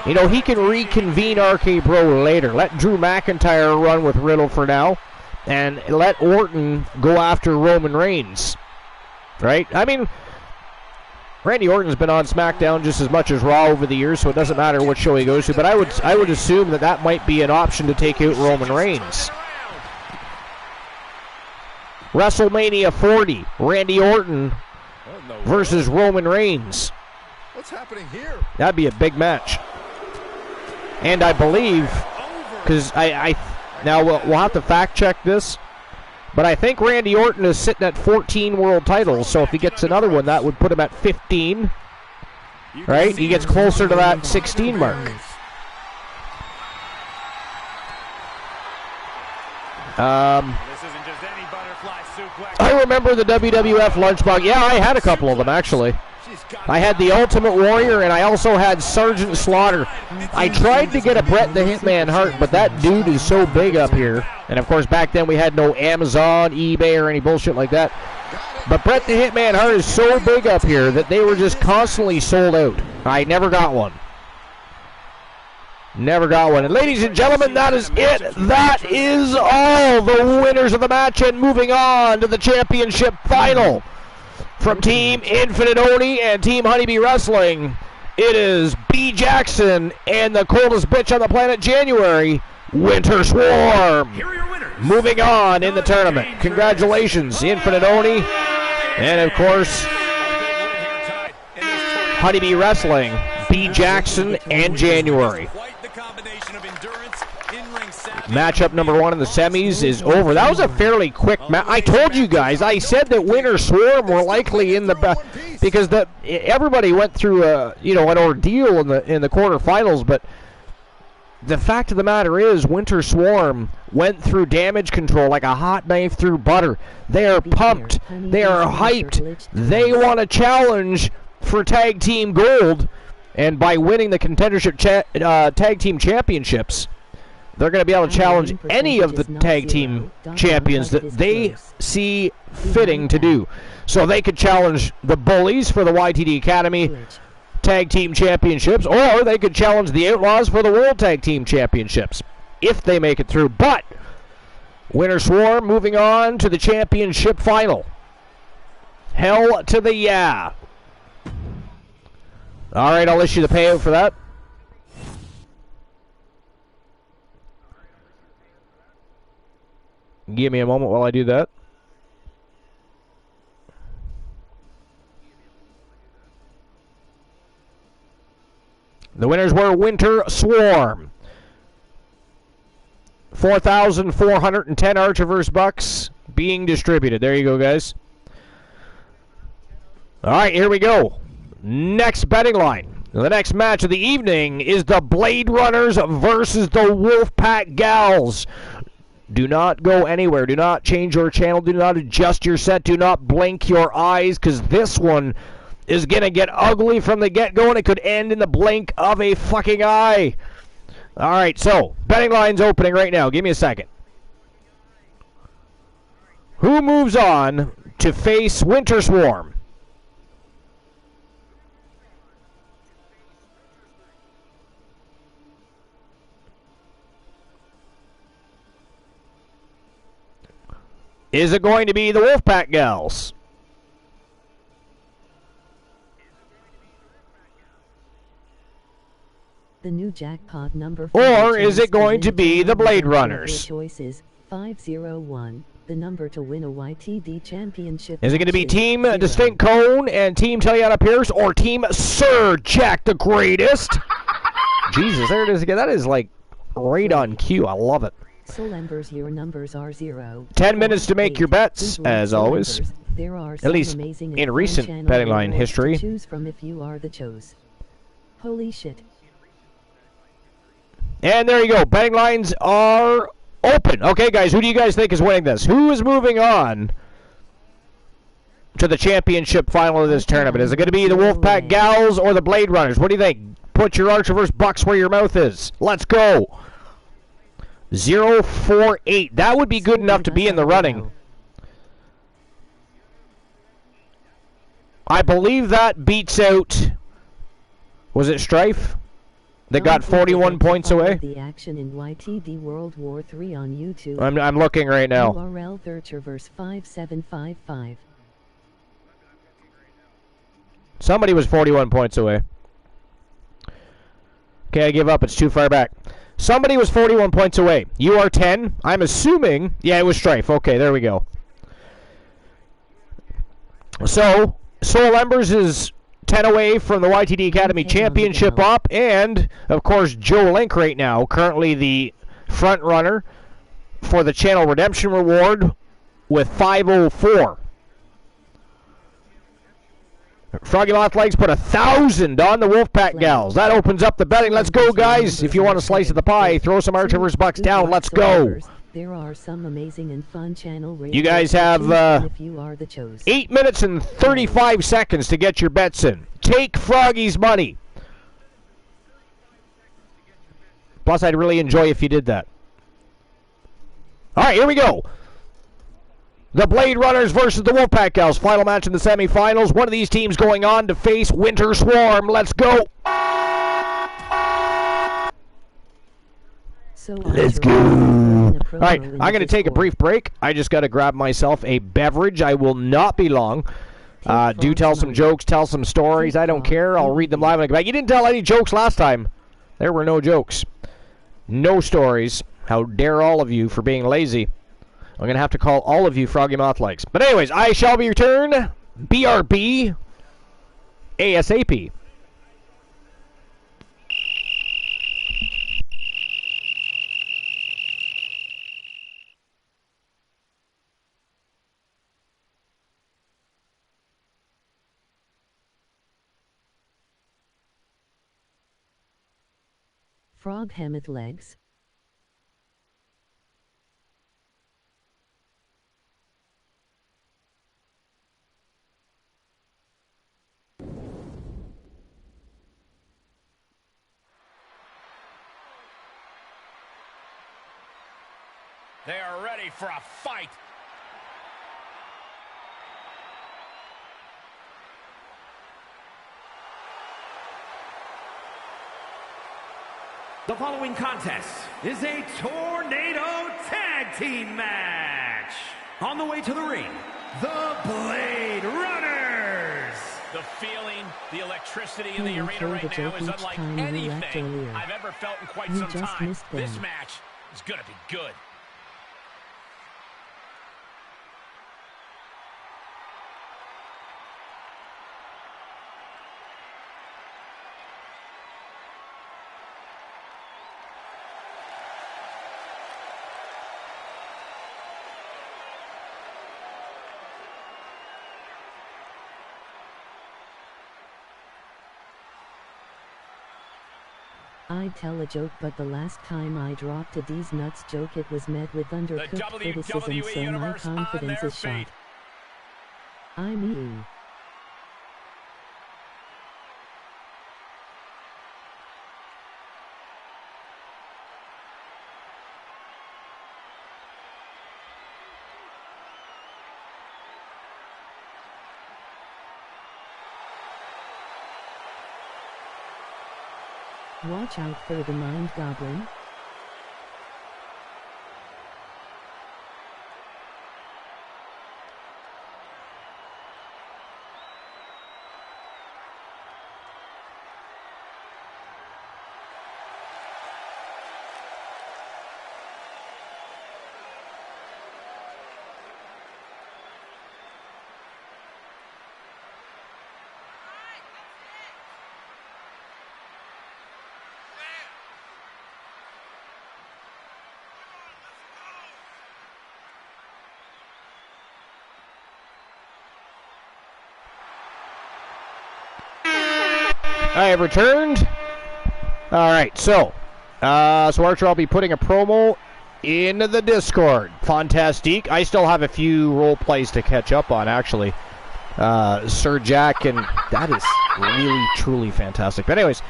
You know, he can reconvene RK Bro later. Let Drew McIntyre run with Riddle for now, and let Orton go after Roman Reigns. Right? I mean, Randy Orton's been on SmackDown just as much as Raw over the years, so it doesn't matter what show he goes to. But I would assume that might be an option to take out Roman Reigns. WrestleMania 40, Randy Orton versus Roman Reigns. What's happening here? That'd be a big match. And I believe, because now we'll have to fact check this, but I think Randy Orton is sitting at 14 world titles, so if he gets another one, that would put him at 15, right? He gets closer to that 16 mark. I remember the WWF Lunchbox. Yeah, I had a couple of them, actually. I had the Ultimate Warrior, and I also had Sergeant Slaughter. I tried to get a Bret the Hitman Hart, but that dude is so big up here. And, of course, back then we had no Amazon, eBay, or any bullshit like that. But Bret the Hitman Hart is so big up here that they were just constantly sold out. I never got one. Never got one. And ladies and gentlemen, that is it. That is all the winners of the match. And moving on to the championship final. From Team Infinite Oni and Team Honeybee Wrestling, it is B. Jackson and the coldest bitch on the planet, January, Winter Swarm. Moving on in the tournament. Congratulations, Infinite Oni. And, of course, Honeybee Wrestling, B. Jackson and January. Matchup number 1 in the semis is over. That was a fairly quick match. I told you guys. I said that Winter Swarm were likely in the because everybody went through an ordeal in the quarterfinals. But the fact of the matter is, Winter Swarm went through damage control like a hot knife through butter. They are pumped. They are hyped. They want a challenge for tag team gold, and by winning the contendership tag team championships, they're going to be able to challenge any of the tag team champions that they see fitting to do. So they could challenge the Bullies for the YTD Academy Tag Team Championships, or they could challenge the Outlaws for the World Tag Team Championships, if they make it through. But Winter Swarm moving on to the championship final. Hell to the yeah. All right, I'll issue the payout for that. Give me a moment while I do that. The winners were Winter Swarm. 4,410 Archerverse bucks being distributed. There you go, guys. All right, here we go. Next betting line. The next match of the evening is the Blade Runners versus the Wolfpack Gals. Do not go anywhere. Do not change your channel. Do not adjust your set. Do not blink your eyes, because this one is going to get ugly from the get-go, and it could end in the blink of a fucking eye. All right, so betting line's opening right now. Give me a second. Who moves on to face Winter Swarm? Is it going to be the Wolfpack Gals? The new jackpot number. Or is it going to be the Blade Runners? Choices 501. The number to win a YTD championship. Is it going to be Team Distinct Cone and Team Teliana Pierce, or Team Sir Jack the Greatest? Jesus, there it is again. That is like right on cue. I love it. Soul Embers, your numbers are 0. 10 minutes to make your bets, as always. There are at least in recent betting line history. Choose from if you are the chose. Holy shit. And there you go. Betting lines are open. Okay, guys, who do you guys think is winning this? Who is moving on to the championship final of this tournament? Is it going to be the Wolfpack Gals or the Blade Runners? What do you think? Put your Archerverse bucks where your mouth is. Let's go. 048. That would be good enough to be in the running. I believe that beats out... Was it Strife? that got 41 points away? The action in YTD World War III on YouTube. I'm looking right now. URL Thircherverse 5755. Somebody was 41 points away. Okay, I give up. It's too far back. Somebody was 41 points away. You are 10. I'm assuming. Yeah, it was Strife. Okay, there we go. So, Soul Embers is 10 away from the YTD Academy Championship up. And, of course, Joe Link right now, currently the front runner for the Channel Redemption Reward with 504. Froggy Moth Legs put 1,000 on the Wolfpack Gals. That opens up the betting. Let's go, guys. If you want a slice of the pie, throw some Archivers bucks down. Let's go. There are some amazing and fun channel you guys have if you are the chose. 8 minutes and 35 seconds to get your bets in. Take Froggy's money. Plus, I'd really enjoy if you did that. All right, here we go. The Blade Runners versus the Wolfpack Gals. Final match in the semifinals. One of these teams going on to face Winter Swarm. Let's go. Let's go. All right, I'm going to take a brief break. I just got to grab myself a beverage. I will not be long. Do tell some jokes, tell some stories. I don't care. I'll read them live when I get back. You didn't tell any jokes last time. There were no jokes. No stories. How dare all of you for being lazy. I'm going to have to call all of you Froggy Moth Legs. But anyways, I shall be returned. BRB. ASAP. Frog Hemmeth Legs. They are ready for a fight. The following contest is a Tornado Tag Team match. On the way to the ring, the Blade Runners. The feeling, the electricity in the arena right now is unlike anything I've ever felt in quite some time. This match is going to be good. I'd tell a joke, but the last time I dropped a D's nuts joke, it was met with undercooked criticism, so my confidence is shot. I'm you. Watch out for the Mind Goblin. I have returned. All right, so Archer, I'll be putting a promo in the Discord. Fantastique. I still have a few role plays to catch up on, actually. Sir Jack, and that is really, truly fantastic. But anyways,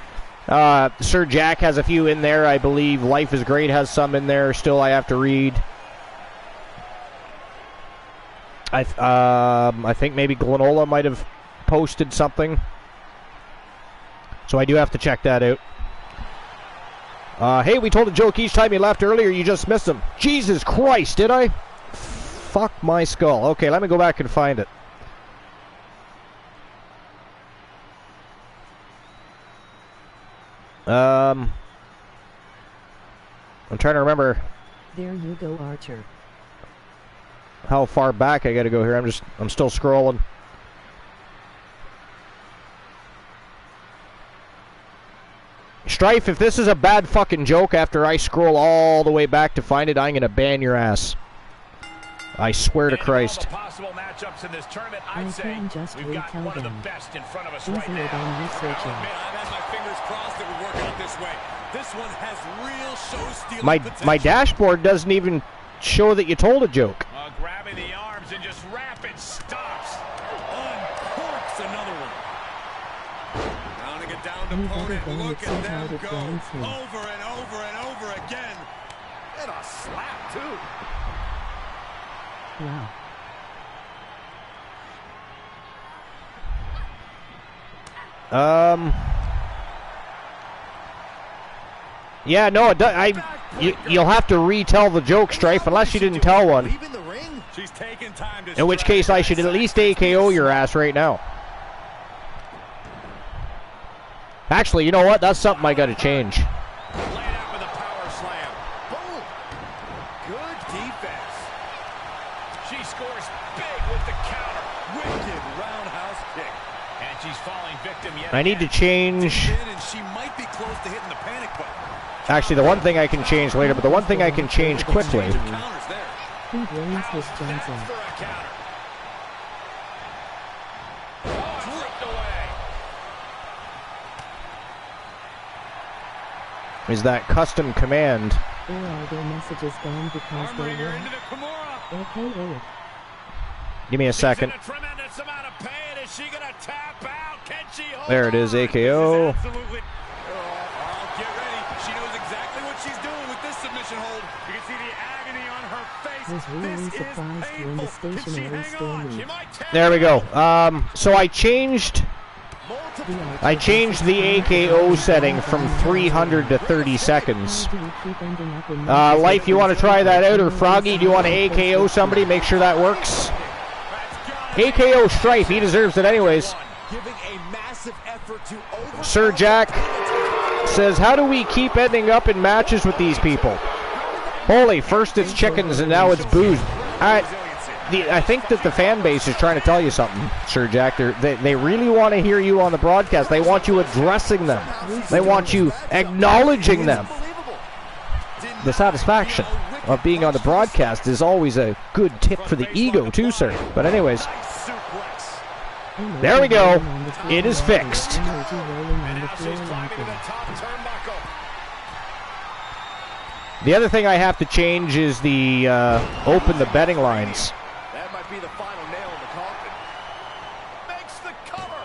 Sir Jack has a few in there. I believe Life is Great has some in there still I have to read. I think maybe Glenola might have posted something. So I do have to check that out. Hey, we told a joke each time you left earlier, you just missed them. Jesus Christ, did I? Fuck my skull. Okay, let me go back and find it. I'm trying to remember. There you go, Archer. How far back I gotta go here. I'm still scrolling. Strife, if this is a bad fucking joke after I scroll all the way back to find it, I'm gonna ban your ass. I swear to Christ. Possible matchups in this tournament, I'd I say can just we've got retell one of the them. best in front of us Easier right now. than researching. I've had my fingers crossed it would work out this way. This one has real show-stealing My potential. dashboard doesn't even show that you told a joke. Grabbing the arms and just rapid stops. Uncorks another one. Rounding it down to You better opponent. go Look and at see how them it go. blinds me. Over and over and over again. And a slap, too. Wow. Yeah, no, it does. You'll have to retell the joke, Strife, unless you didn't tell one. Leaving the ring. She's taking time to In which case, I should at least AKO your ass right now. Actually, you know what? That's something I gotta change. Laid out with a power slam. Boom. Good defense. She scores big with the counter. Wicked roundhouse kick. And she's falling victim yet I need to again. change. And she might be close to hitting the panic button. Actually, the one thing I can change later, but the one thing I can change quickly. Counters there. Who blames this Johnson? For a counter. Oh, ripped away. Is that custom command. Or are their messages gone because they Armbringer were into the Kimura. AKO? Give me a second. She's in a tremendous amount of pain. Is she gonna tap out? Can she hold There it is, on? AKO. This is absolutely. Oh, get ready. She knows exactly what she's doing with this submission hold. You can see the agony on her face. Was really This is surprised when the painful. Can she stationary hang stole on? me. She might tap There we go. out. So I changed the AKO setting from 300 to 30 seconds. Life, you want to try that out? Or Froggy, do you want to AKO somebody? Make sure that works. AKO Strife, he deserves it anyways. Giving a massive effort to over. Sir Jack says, how do we keep ending up in matches with these people? Holy, first it's chickens and now it's booze. I think that the fan base is trying to tell you something, Sir Jack. They really want to hear you on the broadcast. They want you addressing them. They want you acknowledging them. The satisfaction of being on the broadcast is always a good tip for the ego too, sir. But anyways, there we go. It is fixed. The other thing I have to change is the open the betting lines. That might be the final nail in the coffin. Makes the cover.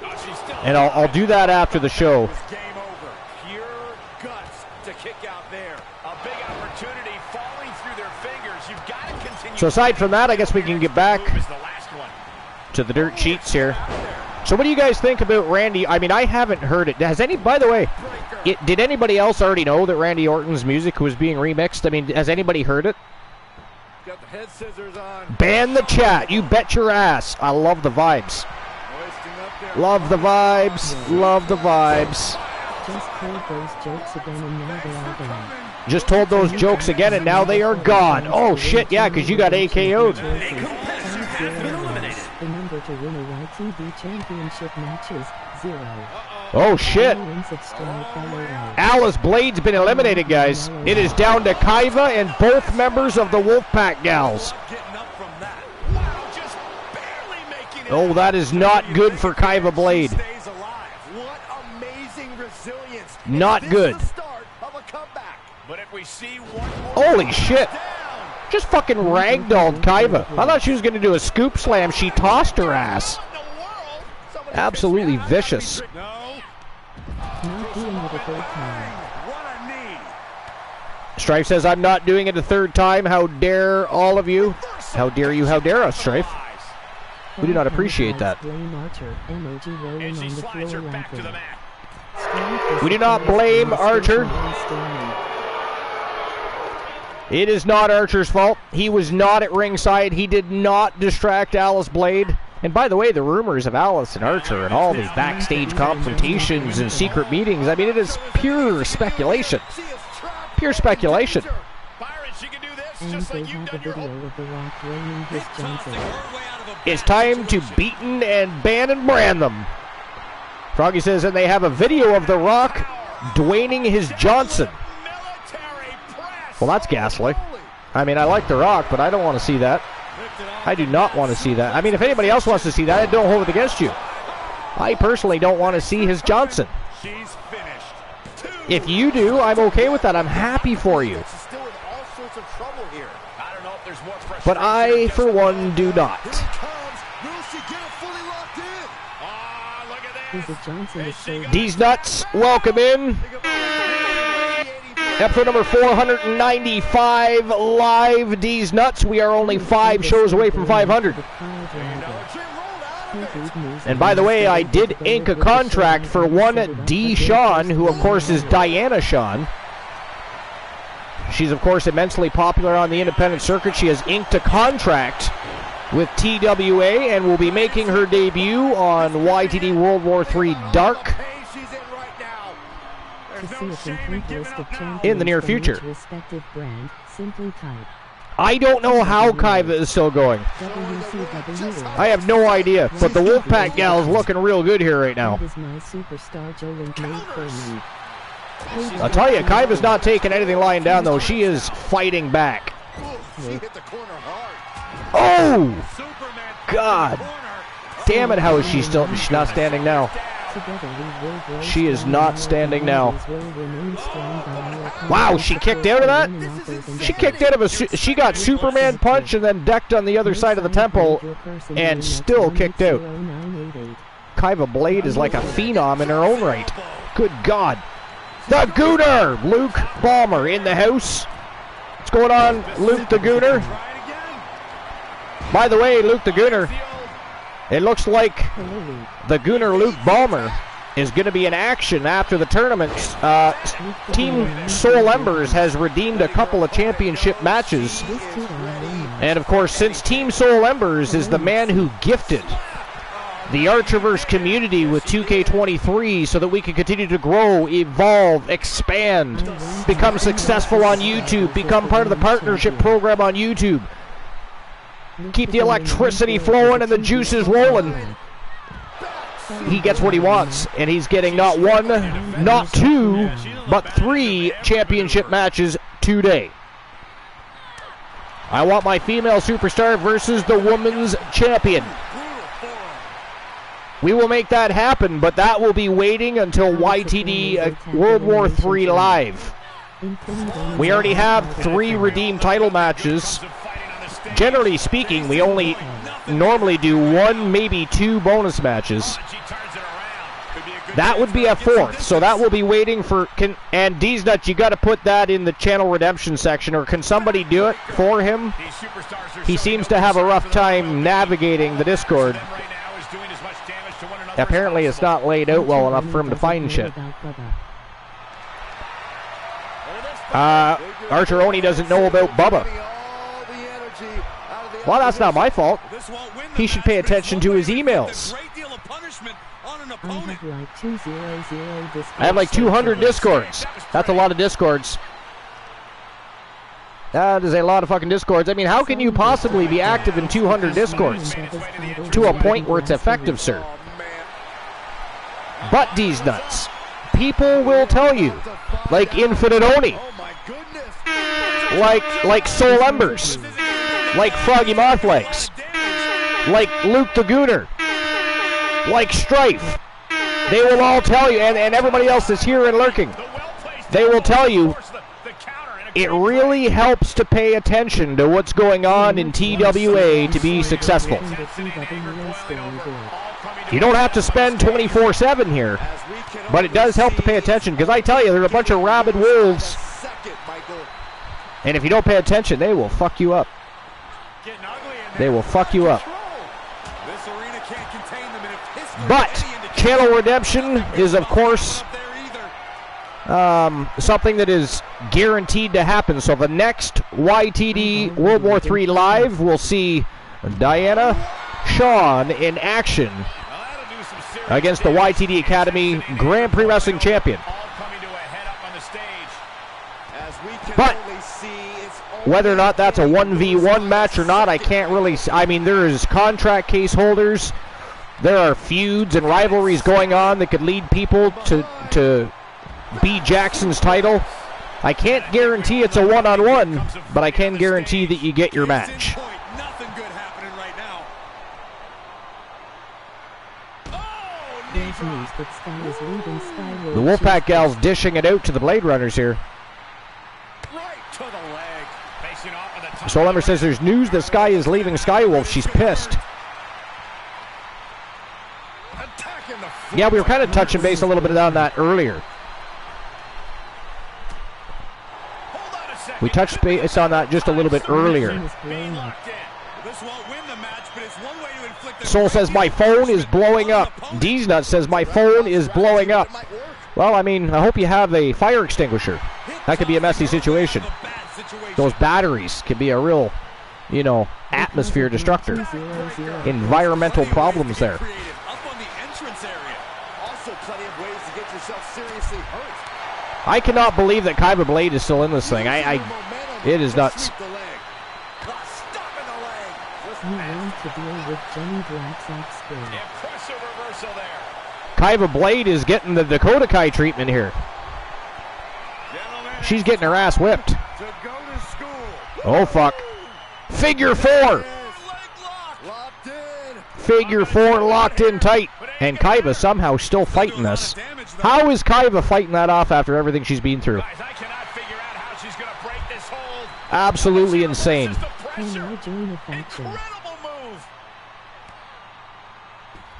Oh, she's still And I'll do that after the show. Game over. Pure guts to kick out there. a big opportunity falling through their fingers. You've got to continue. So aside from that, I guess we can get back Move is the last one. to the dirt sheets here. So what do you guys think about Randy? I mean, I haven't heard it. Has any, by the way, did anybody else already know that Randy Orton's music was being remixed? I mean, has anybody heard it? Got the head scissors on. Ban the chat. You bet your ass. I love the vibes. Hoisting up there. Love the vibes. Love the vibes. Just told those jokes again and now they are gone. Just told those jokes again and now they are gone. Oh shit, yeah, because you got AKO'd. The number to win a YTV championship match is 0. Oh shit. Wins of Star follow out. Alice Blade's been eliminated, guys. It is down to Kaiva and both members of the Wolfpack gals. Getting up from that. Wow, just barely making it. Oh, that is not good for Kaiva Blade. Stays alive. What amazing resilience. Not Is good. this the start of a comeback? But if we see one more Holy shit. Down. Just fucking ragdolled Kaiva. I thought she was going to do a scoop slam. She tossed her ass. What in the world? Somebody Absolutely gets me out of that vicious. victory. No. Not doing it a third time. What a knee. Strife says, I'm not doing it a third time. How dare all of you? How dare you? How dare us, Strife? We do not appreciate that. Blame Archer. Emoji rolling And she on the slides her floor back to the laughing. mat. We do not blame Archer. It is not Archer's fault. He was not at ringside. He did not distract Alice Blade. And by the way, the rumors of Alice and Archer and all these backstage confrontations and secret meetings, I mean, it is pure speculation. Pure speculation. And they have a video of The Rock blaming his Johnson. It's time to beaten and ban and brand them. Froggy says, and they have a video of The Rock dwaining his Johnson. Well, that's ghastly. I mean, I like The Rock, but I don't want to see that. I do not want to see that. I mean, if anybody else wants to see that, I don't hold it against you. I personally don't want to see his Johnson. If you do, I'm okay with that. I'm happy for you. But I, for one, do not. These nuts, welcome in. Episode number 495 live. D's Nuts. We are only 5 shows away from 500. And by the way, I did ink a contract for one D. Shawn, who of course is Diana Shawn. She's of course immensely popular on the independent circuit. She has inked a contract with TWA and will be making her debut on YTD World War III Dark in the near future. I don't know how Kaiva is still going. I have no idea, but the Wolfpack gal is looking real good here right now. I'll tell you, Kaiva's not taking anything lying down, though. She is fighting back. Oh! God! Damn it, how is she still... She's not standing now. She is not standing now. Wow, she kicked out of that? She kicked out of a... She got Superman punch and then decked on the other side of the temple and still kicked out. Kaiva Blade is like a phenom in her own right. Good God. The Gooner! Luke Balmer in the house. What's going on, Luke the Gooner? By the way, Luke the Gooner, it looks like the Gooner Luke Balmer is going to be in action after the tournament. Team Soul Embers has redeemed a couple of championship matches. And of course, since Team Soul Embers is the man who gifted the Archerverse community with 2K23 so that we can continue to grow, evolve, expand, become successful on YouTube, become part of the partnership program on YouTube, keep the electricity flowing and the juices rolling. He gets what he wants, and he's getting not 1, not 2, but 3 championship matches today. I want my female superstar versus the women's champion. We will make that happen, but that will be waiting until YTD World War III Live. We already have 3 redeemed title matches. Generally speaking, we only normally do 1, maybe 2 bonus matches. That would be a 4th, so that will be waiting for... And D's Nuts, you got to put that in the channel redemption section, or can somebody do it for him? He seems to have a rough time navigating the Discord. Apparently it's not laid out well enough for him to find shit. Archer Oni doesn't know about Bubba. Well, that's not my fault. He should pay attention to his emails. I have like 200 Discords. That's a lot of Discords. That is a lot of fucking Discords. I mean, how can you possibly be active in 200 Discords? To a point where it's effective, sir. But D's Nuts, people will tell you, like Infinite Oni, like Soul Embers, like Froggy Mothlegs, like Luke the Gooner, like Strife. They will all tell you, and everybody else that's here and lurking, they will tell you it really helps to pay attention to what's going on in TWA to be successful. You don't have to spend 24/7 here, but it does help to pay attention, because I tell you, there's a bunch of rabid wolves, and if you don't pay attention, they will fuck you up. They will fuck you up. But channel redemption is, of course, something that is guaranteed to happen. So the next YTD World War III Live, we'll see Diana Shawn in action against the YTD Academy Grand Prix Wrestling Champion. But whether or not that's a 1v1 match or not, I can't really. I mean, there's contract case holders. There are feuds and rivalries going on that could lead people to B. Jackson's title. I can't guarantee it's a one-on-one, but I can guarantee that you get your match. The Wolfpack gals dishing it out to the Blade Runners here. Soul Ember says there's news that Sky is leaving Skywolf. She's pissed. Yeah, we were kind of touching base a little bit on that earlier. We touched base on that just a little bit earlier. Soul says my phone is blowing up. D's Nut says my phone is blowing up. Well, I mean, I hope you have a fire extinguisher. That could be a messy situation. Those batteries can be a real, you know, atmosphere destructor. Environmental problems there. I cannot believe that Kaiba Blade is still in this thing. It is nuts. Kaiba Blade is getting the Dakota Kai treatment here. She's getting her ass whipped. Oh, fuck. Figure four. Figure four locked in tight. And Kaiba somehow still fighting this. How is Kaiba fighting that off after everything she's been through? Absolutely insane.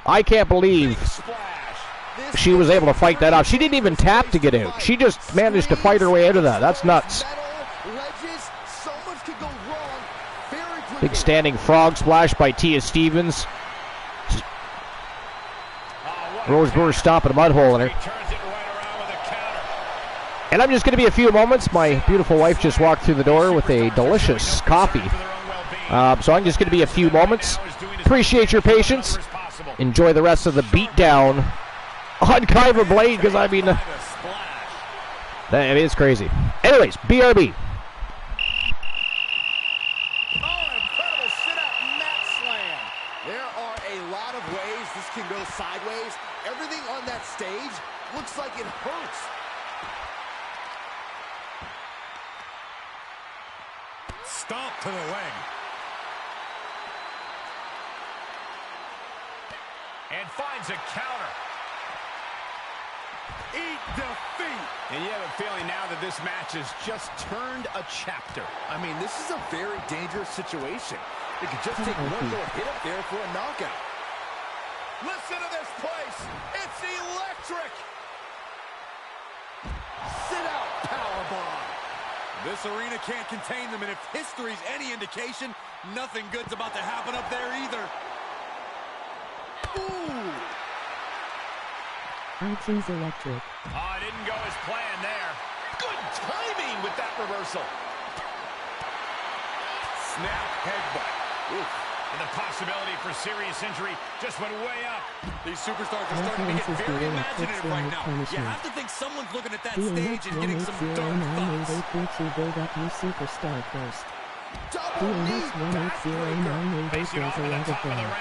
I can't believe she was able to fight that off. She didn't even tap to get out. She just managed to fight her way out of that. That's nuts. Big standing frog splash by Tia Stevens. Rose Brewer stomping a mud hole in her. And I'm just going to be a few moments. My beautiful wife just walked through the door with a delicious coffee. So I'm just going to be a few moments. Appreciate your patience. Enjoy the rest of the beatdown on Kaiba Blade, because I mean, it's crazy. Anyways, BRB. Can go sideways. Everything on that stage looks like it hurts. Stomp to the leg. And finds a counter. Eat defeat. And you have a feeling now that this match has just turned a chapter. I mean, this is a very dangerous situation. It could just take one more hit up there for a knockout. Listen to this place. It's electric. Sit out powerbomb. This arena can't contain them, and if history's any indication, nothing good's about to happen up there either. Ooh. Archie's electric. Oh, it didn't go as planned there. Good timing with that reversal. Snap headbutt. Oof. And the possibility for serious injury just went way up. These superstars are starting to get very imaginative right now. You have to think someone's looking at that stage and getting some dark thoughts. Build up new superstar first. Double knee Facing off at the top of the ramp.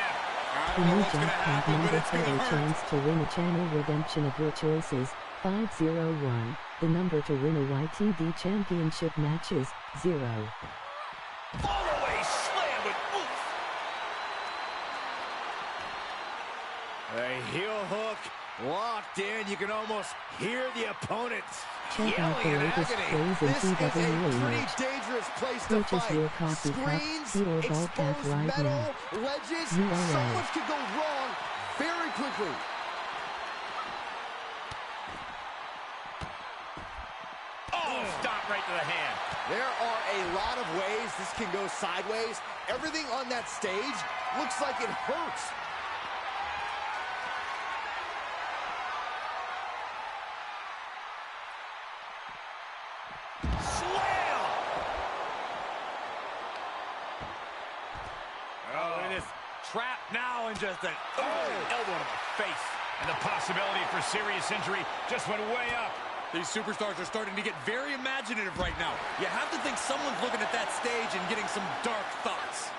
The new jackpot number title chance to win a channel redemption of your choices, 501. The number to win a YTD championship match is 0. Follow-away slam with oof. A heel hook locked in. You can almost hear the opponent Check out the yelling in latest agony. plays in This is a TWA pretty match. dangerous place to Purchase fight. your coffee cup, Screens, heat or ball pack exposed right metal, now. ledges, URL. so much could go wrong very quickly. Oh, stop right to the hand. There are a lot of ways this can go sideways. Everything on that stage looks like it hurts. just an elbow to the face. And the possibility for serious injury just went way up. These superstars are starting to get very imaginative right now. You have to think someone's looking at that stage and getting some dark thoughts.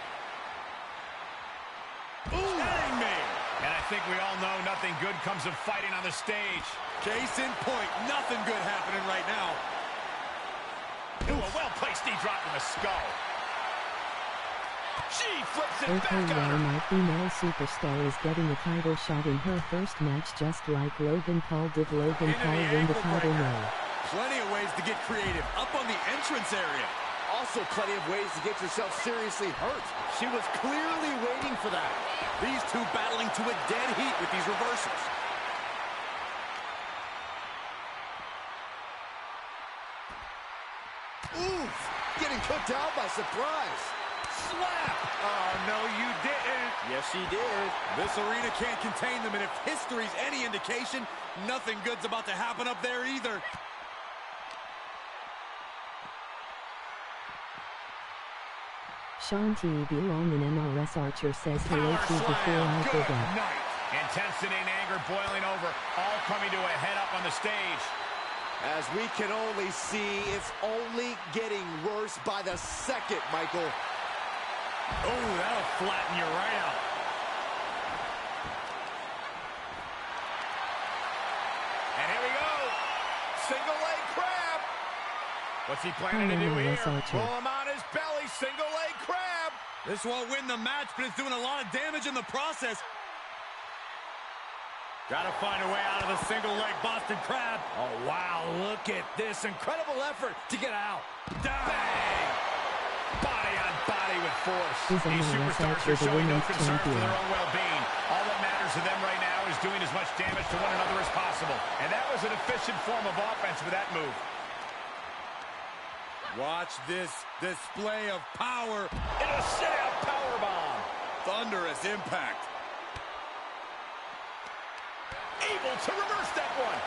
Ooh, man. And I think we all know nothing good comes of fighting on the stage. Case in point, nothing good happening right now. Ooh, a well-placed knee drop in the skull. She flips it back Okay, on well, her. my female superstar is getting a title shot in her first match just like Logan Paul did. Logan Paul win the title now. Plenty of ways to get creative up on the entrance area. Also plenty of ways to get yourself seriously hurt. She was clearly waiting for that. These two battling to a dead heat with these reversals. Oof! Getting cooked out by surprise. Slap! Oh, no, you didn't. Yes, she did. This arena can't contain them, and if history's any indication, nothing good's about to happen up there either. Sean T. Belong in MRS Archer says hello to before I Good forget. night. Intensity and anger boiling over, all coming to a head up on the stage. As we can only see, it's only getting worse by the second, Michael. Oh, that'll flatten you right out. And here we go. Single leg crab. What's he planning to do here? Pull him on his belly. Single leg crab. This won't win the match, but it's doing a lot of damage in the process. Got to find a way out of the single leg Boston Crab. Oh, wow. Look at this incredible effort to get out. Bang! Body on body with force. These superstars are showing no concern for their own well-being. All that matters to them right now is doing as much damage to one another as possible. And that was an efficient form of offense with that move. Watch this display of power. And a sit-out powerbomb. Thunderous impact. Able to reverse that one.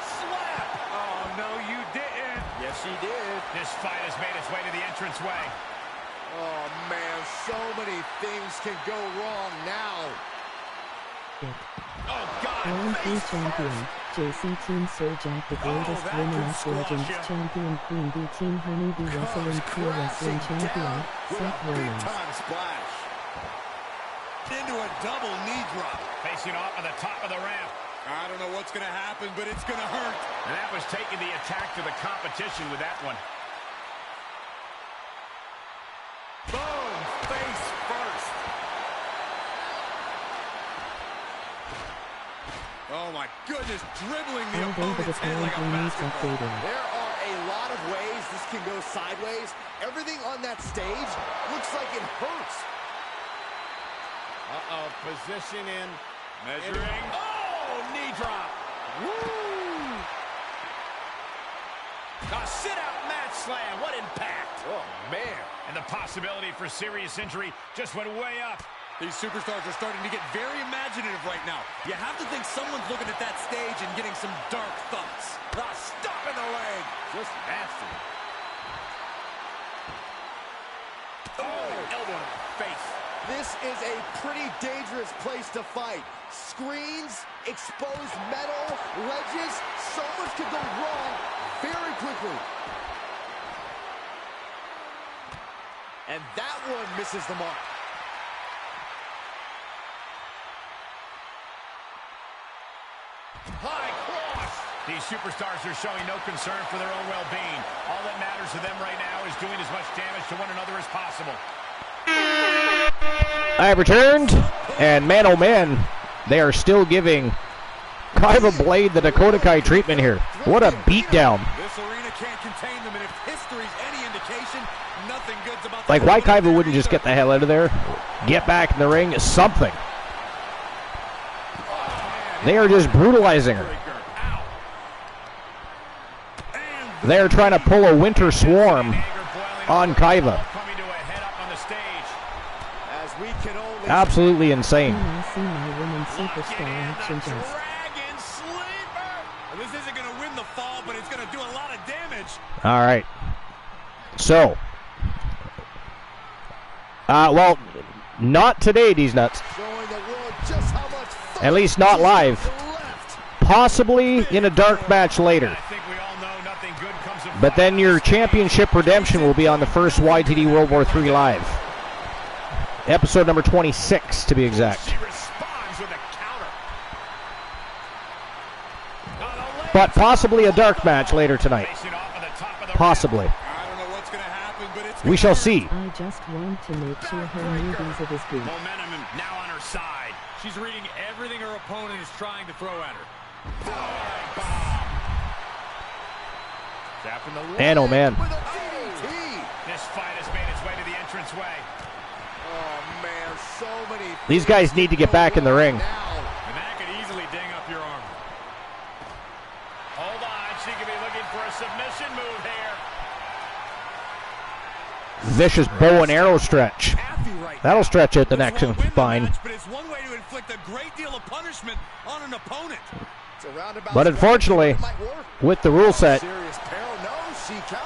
Slap. Oh, no, you didn't. Yes, she did. This fight has made its way to the entranceway. Oh, man, so many things can go wrong now. Oh, God. Round 3 face champion, first. JC Team Sir Jack, the greatest that women could of squash legends ya. champion, Queen Bee Team Honeybee Wrestling Pure Wrestling champion, With Seth a Rollins. big-time splash. Into a double knee drop. Facing off on the top of the ramp. I don't know what's going to happen, but it's going to hurt. And that was taking the attack to the competition with that one. Boom! Face first. Oh, my goodness. Dribbling the All over the opponent's head like a current news basketball. updated. There are a lot of ways this can go sideways. Everything on that stage looks like it hurts. Uh-oh, position in. Measuring. Oh, knee drop. Woo! A sit-out mat slam. What impact. Oh, man. And the possibility for serious injury just went way up. These superstars are starting to get very imaginative right now. You have to think someone's looking at that stage and getting some dark thoughts. The stop in the leg. Just nasty. Oh, elbow to the face. This is a pretty dangerous place to fight. Screens, exposed metal, ledges, so much could go wrong very quickly. And that one misses the mark. High cross. These superstars are showing no concern for their own well-being. All that matters to them right now is doing as much damage to one another as possible. I have returned, and man, oh man, they are still giving Kaiva Blade the Dakota Kai treatment here. What a beatdown. This arena can't contain them, and if history's any indication, nothing good's about to Like, why happen Kaiva wouldn't just get the hell out of there, get back in the ring, something. They are just brutalizing her. They are trying to pull a winter swarm on Kaiva. Coming to a head up on the stage. As we can only Absolutely insane. Can I see my women's superstar action just? Dragon sleeper. Well, this isn't going to win the fall, but it's going to do a lot of damage. All right. So, well, not today, these nuts. showing that At least not live. Possibly in a dark match later. But then your championship redemption will be on the first YTD World War III Live. Episode number 26, to be exact. But possibly a dark match later tonight. Possibly. We shall see. I just want to make sure her movies of his group. Momentum now on her side. She's reading everything her opponent is trying to throw at her. And oh man. This fight has made its way to the entranceway. Oh man, so many. These guys need to get back in the ring. And that could easily ding up your arm. Hold on, she could be looking for a submission move here. Vicious bow and arrow stretch. That'll stretch out the neck and spine. But it's one way to inflict a great deal of punishment on an opponent. But unfortunately, with the rule set,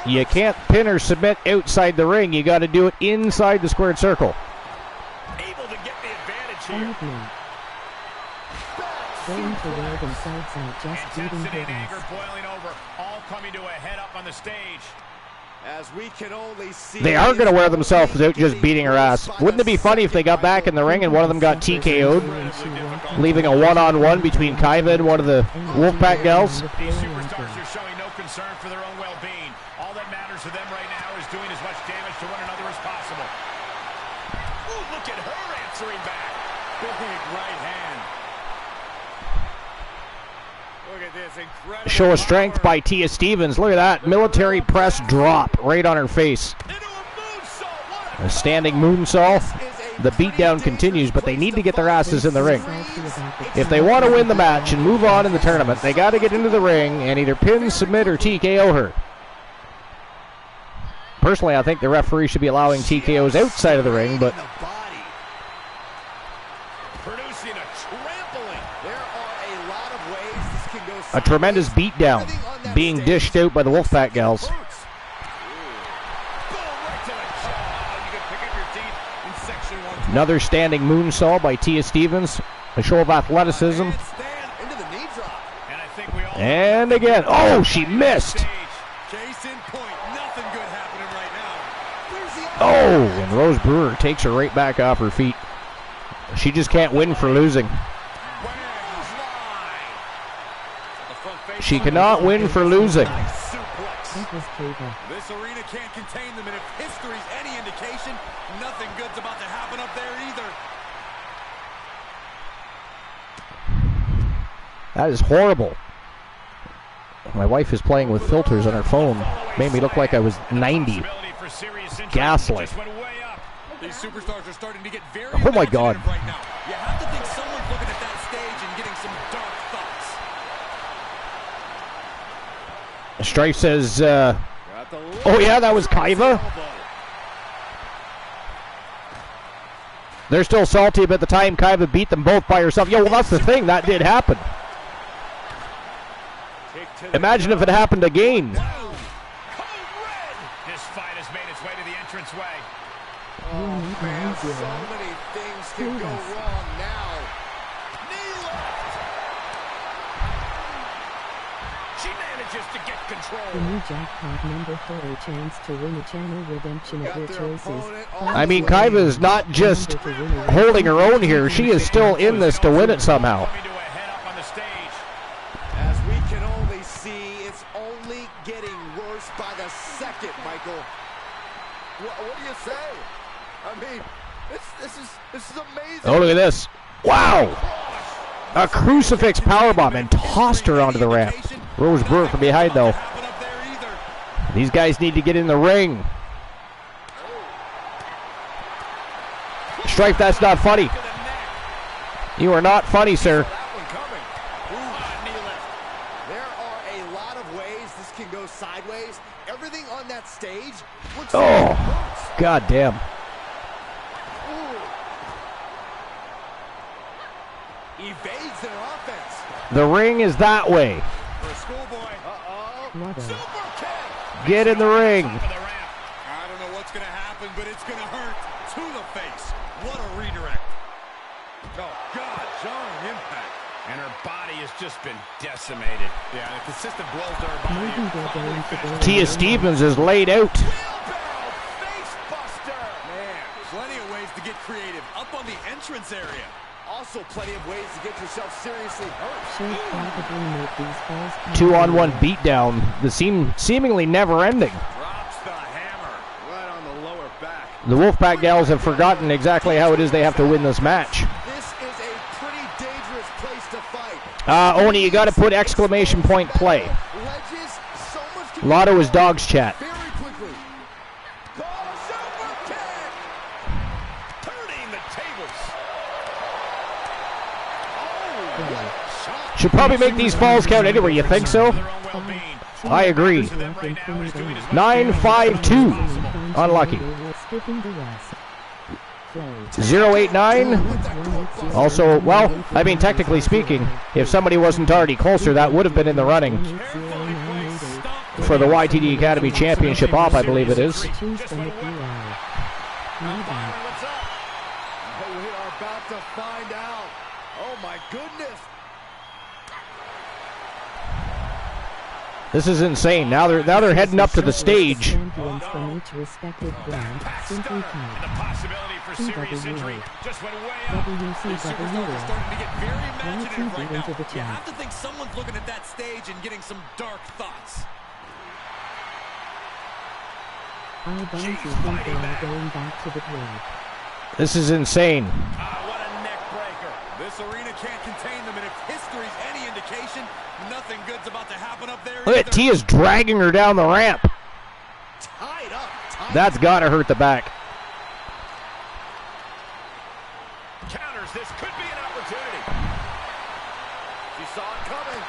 you can't pin or submit outside the ring. You got to do it inside the squared circle. Able to get the advantage here. Going to wear themselves out just beating Intensity her and anger ass. boiling over, all coming to a head up on the stage. As we can only see, They are going to wear themselves out just beating her ass. Wouldn't it be funny if they got back in the ring and one of them got TKO'd, leaving a one-on-one between Kaiva and one of the Wolfpack gals? These superstars are showing no concern for their own well-being. All that matters to them right now is doing as much damage to one another as possible. Ooh, look at her answering back. Big right hand. Look at this incredible Show of strength by Tia Stevens. Look at that. Military press drop right on her face. into a moonsault. What A standing moonsault. The beatdown continues, but they need to get their asses in the ring. If they want to win the match and move on in the tournament, they got to get into the ring and either pin, submit, or TKO her. Personally, I think the referee should be allowing TKOs outside of the ring, but producing a trampling. there are a lot of ways this can go. a tremendous beatdown being dished out by the Wolfpack gals. Boom, right to the jaw. You can pick up your teeth in section 1. Another standing moonsault by Tia Stevens. A show of athleticism. Stand into the knee drop. And I think we all And again. Oh, she missed. Case in point, nothing good happening right now. Where's the Oh, and Rose Brewer takes her right back off her feet. She just can't win for losing. She cannot win for losing. suplex. That was Kaiva. This arena can't contain them, and if history's any indication, nothing good's about to happen up there either. That is horrible. My wife is playing with filters on her phone. Made me look like I was 90. Gaslight. Just went way up. These superstars are starting to get very Oh my God. imaginative right now. You have to think someone's looking at that stage and getting some dark thoughts. Strife says, oh yeah, that was Kaiva. They're still salty about the time Kaiva beat them both by herself. Yo, well, that's the thing. That did happen. Imagine if it happened again. Code red. This fight has made its way to the entranceway. You need Man, an so easier one. many things can go wrong now. Knee lift. She manages to get The control. new jackpot number 4, a chance to win a channel redemption of Got your their choices. opponent on I mean, Kaiva is not just holding her own here. She is still in this to win it somehow. Coming to a head up on the stage. As we can only see, it's only getting worse by the second, Michael. What do you say? I mean, this is amazing. Oh, look at this. Wow. A crucifix powerbomb and tossed her onto the ramp. Rose Brewer from behind, though. Happen up there either. These guys need to get in the ring. Strife, that's not funny. You are not funny, sir. That one coming. Ooh, knee lift. There are a lot of ways this can go sideways. Everything on that stage looks like it Oh, hurts. god damn. Ooh. Evades their offense. The ring is that way. For a schoolboy. What a Super kick. Get in the ring. Top of the ramp. I don't know what's going to happen, but it's going to hurt to the face. What a redirect. Oh, God, jarring impact. And her body has just been decimated. Yeah, and a consistent blows to her body. Maybe they're going to go. Tia Stevens is laid out. Wheelbarrow face buster. Man, plenty of ways to get creative. Up on the entrance area. Also plenty of ways to get yourself seriously hurt. Should probably make these falls count. 2-on-1 beatdown. The seemingly never ending. Drops the hammer right on the lower back. The Wolfpack gals have forgotten exactly how it is they have to win this match. This is a pretty dangerous place to fight. Oni, you got to put exclamation point play. Ledges, so much can Lotto is dogs chat. very quickly. Oh, super kick! Turning the tables. Oh, what a shot. Should probably make these falls count anyway, you think so? I agree. 9-5-2. Unlucky. Skipping the rest. Play. 089. Also, well, I mean, technically speaking, if somebody wasn't already closer, that would have been in the running for the YTD Academy Championship off, I believe it is. Choose from the TWA. My bad. Oh, we are about to find out. Oh, my goodness. This is insane. Now they're heading up to the stage. Champions from each respective brand simply And the count. possibility for serious injury TWA. just went way up. These superstars are WCW. starting to get very imaginative right into now. the You chat. have to think someone's looking at that stage and getting some dark thoughts. I bunch you think they are going back to the club. This is insane. What a neck breaker. This arena can't contain them, and if history's any indication, nothing good's about to happen up there. Look at Tia's dragging her down the ramp. Tied up. Tied That's got to hurt the back. Counters. This could be an opportunity. She saw it coming.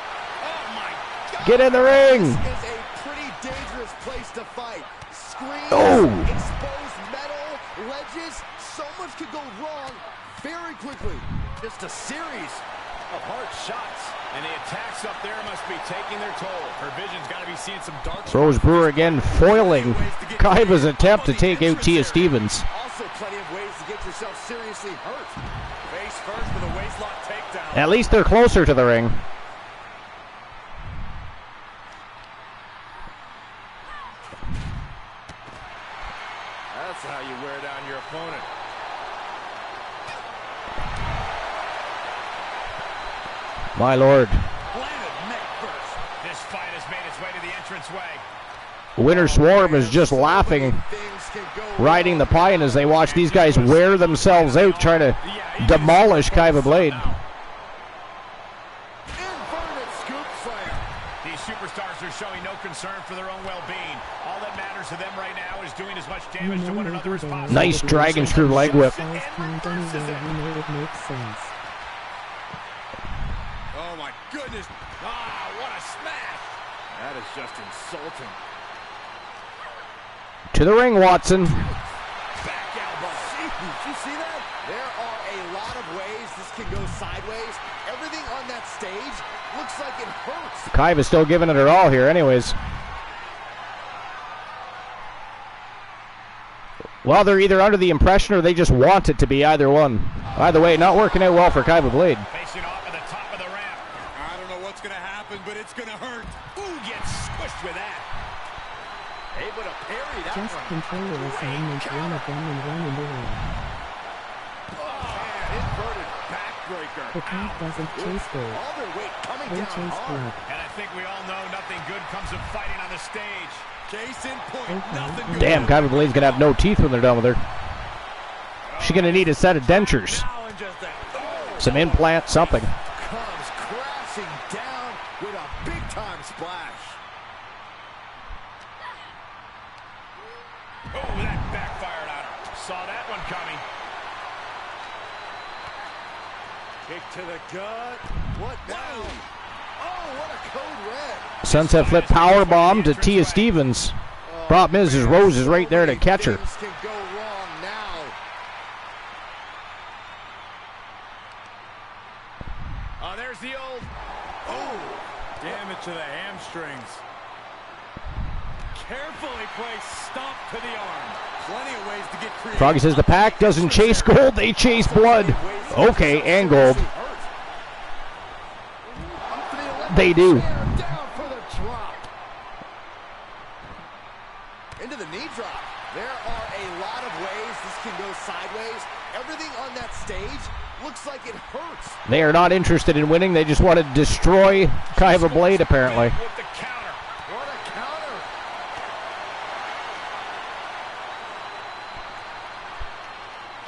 Oh, my God. Get in the ring. This is a pretty dangerous place to fight. Screens, Oh. exposed metal, ledges. So much could go wrong very quickly. Just a series of hard shots. And the attacks up there must be taking their toll. Her vision's got to be seeing some dark. Rose Brewer again foiling Kaiva's attempt to take out Tia Stevens. Also plenty of ways to get yourself seriously hurt. Face first with a waistlock takedown. At least they're closer to the ring. That's how you wear down your opponent. My lord. Planted neck first. This fight has made its way to the entranceway. Winter Swarm is just laughing, Things can go riding the pine as they watch these guys wear themselves out trying to demolish Kaiva Blade. inverted scoop slam. These superstars are showing no concern for their own well-being. All that matters to them right now is doing as much damage to one another as possible. Nice dragon screw leg whip. Falls count anywhere you know it makes sense. Oh my goodness. Ah, what a smash! That is just insulting. To the ring, Watson. Back elbow. Did you see that? There are a lot of ways this can go sideways. Everything on that stage looks like it hurts. Kaiva's still giving it her all here anyways. Well, they're either under the impression or they just want it to be either one. Either way, not working out well for Kaiva Blade. Facing off at the top of the ramp. I don't know what's going to happen, but it's going to hurt. Ooh, gets squished with that. Able to parry that Just one. control your assignments, one of them, and run in the ring. Man, inverted backbreaker. The count doesn't chase gold. All their weight coming They down chase hard. blood. And I think we all know nothing good comes of fighting on the stage. Case in point. Okay. Nothing good. Damn, Kaiva Blade's gonna have no teeth when they're done with her. She's gonna need a set of dentures, Now and just that. Oh, some implant, something. Comes crashing down with a big-time splash. oh, that backfired on her. Saw that one coming. Kick to the gut. What now? Oh, what a code red. Sunset flip power bomb to Tia Stevens. Problem is Rose is right there to catch her. Things can go wrong now. Oh, there's the old. Oh, damage to the hamstrings. Carefully placed stomp to the arm. Plenty of ways to get creative. Froggy says the pack doesn't chase gold, they chase blood. Okay, and gold. They do. Down for the drop. Into the knee drop. There are a lot of ways this can go sideways. Everything on that stage looks like it hurts. They are not interested in winning. They just want to destroy Kaiva Blade, apparently. With the counter. What a counter.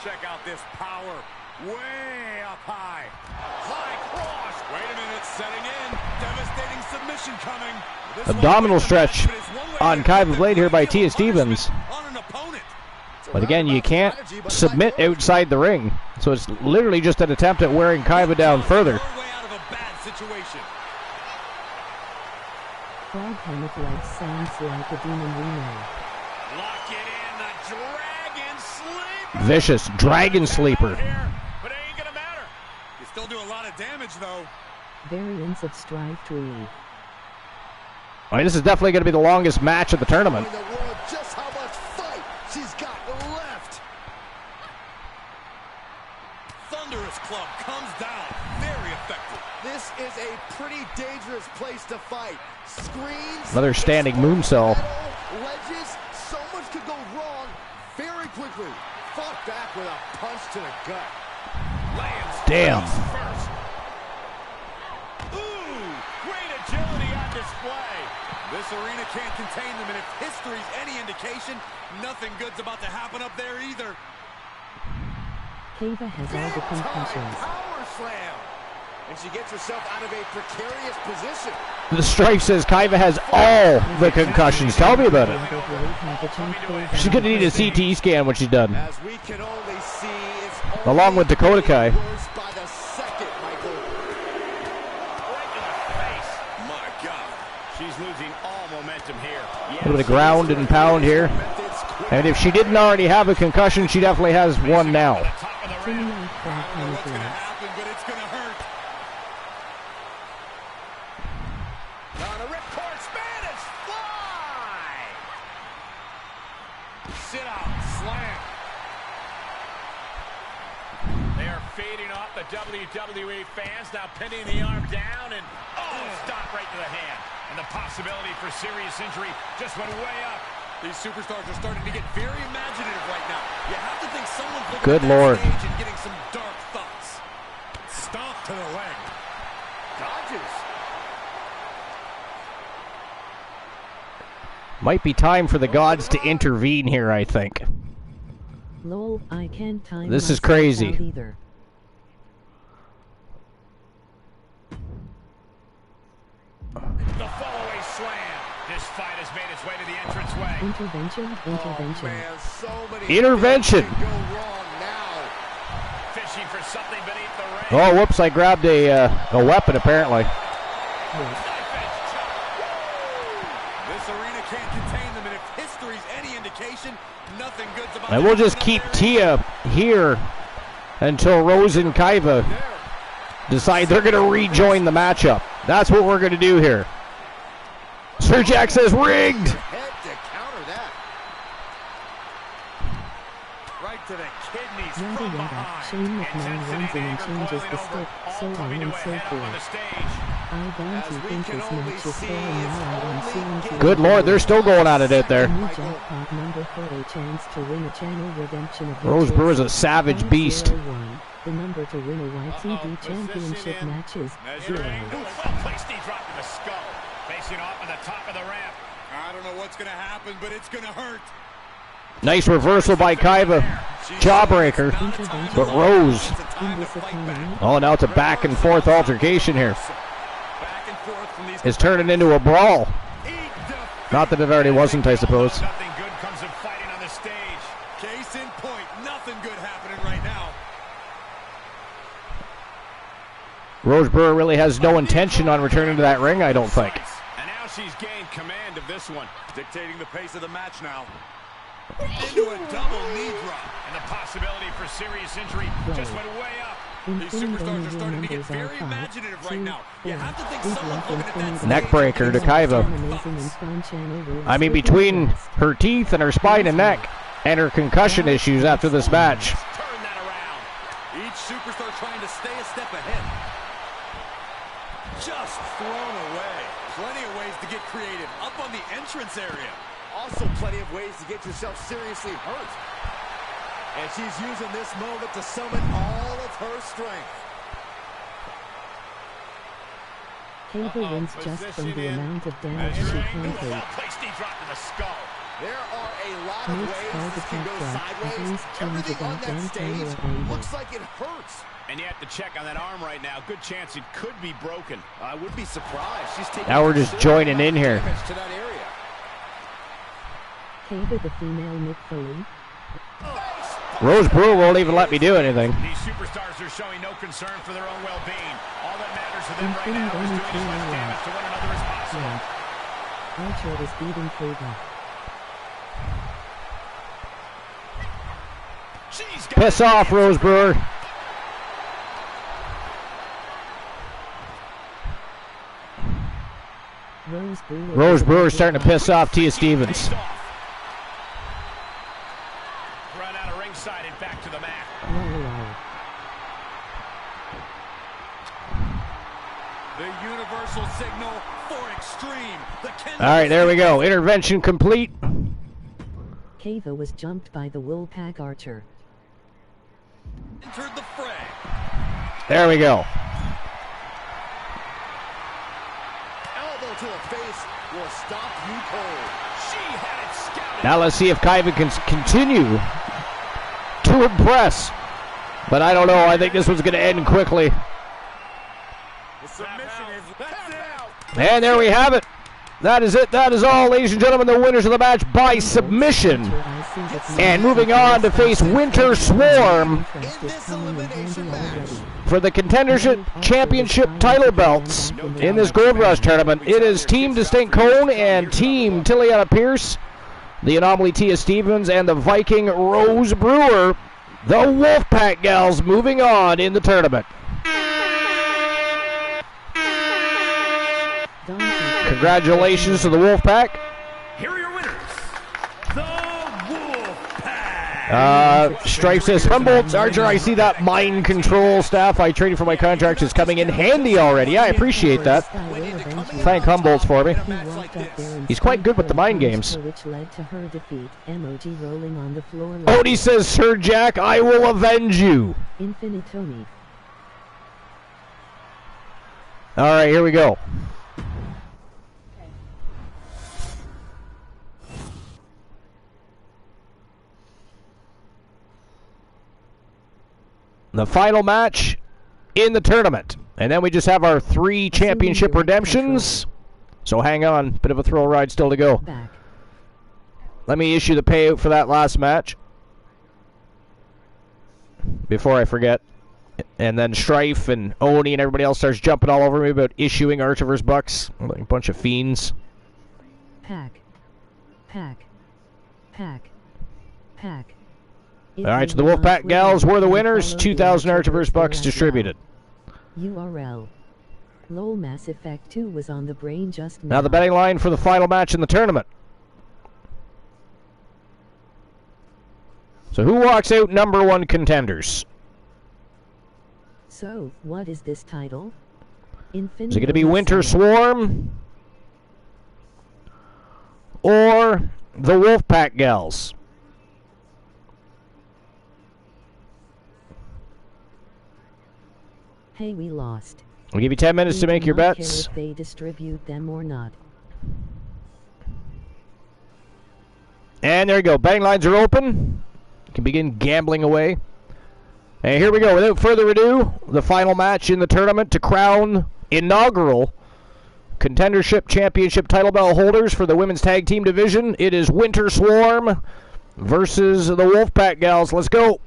Check out this power. Way up high. High cross. Wait a minute, setting in. Devastating submission coming. This Abdominal one- stretch but it's one way on to Kaiva inflict Blade here by Tia immediate punishment Stevens. on an opponent. But again, you can't submit outside the ring. So it's literally just an attempt at wearing Kaiva down further. Your way out of a bad situation. Frog Helmet Light sounds like a demon we know. Lock it in. The Dragon Sleeper. Vicious Dragon Sleeper. Here, but it ain't gonna matter. You still do a lot of damage, though. Variants of Strive Tree. I mean, this is definitely going to be the longest match of the tournament. Showing the world just how much fight she's got left. Thunderous club comes down. Very effective. This is a pretty dangerous place to fight. Screens. Another standing moonsault. metal, ledges. So much could go wrong very quickly. Fought back with a punch to the gut. Lands Damn. first. Ooh, great agility on display. This arena can't contain them, and if history's any indication, nothing good's about to happen up there either. Kaiva has all the Big time concussions. power slam. And she gets herself out of a precarious position. The stripe says Kaiva has all the concussions. Tell me about it. She's going to need a CT scan when she's done. As we can only see, it's Along with Dakota Kai. worse by the second, Michael. Right in the face. My God. She's losing all momentum here. A little bit of ground and pound here. And if she didn't already have a concussion, she definitely has one now. Top of the round. Criminal Frog I don't know what's going to Helmet happen, but it's going to hurt. On a ripcord Spanish fly. Sit out slam. They are fading off the WWE fans, now pinning the arm down and stop right to the hand. And the possibility for serious injury just went way up. These superstars are starting to get very imaginative right now. You have to think someone's looking Good at that Lord. stage and getting some dark thoughts. Stomp to the leg. Dodges. Might be time for the gods to intervene here, I think. Lol, I can't time This is myself crazy. out either. The follow-away slam. This fight has made its way to the entranceway. Intervention, intervention. Man, so many Intervention. things can go wrong now. Fishing for something beneath the ring. Oh, whoops, I grabbed a weapon, apparently. Yes. This arena can't contain them, and if history's any indication, nothing good's about And to we'll just happen keep up there. Tia here until Rose and Kaiva decide they're going to rejoin the matchup. That's what we're going to do here. Sir Jack says rigged. Head to counter that. Right to the kidneys Yada from yada, behind. Shane McMahon Intensity runs in and anger changes boiling the over, stick, all so on coming and to a so head up on the forth. stage. I don't As we think can this only match is see, fair it's now and only soon to getting Good Lord, they're still going at it out there. New jackpot number for a chance to win a channel redemption of Rose riches. Brewer's a savage beast. 501. The number to win a YTV championship match is 0. Well-placed knee drop to the skull. Facing off at the top of the ramp. I don't know what's going to happen, but it's going to hurt. Nice reversal by Kaiva. Jawbreaker. But Rose. It's a time to fight back. Oh, now it's a back and forth altercation here. Back and forth from these. It's turning into a brawl. Not that it already wasn't, I suppose. Nothing good comes of fighting on the stage. Case in point, nothing good happening right now. Rose Brewer really has no intention on returning to that ring, I don't think. And now she's gained command of this one. Dictating the pace of the match now. Into a double knee drop. And the possibility for serious injury just went way up. These superstars are starting to get very imaginative right now. You have to think someone's looking at that Neck stage breaker to and getting some Kaiva. dark Amazing and thoughts. fun channel rules. I mean, between her teeth and her spine and neck. and her concussion issues after this match. Turn that around. Each superstar trying to stay a step ahead. Just thrown away. Plenty of ways to get creative. Up on the entrance area. Also plenty of ways to get yourself seriously hurt. And she's using this moment to summon all of her strength. Kava wins just from the amount of damage she conquered. There are a lot of Makes ways all the this can go tap at sideways. least change Everything on about that 10 stage camera angle. looks like it hurts. And you have to check on that arm right now. Good chance it could be broken. I would be surprised. She's taking Now we're just joining in here. damage to that area. Kava the female Mick Foley. Rose Brewer won't even let me do anything. These superstars are showing no concern for their own well-being. All that matters to them right now is doing as much damage to one another as possible. Archer is beating Kava. Piss off, Rose Brewer. Rose Brewer's starting to piss off Tia Stevens. Run out of ringside and back to the mat. The universal signal for extreme. All right, there we go. Intervention complete. Kava was jumped by the Wolfpack Archer. Entered the fray. There we go. Elbow to the face will stop you cold. She had it scouted. Now let's see if Kaiva can continue to impress. But I don't know. I think this one's going to end quickly. The submission is that's it. And there we have it. That is it. That is all, ladies and gentlemen. The winners of the match by submission. And moving on to face Winter Swarm In this elimination match, for the Contendership Championship title belts in this Gold Rush tournament. It is Team Distinct Cone and Team Tiliana Pierce, the Anomaly Tia Stevens, and the Viking Rose Brewer. The Wolfpack gals moving on in the tournament. Congratulations to the Wolfpack. Here are your winners, the Wolfpack. Strife says, Humboldt, Archer, I see that mind control staff I traded for my contract is coming in handy already. I appreciate that. Thank Humboldt for me. He's quite good with the mind games. Which led to her defeat. Emoji rolling on the floor. Odie says, Sir Jack, I will avenge you. Infinitoni. All right, here we go. The final match in the tournament. And then we just have our 3 championship redemptions. So hang on. Bit of a thrill ride still to go. Let me issue the payout for that last match before I forget. And then Strife and Oni and everybody else starts jumping all over me about issuing Archer vs. Bucks. Like a bunch of fiends. Pack. Alright, so the Wolfpack gals were the winners. 2,000 Archer vs. Bucks distributed. URL. LOL Mass Effect 2 was on the brain just now. Now the betting line for the final match in the tournament. So who walks out number 1 contenders? So, what is this title? Is it going to be Winter Swarm? Or the Wolfpack gals? Hey, we lost. I'll give you 10 minutes to make your bets. If they distribute them or not. And there you go. Betting lines are open. You can begin gambling away. And here we go. Without further ado, the final match in the tournament to crown inaugural Contendership Championship title belt holders for the women's tag team division. It is Winter Swarm versus the Wolfpack gals. Let's go.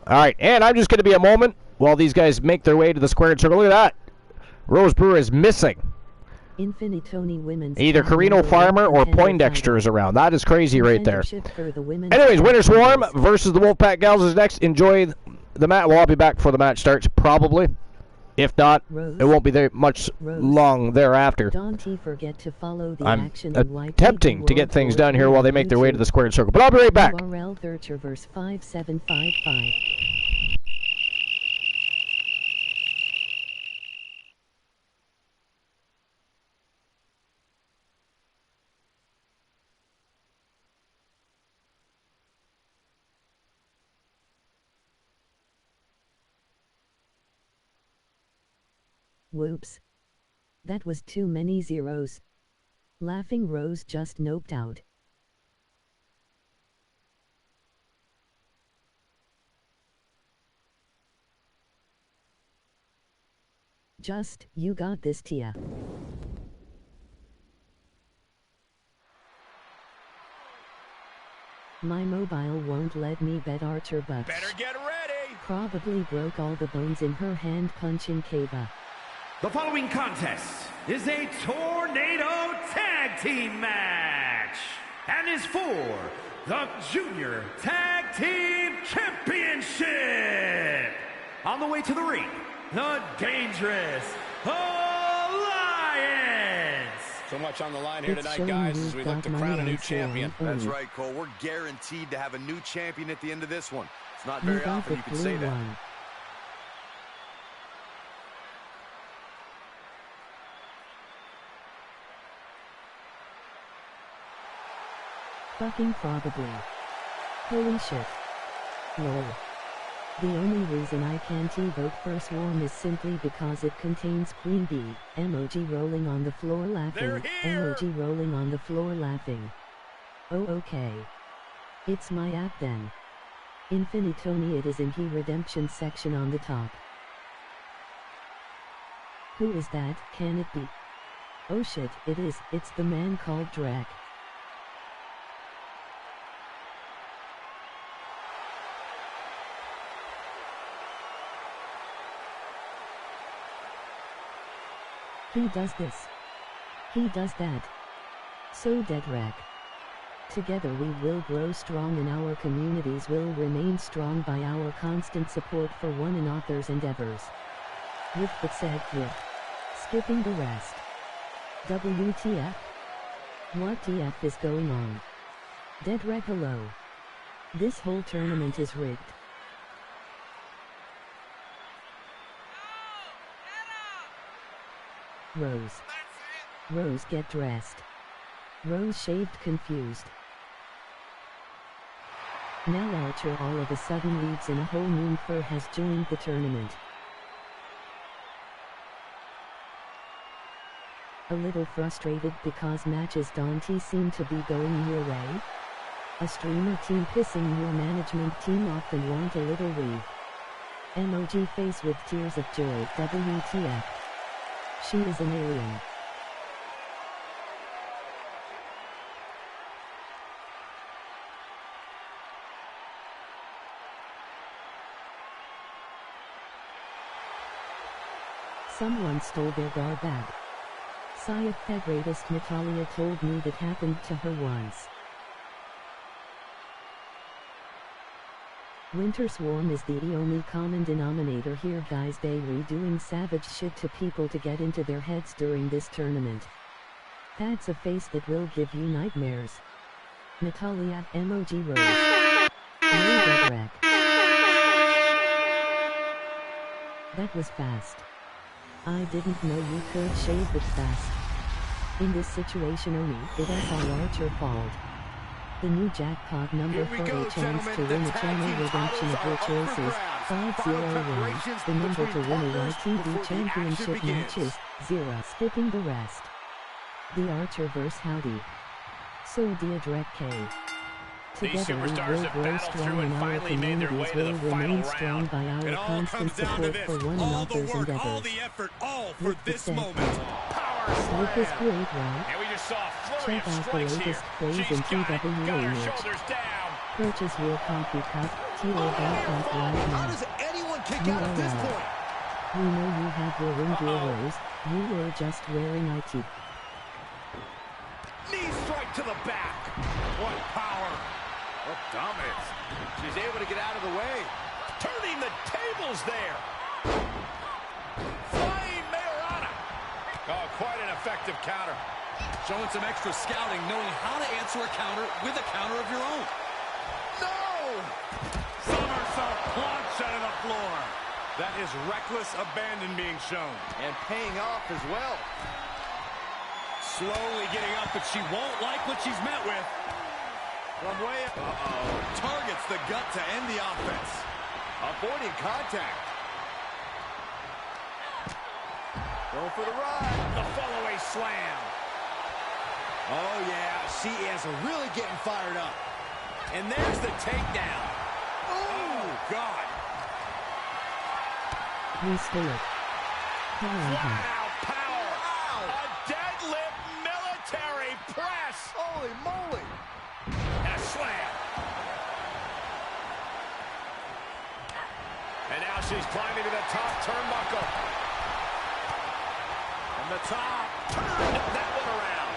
All right, and I'm just going to be a moment while these guys make their way to the squared circle. Look at that. Rose Brewer is missing. Infinitoni women's Either Carino Farmer or Poindexter is around. That is crazy right there. Anyways, Winter Swarm versus the Wolfpack gals is next. Enjoy the match. Well, I'll be back before the match starts, probably. If not, Rose. it won't be there much Rose. long thereafter. Don't forget to follow the I'm action and YT attempting to get things done here while they make their way to the squared circle. But I'll be right back. URL Thircherverse 5755. Whoops. That was too many zeros. Laughing Rose just noped out. Just, you got this, Tia. My mobile won't let me bet Archer bucks. Better get ready. Probably broke all the bones in her hand punching Kava. The following contest is a Tornado Tag Team match and is for the Junior Tag Team Championship. On the way to the ring, the Dangerous Alliance. So much on the line here It's tonight, showing guys, you've as we look got to money crown a new on champion. Swan. That's right, Cole. We're guaranteed to have a new champion at the end of this one. It's not You very got often the you can blue say that. one. Fucking probably. Holy shit. Lol. The only reason I can't vote for Swarm is simply because it contains Queen Bee, emoji rolling on the floor laughing, They're here! emoji rolling on the floor laughing. Oh okay. It's my app then. Infinitoni it is in the redemption section on the top. Who is that, can it be? Oh shit, it is, it's the man called Drac. He does this. He does that. So dead Drac. Together we will grow strong and our communities will remain strong by our constant support for one another's endeavors. With that said, skipping the rest. WTF? What TF is going on? Dead Reg hello. This whole tournament is rigged. Rose. Rose get dressed. Rose shaved confused. Now Archer all of a sudden leads in a whole moon fur has joined the tournament. A little frustrated because matches don't seem to be going your way? A streamer team pissing your management team off and want a little wave. Emoji face with tears of joy. WTF. She is an alien. Someone stole their guard bag. Sayat the greatest Natalia told me that happened to her once. Winter Swarm is the only common denominator here guys, they redoing savage shit to people to get into their heads during this tournament. That's a face that will give you nightmares. Natalia, emoji Rose. That was fast. I didn't know you could shave it fast. In this situation only, it is our Archer fault. The new jackpot number for a chance to win a channel redemption of your choices, 501. The number to win a YTV championship match is 0. Skipping the rest. The Archer vs. Howdy. So dear Drek K. Together we will grow strong and our communities will remain strong by our constant support for one another's endeavors. For this moment. Look is great, right? And we just saw a flurry Check of out the strikes here. latest craze in She's got it. TWA Got her merch. shoulders down. Purchase your coffee cup, tea or Bangkok right How now. does anyone kick You out at this are point? We know you have your ring gear Rose, you were just wearing IT. Knee strike to the back. What power. What dominance. She's able to get out of the way. Turning the tables there. Oh, quite an effective counter. Showing some extra scouting, knowing how to answer a counter with a counter of your own. No! Somersault plunge out of the floor. That is reckless abandon being shown. And paying off as well. Slowly getting up, but she won't like what she's met with. From way up. Targets the gut to end the offense. Avoiding contact. Going for the ride. The follow-away slam. Oh, yeah, she is really getting fired up. And there's the takedown. Oh, God. Restore it. Flat out power. A deadlift military press. Holy moly. And a slam. And now she's climbing to the top turnbuckle. From the top. Turned that one around.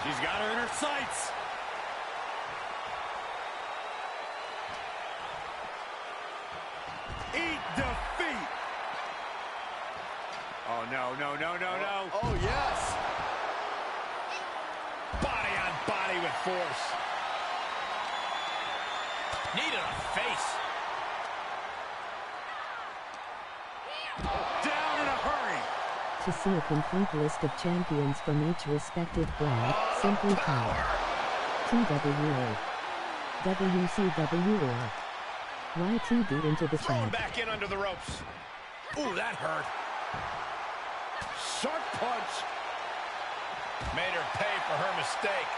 She's got her in her sights. Eat defeat. Oh, no, no, no, no, no. Oh, yes. Body on body with force. Knee to the face. Down in a hurry. To see a complete list of champions from each respective brand, simply call TWA, WCW, or YTD into the Thrown chat. back in under the ropes. Ooh, that hurt. Sharp punch. Made her pay for her mistake.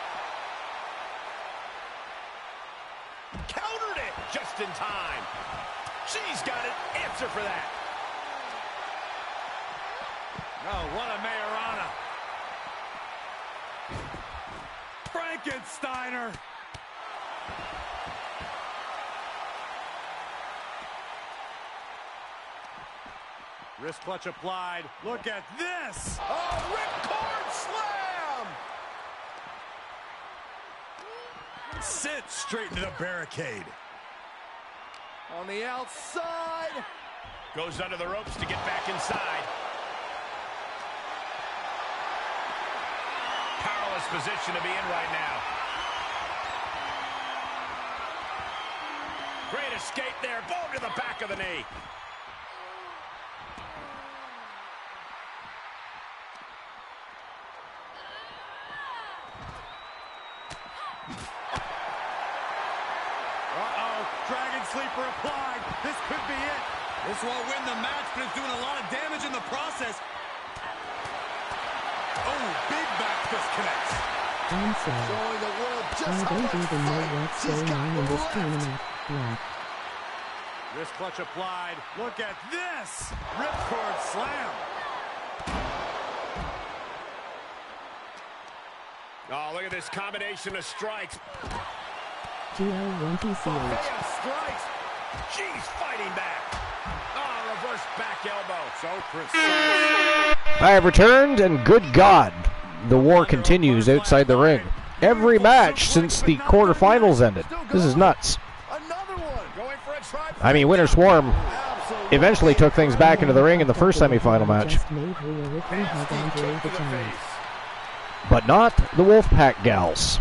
Countered it just in time. She's got an answer for that. Oh, what a Majorana. Frankensteiner. Wrist clutch applied. Look at this. Oh, ripcord slam. Sit straight into the barricade. On the outside. Goes under the ropes to get back inside. Powerless position to be in right now. Great escape there. Boom to the back of the knee. Dragon sleeper applied. This could be it. This won't win the match, but it's doing a lot of damage in the process. Oh, big back fist connects. I'm sorry. Showing the world just I how don't much even know fight what's she's going got on in this left. tournament. Blank. Wrist clutch applied. Look at this. Ripcord slam. Oh, look at this combination of strikes. GL1TCH. Strikes. She's fighting back. Oh, reverse back elbow. So precise. I have returned, and good God, the war continues outside the ring. Every match since the quarterfinals ended. This is nuts. Another one. Going for a try. I mean, Winter Swarm eventually took things back into the ring in the first semifinal match. Just made Rhea Ripley hug Andre the Giant. But not the Wolfpack gals.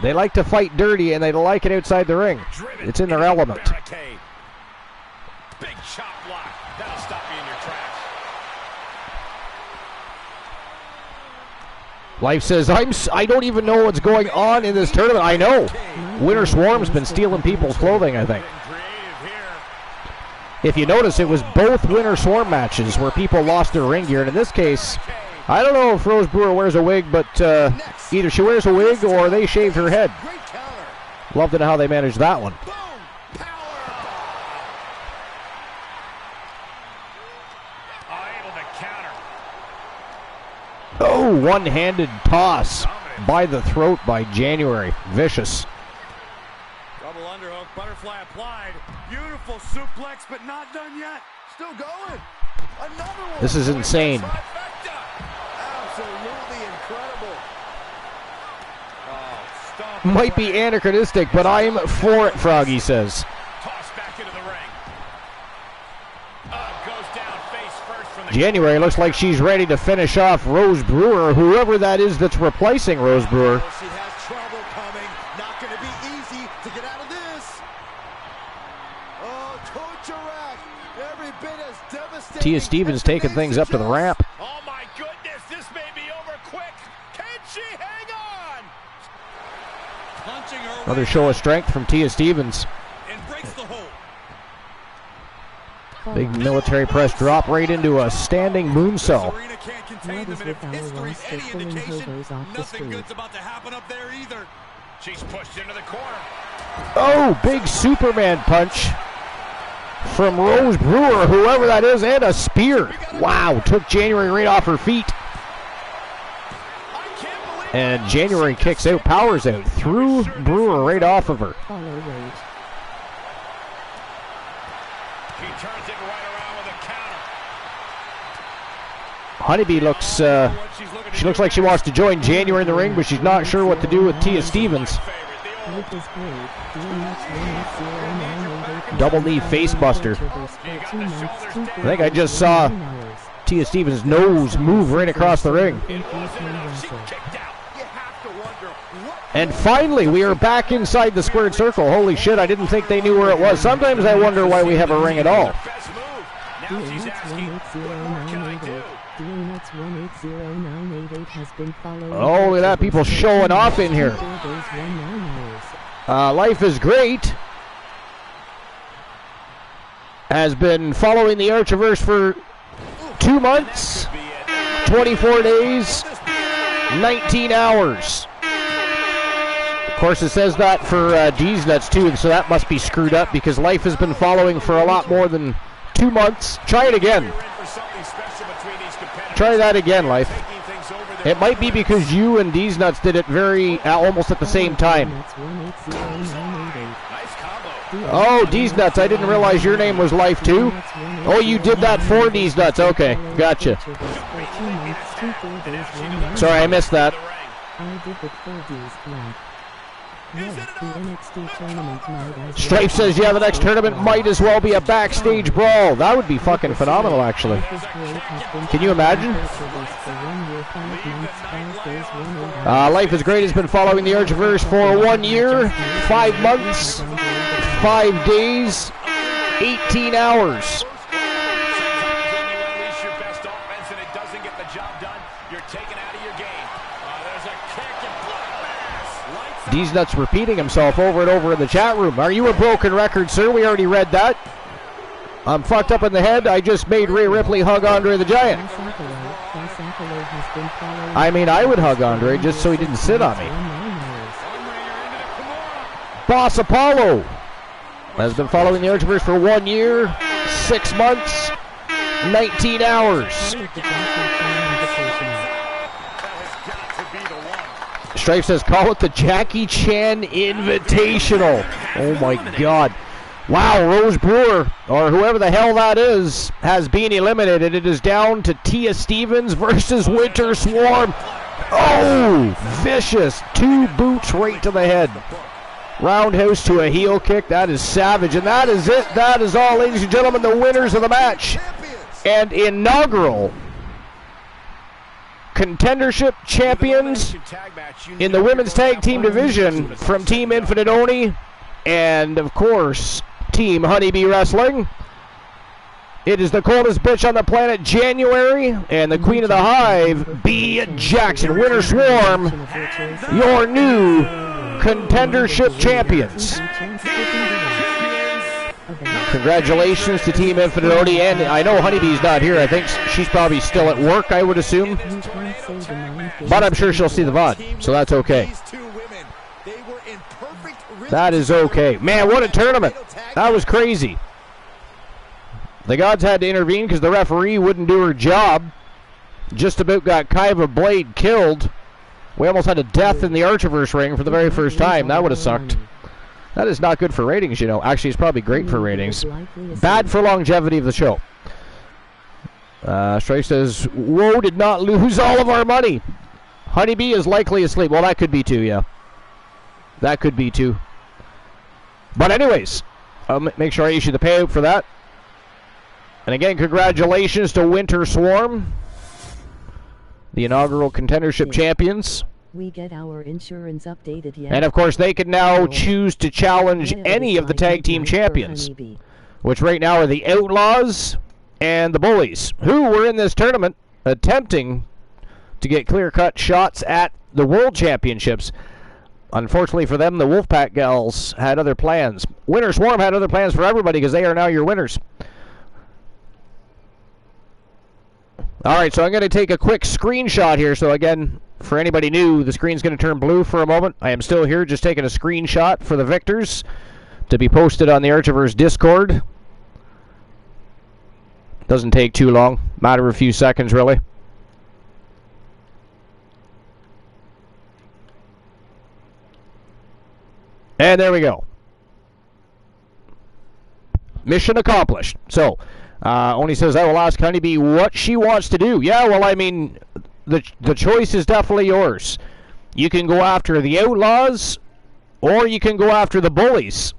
They like to fight dirty, and they like it outside the ring. It's in their element. Barricade. Big chop block. That'll stop you in your tracks. Life says, I don't even know what's going on in this tournament. I know. Winter Swarm's been stealing people's clothing, I think. Creative here. If you notice, it was both Winter Swarm matches where people lost their ring gear. And in this case, I don't know if Rose Brewer wears a wig, but either she wears a wig or they shaved her head. Great counter. Love to know how they managed that one. Boom. Power. Able to counter. Oh, one-handed toss by the throat by January. Vicious. Double underhook, butterfly applied. Beautiful suplex, but not done yet. Still going. Another one. This is insane. Trifecta. Absolutely incredible. Oh, stomp. Might be anachronistic, but I'm for it, Froggy says. Toss back into the ring. Goes down face January looks like she's ready to finish off Rose Brewer, whoever that is that's replacing Rose Brewer. She has trouble coming. Not going to be easy to get out of this. Oh, torture rack. Every bit as devastating. Tia Stevens taking things up to the ramp. Oh my goodness, this may be over quick. Can she hang on? Punching her Another way show of out strength from Tia Stevens. and breaks the hold. Big military press drop right into a standing moonsault. Serena can't contain What them, is and if with our history is roster any pulling indication, hobos off the nothing street? good's about to happen up there either. She's pushed into the corner. Oh, big Superman punch from Rose Brewer, whoever that is, and a spear. Wow, took January right off her feet. I can't believe And January kicks out, powers out, threw Brewer right off of her. Follow Rage. She turns it right around with a counter. Honeybee looks, What she's looking to she looks do like she wants to join January in the ring, but she's not sure what to do with Tia Stevens. favorite. The old Life is great. DMX 18098. Double knee face buster. I think I just saw Tia Stevens' nose move right across the ring. she kicked out. You have to wonder what. And finally, we are back inside the squared circle. Holy shit, I didn't think they knew where it was. Sometimes I wonder why we have a ring at all. Best move. Now she's asking, what can I do? DMX 18098 has been followed. Oh, look at that, people showing off in here. Life is Great has been following the Archiverse for 2 months, 24 days, 19 hours. Of course, it says that for D's Nuts too, so that must be screwed up because Life has been following for a lot more than 2 months. Try it again. You're in for something special between these competitors. Try that again, Life. Taking things over their It might be because you and D's Nuts did it almost at the same time. Nice combo. Oh, D's Nuts, I didn't realize your name was Life too. Oh, you did that for D's Nuts. Okay, gotcha. Sorry, I missed that. I did it for D's Life. Yes, the NXT tournament might as Stripe says, yeah, the next tournament might as well be a backstage brawl. That would be fucking phenomenal, actually. Can you imagine? Life is Great has been following the Archiverse for 1 year, 5 months, 5 days, 18 hours. Sometimes when you unleash your best offense and it doesn't get the job done, you're taken out of your game. There's a kick and blood mass. D's Nuts repeating himself over and over in the chat room. Are you a broken record, sir? We already read that. I'm fucked up in the head. I just made Rhea Ripley hug Andre the Giant. I mean, I would hug Andre just so he didn't sit on me. Boss Apollo has been following the Archiverse for 1 year, 6 months, 19 hours. Stripe says, call it the Jackie Chan Invitational. Oh my God. Wow, Rose Brewer, or whoever the hell that is, has been eliminated. It is down to Tia Stevens versus Winter Swarm. Oh, vicious. 2 boots right to the head. Roundhouse to a heel kick. That is savage. And that is it. That is all, ladies and gentlemen, the winners of the match. And inaugural contendership champions in the women's tag team division from Team Infinite Oni and, of course, Team Honeybee Wrestling. It is the coldest bitch on the planet, January, and the Queen of the Hive, B. Jackson. Winter Swarm, your new contendership champions. Congratulations to Team Infinite Oni, and I know Honeybee's not here. I think she's probably still at work, I would assume. But I'm sure she'll see the VOD, so that's okay. That is okay. Man, what a tournament. That was crazy. The gods had to intervene because the referee wouldn't do her job. Just about got Kaiva Blade killed. We almost had a death in the Archiverse ring for the very first time. That would have sucked. That is not good for ratings, you know. Actually, it's probably great for ratings. Bad for longevity of the show. Strife says, Whoa, did not lose all of our money. Honeybee is likely asleep. Well, that could be too, yeah. That could be too. But anyways, I'll make sure I issue the payout for that. And again, congratulations to Winter Swarm, the inaugural contendership champions. We get our insurance updated yet. And of course, they can now choose to challenge any of the tag team champions, which right now are the Outlaws and the Bullies, who were in this tournament attempting to get clear-cut shots at the World Championships. Unfortunately for them, the Wolfpack gals had other plans. Winter Swarm had other plans for everybody because they are now your winners. All right, so I'm going to take a quick screenshot here. So again, for anybody new, the screen's going to turn blue for a moment. I am still here just taking a screenshot for the victors to be posted on the Archiverse Discord. Doesn't take too long. Matter of a few seconds, really. And there we go. Mission accomplished. So, Oni says, I will ask Honeybee what she wants to do. Yeah, well, I mean, the choice is definitely yours. You can go after the Outlaws, or you can go after the Bullies.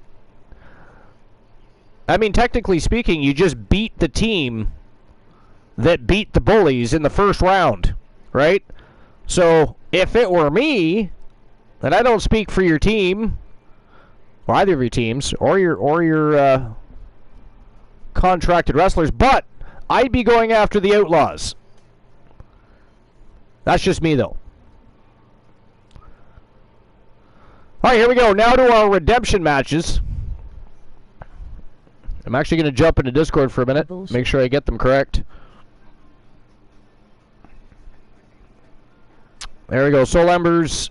I mean, technically speaking, you just beat the team that beat the Bullies in the first round, right? So, if it were me, and I don't speak for your team, or either of your teams, or your contracted wrestlers, but I'd be going after the Outlaws. That's just me, though. All right, here we go. Now to our redemption matches. I'm actually going to jump into Discord for a minute, make sure I get them correct. There we go. Soul Embers.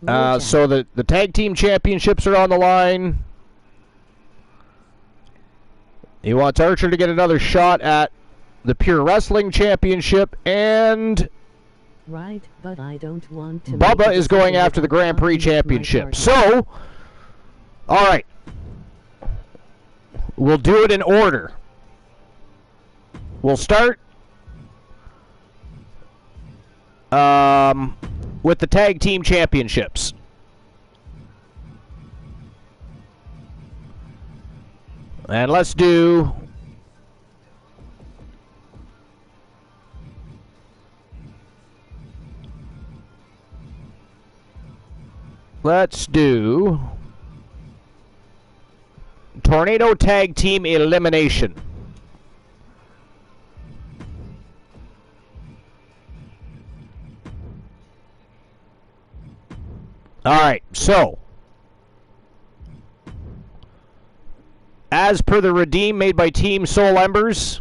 So the tag team championships are on the line. He wants Archer to get another shot at the Pure Wrestling Championship, and right, but I don't want to. Bubba is going after the Grand Prix Championship. So, all right, we'll do it in order. We'll start with the tag team championships. And let's do Tornado Tag Team Elimination. Alright, so as per the redeem made by Team Soul Embers,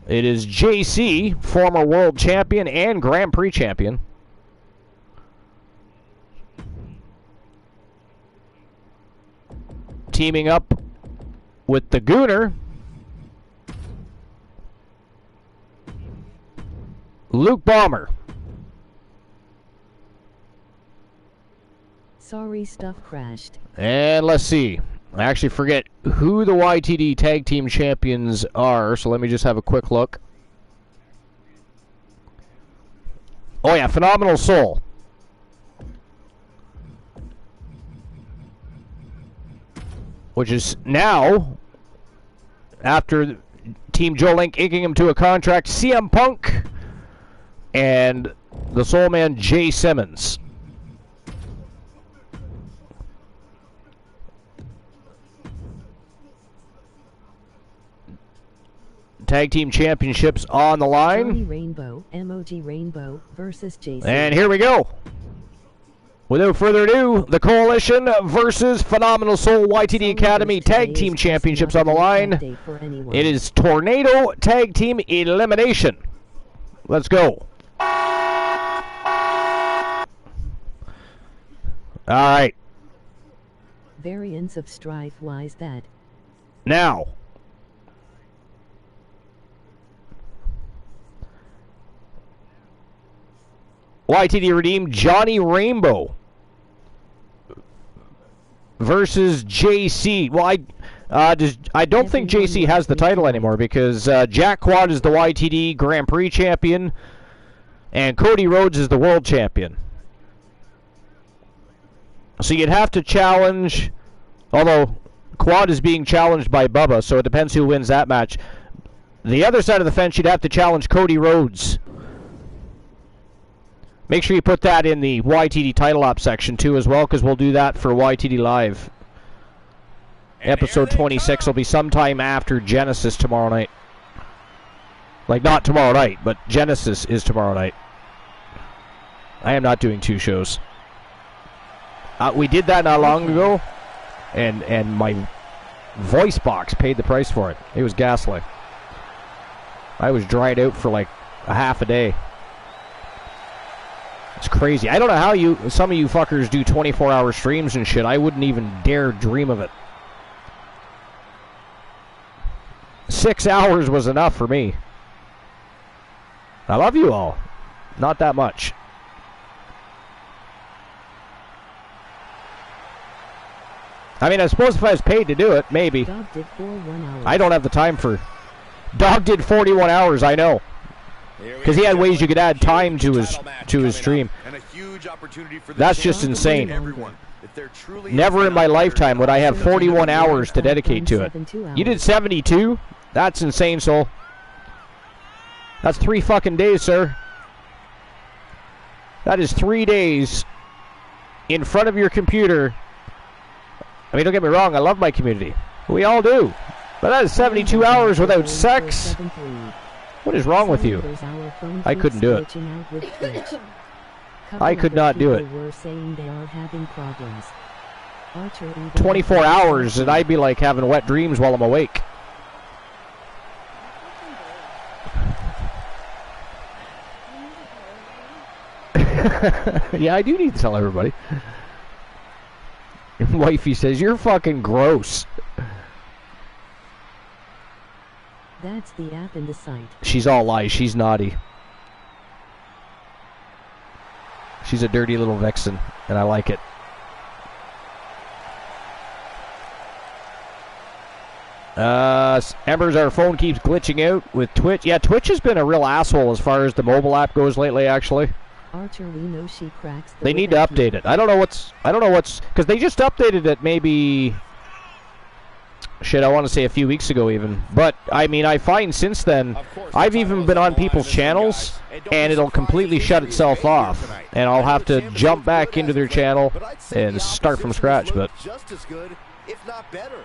it is JC, former world champion and Grand Prix champion, teaming up with the Gooner, Luke Bomber. Sorry, stuff crashed. And let's see. I actually forget who the YTD Tag Team Champions are, so let me just have a quick look. Oh yeah, Phenomenal Soul. Which is now, after Team Joe Link inking him to a contract, CM Punk and the Soul Man Jay Simmons. Tag Team Championships on the line. Johnny Rainbow, MOG Rainbow versus Jason. And here we go. Without further ado, the Coalition versus Phenomenal Soul YTD Academy Tag Team Championships on the line. It is Tornado Tag Team Elimination. Let's go. Alright. Variants of Strife, why's that? Now, YTD Redeem Johnny Rainbow versus JC. Well, I don't think JC has the title anymore because Jack Quad is the YTD Grand Prix champion and Cody Rhodes is the world champion. So you'd have to challenge, although Quad is being challenged by Bubba, so it depends who wins that match. The other side of the fence, you'd have to challenge Cody Rhodes. Make sure you put that in the YTD title op section too as well, because we'll do that for YTD Live. Episode 26 will be sometime after Genesis tomorrow night. Like, not tomorrow night, but Genesis is tomorrow night. I am not doing 2 shows. We did that not long ago, and my voice box paid the price for it. It was ghastly. I was dried out for like a half a day. It's crazy. I don't know how some of you fuckers do 24-hour streams and shit. I wouldn't even dare dream of it. 6 hours was enough for me. I love you all. Not that much. I mean, I suppose if I was paid to do it, maybe. Dog did 41 hours. I don't have the time for... Dog did 41 hours, I know. Because he had ways you could add time to his stream. That's just insane. Never in my lifetime would I have 41 hours to dedicate to it. You did 72? That's insane, soul. That's 3 fucking days, sir. That is 3 days in front of your computer. I mean, don't get me wrong, I love my community. We all do. But that is 72 hours without sex. What is wrong with you? I couldn't do it. I could not do it. 24 hours and I'd be like having wet dreams while I'm awake. Yeah, I do need to tell everybody. Wifey says, you're fucking gross. That's the app in the site. She's all lies. She's naughty. She's a dirty little vixen, and I like it. Embers, our phone keeps glitching out with Twitch. Yeah, Twitch has been a real asshole as far as the mobile app goes lately, actually. Archer, we know she cracks the they need to update it. I don't know what's, because they just updated it maybe, shit, I want to say a few weeks ago even. But, I mean, I find since then, I've even been on people's channels, and it'll completely shut itself off. And I'll have to jump back into their channel and start from scratch, but... just as good, if not better.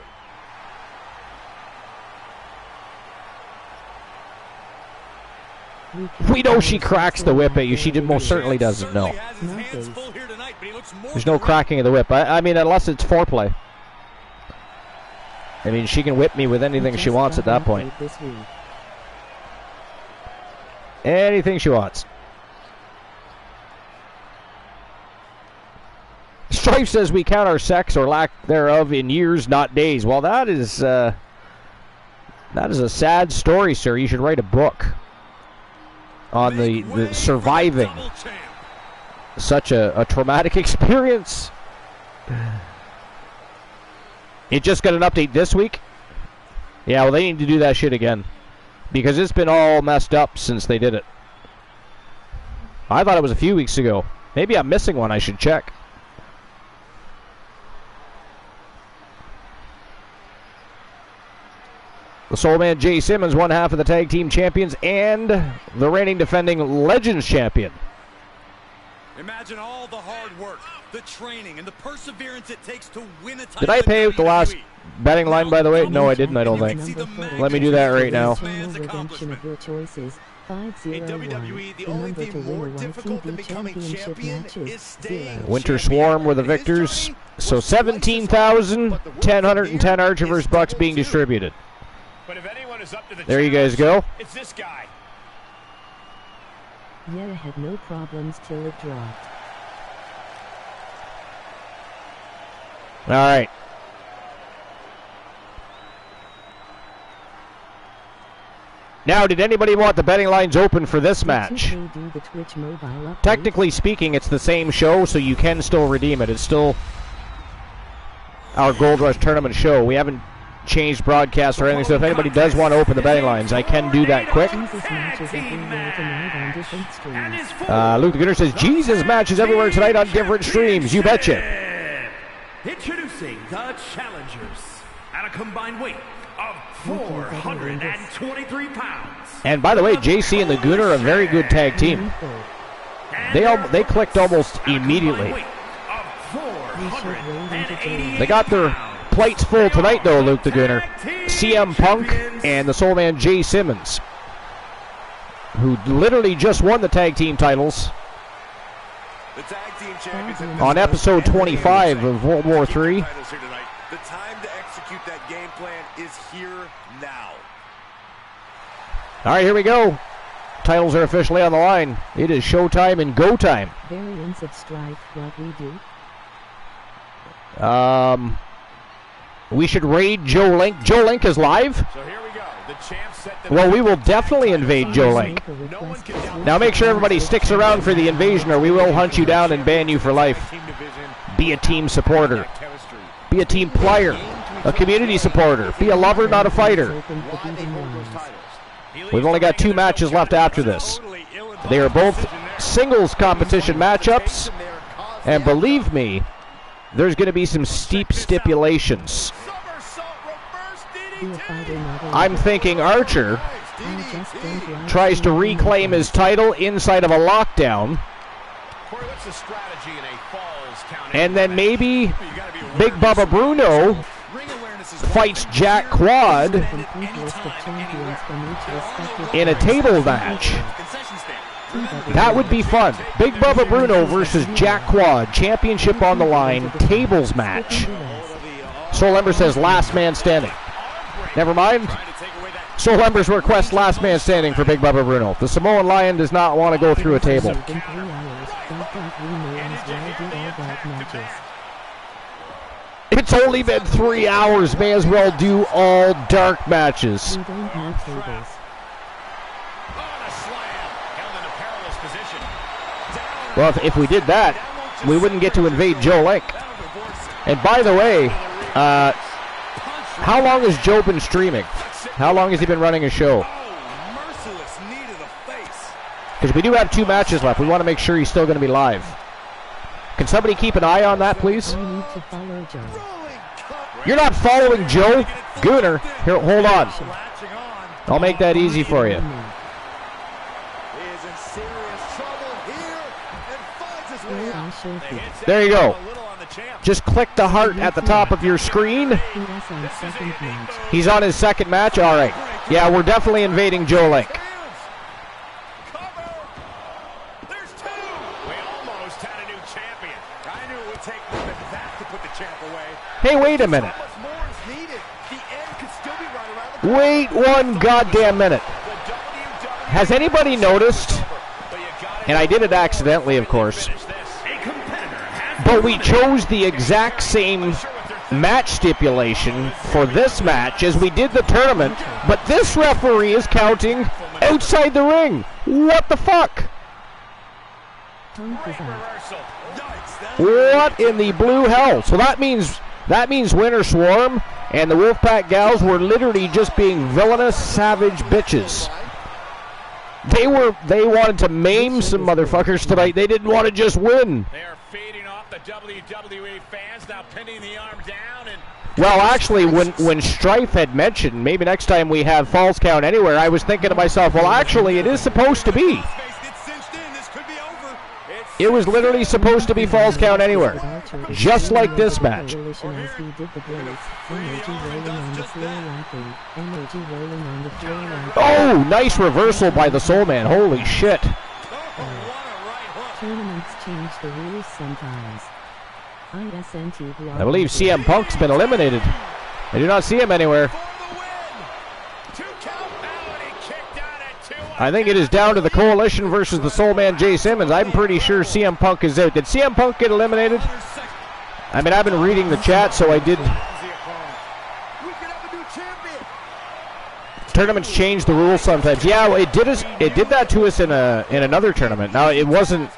We know she cracks the whip at you. She most certainly doesn't know. There's no cracking of the whip. I mean, unless it's foreplay. I mean, she can whip me with anything she wants at that point. Anything she wants. Strife says we count our sex or lack thereof in years, not days. Well, that is a sad story, sir. You should write a book on the surviving such a traumatic experience. It just got an update this week. Yeah, well, they need to do that shit again, because it's been all messed up since they did it. I thought it was a few weeks ago. Maybe I'm missing one. I should check. The Soul Man Jay Simmons, one half of the tag team champions and the reigning defending Legends champion. Imagine all the hard work, the training, and the perseverance it takes to win a title. Did I pay out the last betting line, by the way? No, I didn't, I don't think. Let me do that right now. Redemption of your choices. 501. The number to win a YTD championship matches 0. Winter Swarm were the victors. So 17,110 Archer vs. Bucks being distributed. But if anyone is up to the there you guys go. It's this guy. Yeah, had no problems till it dropped. All right. Now, did anybody want the betting lines open for this match? Technically speaking, it's the same show, so you can still redeem it. It's still our Gold Rush tournament show. We haven't changed broadcast or anything, so if anybody does want to open the betting lines, I can do that quick. Luke the Gunner says, Jesus matches everywhere tonight on different streams. You betcha. Introducing the challengers at a combined weight of 423 pounds. And by the way, JC and the Gooner are a very good tag team. They clicked almost immediately. They got their plates full tonight, though, Luke the Gooner. CM Punk and the Soul Man Jay Simmons, who literally just won the tag team titles on episode 25 of World War III. The time to execute that game plan is here now. All right, here we go. Titles are officially on the line. It is showtime and go time. Variants of Strife, what we do. We should raid Joe Link. Joe Link is live? So here we go. The champ set the Well, we will definitely invade Joe Link. Now make sure everybody sticks around for the invasion, or we will hunt you down and ban you for life. Be a team supporter. Be a team player. A community supporter. Be a lover, not a fighter. We've only got 2 matches left after this. They are both singles competition matchups, and believe me, there's going to be some steep stipulations. I'm thinking Archer tries to reclaim his title inside of a lockdown, and then maybe Big Bubba Bruno fights Jack Quad in a table match. That would be fun. Big Bubba Bruno versus Jack Quad, championship on the line, tables match. Soul Ember says last man standing. Never mind. Soul Ember's request last man standing for Big Bubba Bruno. The Samoan Lion does not want to go through a table. It's only been 3 hours. May as well do all dark matches. Well, if we did that, we wouldn't get to invade Joe Link. And by the way, how long has Joe been streaming? How long has he been running a show? Because we do have 2 matches left. We want to make sure he's still going to be live. Can somebody keep an eye on that, please? You're not following Joe? Gooner, here, hold on. I'll make that easy for you. There you go. Just click the heart at the top of your screen. He's on his second match? All right. Yeah, we're definitely invading Joe Link. Hey, wait a minute. Wait one goddamn minute. Has anybody noticed, and I did it accidentally, of course, but we chose the exact same match stipulation for this match as we did the tournament, but this referee is counting outside the ring. What the fuck? What in the blue hell? So that means Winter Swarm and the Wolfpack gals were literally just being villainous, savage bitches. They wanted to maim some motherfuckers tonight. They didn't want to just win. They are feeding off the WWE fans, now pinning the arm down. And well, actually, when Strife had mentioned maybe next time we have Falls Count Anywhere, I was thinking to myself, well, actually, it is supposed to be. It was literally supposed to be Falls Count Anywhere, just like this match. Oh, nice reversal by the Soul Man. Holy shit. Tournaments change the rules sometimes. I believe CM Punk's been eliminated. I do not see him anywhere. I think it is down to the Coalition versus the Soul Man Jay Simmons. I'm pretty sure CM Punk is out. Did CM Punk get eliminated? I mean, I've been reading the chat, so I did. Tournaments change the rules sometimes. Yeah, well, it did that to us in another tournament. Now, it wasn't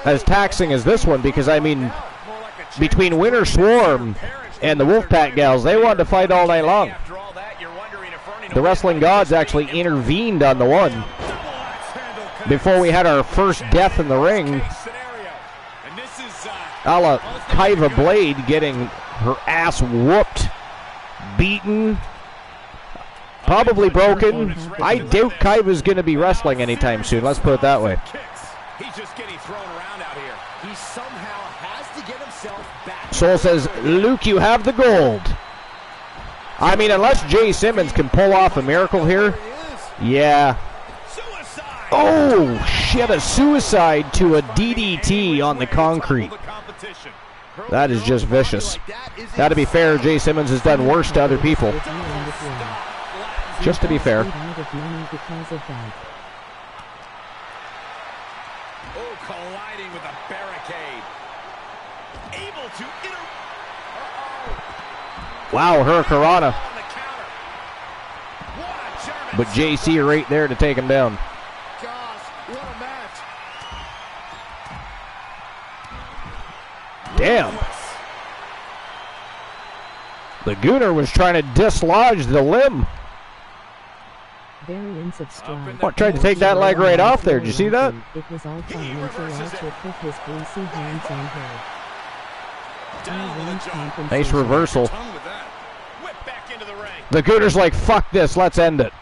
as taxing as this one because, I mean, between Winter Swarm and the Wolfpack gals, they wanted to fight all night long. The Wrestling Gods actually intervened on the one before we had our first death in the ring. a la Kaiva Blade getting her ass whooped, beaten, probably broken. I doubt Kaiva's going to be wrestling anytime soon. Let's put it that way. He's just getting thrown around out here. He somehow has to get himself back. Soul says, Luke, you have the gold. I mean, unless Jay Simmons can pull off a miracle here. Yeah. Suicide. Oh, shit, a suicide to a DDT on the concrete. That is just vicious. Now, to be fair, Jay Simmons has done worse to other people. Just to be fair. Oh, colliding with a barricade. Able to Wow, Hurricanrana. on the counter. What a German. But JC right there to take him down. Gosh, what a match. Damn. The Gooner was trying to dislodge the limb. Variants of stride. What, tried to take that leg right off there. Did you see that? It was all fine until Archer put his greasy hands on her. Nice reversal. Whip back into the ring. The Gooner's like, fuck this, let's end it.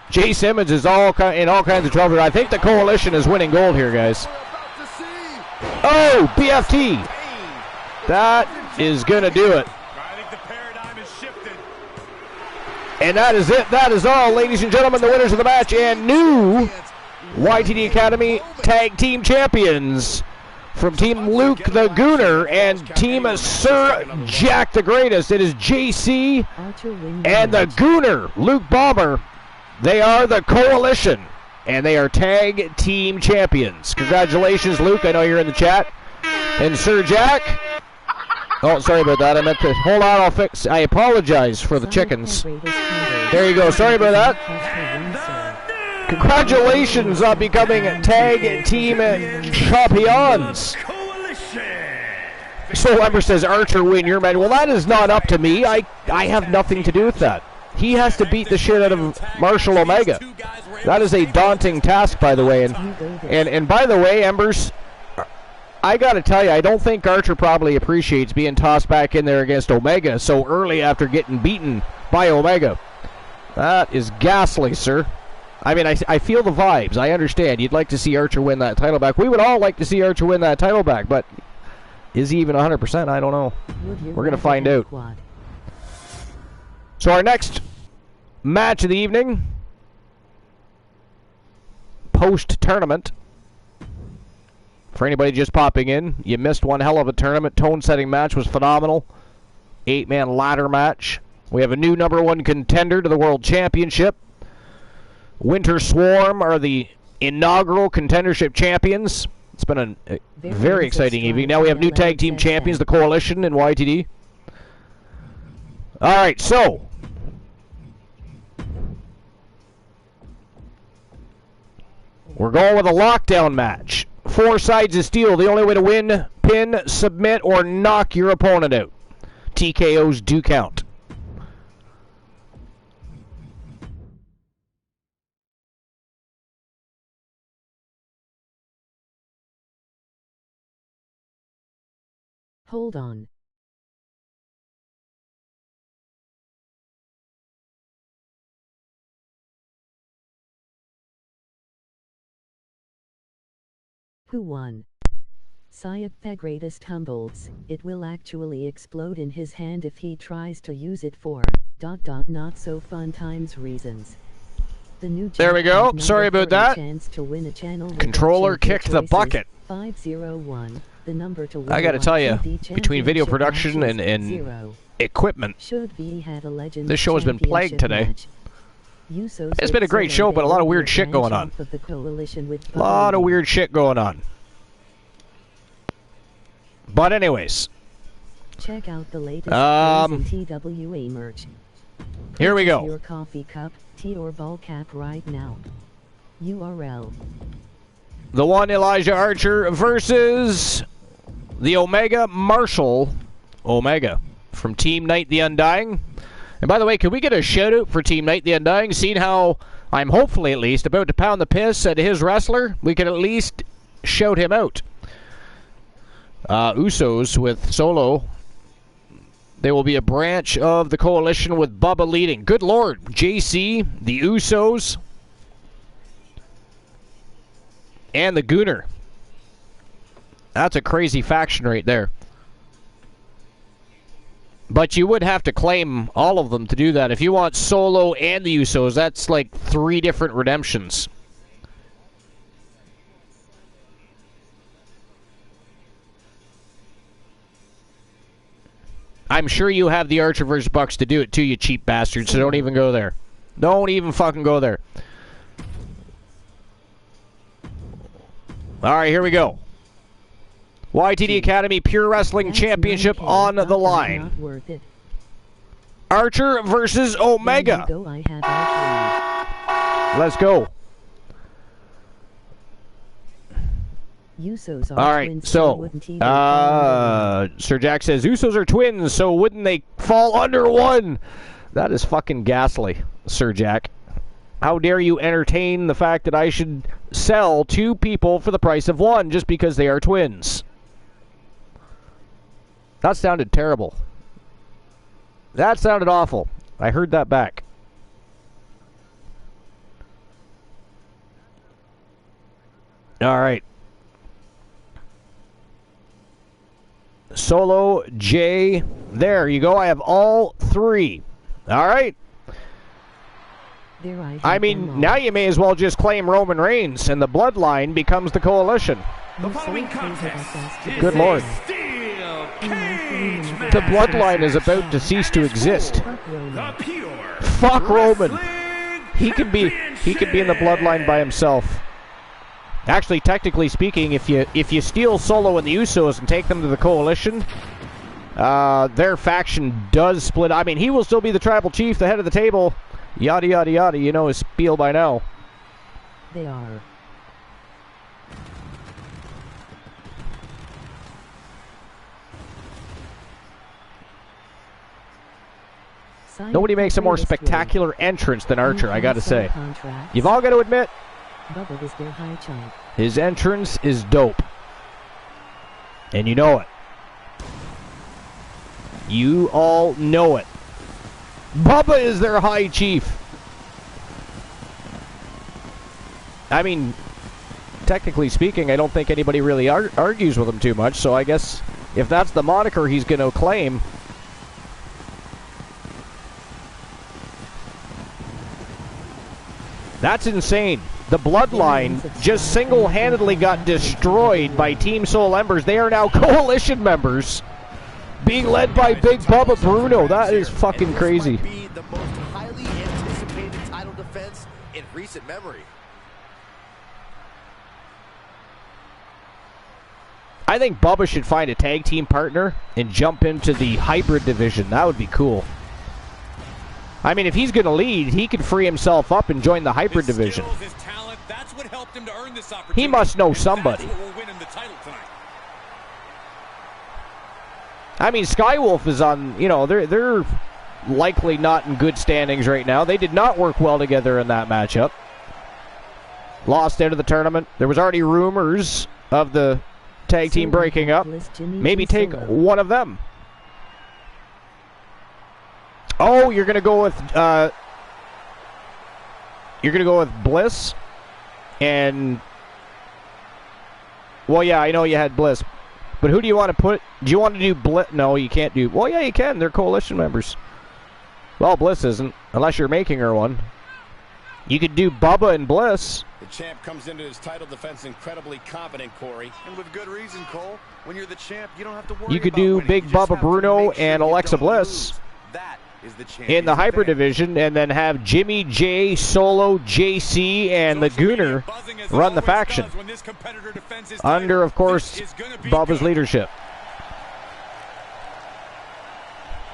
Jay Simmons is in all kinds of trouble. I think the Coalition is winning gold here, guys. Oh, BFT. That is going to do it. I think the paradigm has shifted. And that is it. That is all, ladies and gentlemen, the winners of the match and new YTD Academy Tag Team Champions from Team Luke the Gooner and Team Sir Jack the Greatest. It is JC and the Gooner, Luke Bomber. They are the Coalition, and they are Tag Team Champions. Congratulations, Luke. I know you're in the chat. And Sir Jack. Oh, sorry about that. I meant to. Hold on, I'll fix. I apologize for the chickens. There you go. Sorry about that. Congratulations on becoming Tag Team Champions. Soul Ember says, Archer win your man. Well, that is not up to me. I have nothing to do with that. He has to beat the shit out of Marshall Omega. That is a daunting task, by the way. And by the way, Embers, I got to tell you, I don't think Archer probably appreciates being tossed back in there against Omega so early after getting beaten by Omega. That is ghastly, sir. I mean, I feel the vibes. I understand. You'd like to see Archer win that title back. We would all like to see Archer win that title back, but is he even 100%? I don't know. We're going to find out. So our next match of the evening, post-tournament. For anybody just popping in, you missed one hell of a tournament. Tone-setting match was phenomenal. 8-man ladder match. We have a new #1 contender to the World Championship. Winter Swarm are the inaugural contendership champions. It's been a very exciting evening. Now we have new tag team champions, the Coalition in YTD. All right, so we're going with a lockdown match. 4 sides of steel. The only way to win, pin, submit, or knock your opponent out. TKOs do count. Hold on. Who won? Sayat the greatest humbles. It will actually explode in his hand if he tries to use it for ... not so fun times reasons. The new there we go. Sorry about that. Chance to win a channel Controller kicked the bucket. 501. The number to win. I got to tell you, between video production and equipment, this show has been plagued today. It's been a great show, but a lot of weird shit going on. A lot of weird shit going on. But anyways, check out the latest TWA merch. Here we go. Your coffee cup, tea or ball cap right now. URL. The one Elijah Archer versus the Omega Marshall Omega from Team Night the Undying. And by the way, can we get a shout out for Team Night the Undying? Seeing how I'm hopefully at least about to pound the piss at his wrestler, we can at least shout him out. Usos with Solo. They will be a branch of the coalition with Bubba leading. Good Lord. JC, the Usos, and the Gooner. That's a crazy faction right there. But you would have to claim all of them to do that. If you want Solo and the Usos, that's like 3 different redemptions. I'm sure you have the Archerverse bucks to do it too, you cheap bastards, so don't even go there. Don't even fucking go there. Alright, here we go. YTD Academy Pure Wrestling Championship on the line. Archer versus Omega. Let's go. Alright, so, Sir Jack says, Usos are twins, so wouldn't they fall under one? That is fucking ghastly, Sir Jack. How dare you entertain the fact that I should sell 2 people for the price of 1 just because they are twins? That sounded terrible. That sounded awful. I heard that back. Alright. Solo, Jay. There you go. I have all 3. Alright. I mean, now you may as well just claim Roman Reigns, and the bloodline becomes the coalition. The following contest is Good Lord. steel cage match. The bloodline is about to cease to exist. The pure Fuck Roman. wrestling He could be in the bloodline by himself. Actually, technically speaking, if you steal Solo and the Usos and take them to the coalition, their faction does split. I mean, he will still be the tribal chief, the head of the table. Yada yada yada. You know his spiel by now. They are. Nobody makes a more spectacular entrance than Archer, I gotta say. You've all got to admit, Bubba is their high chunk. his entrance is dope. And you know it. You all know it. Bubba is their high chief. I mean, technically speaking, I don't think anybody really argues with him too much, so I guess if that's the moniker he's going to claim... That's insane. The bloodline just single-handedly got destroyed by Team Soul Embers. They are now coalition members, being led by Big Bubba Bruno. That is fucking crazy. This might be the most highly anticipated title defense in recent memory. I think Bubba should find a tag team partner and jump into the hybrid division. That would be cool. I mean, if he's going to lead, he can free himself up and join the hybrid division. His talent, that's what helped him to earn this opportunity. He must know somebody. That's what will win him the title tonight. I mean, Skywolf is on, you know, they're likely not in good standings right now. They did not work well together in that matchup. Lost out of the tournament. There was already rumors of the tag team breaking up. Maybe take one of them. Oh, you're gonna go with Bliss, and well, yeah, I know you had Bliss, but who do you want to put? Do you want to do Bliss? No, you can't do. Well, yeah, you can. They're coalition members. Well, Bliss isn't, unless you're making her one. You could do Bubba and Bliss. The champ comes into his title defense incredibly confident, Corey. And with good reason, Cole. When you're the champ, you don't have to worry. You could about do winning. Big You just Bubba have to Bruno make sure and you Alexa don't Bliss lose. That is the in the hybrid advantage. division, and then have Jimmy J, Solo, JC, and the Gooner run the faction under, of course, Bubba's leadership.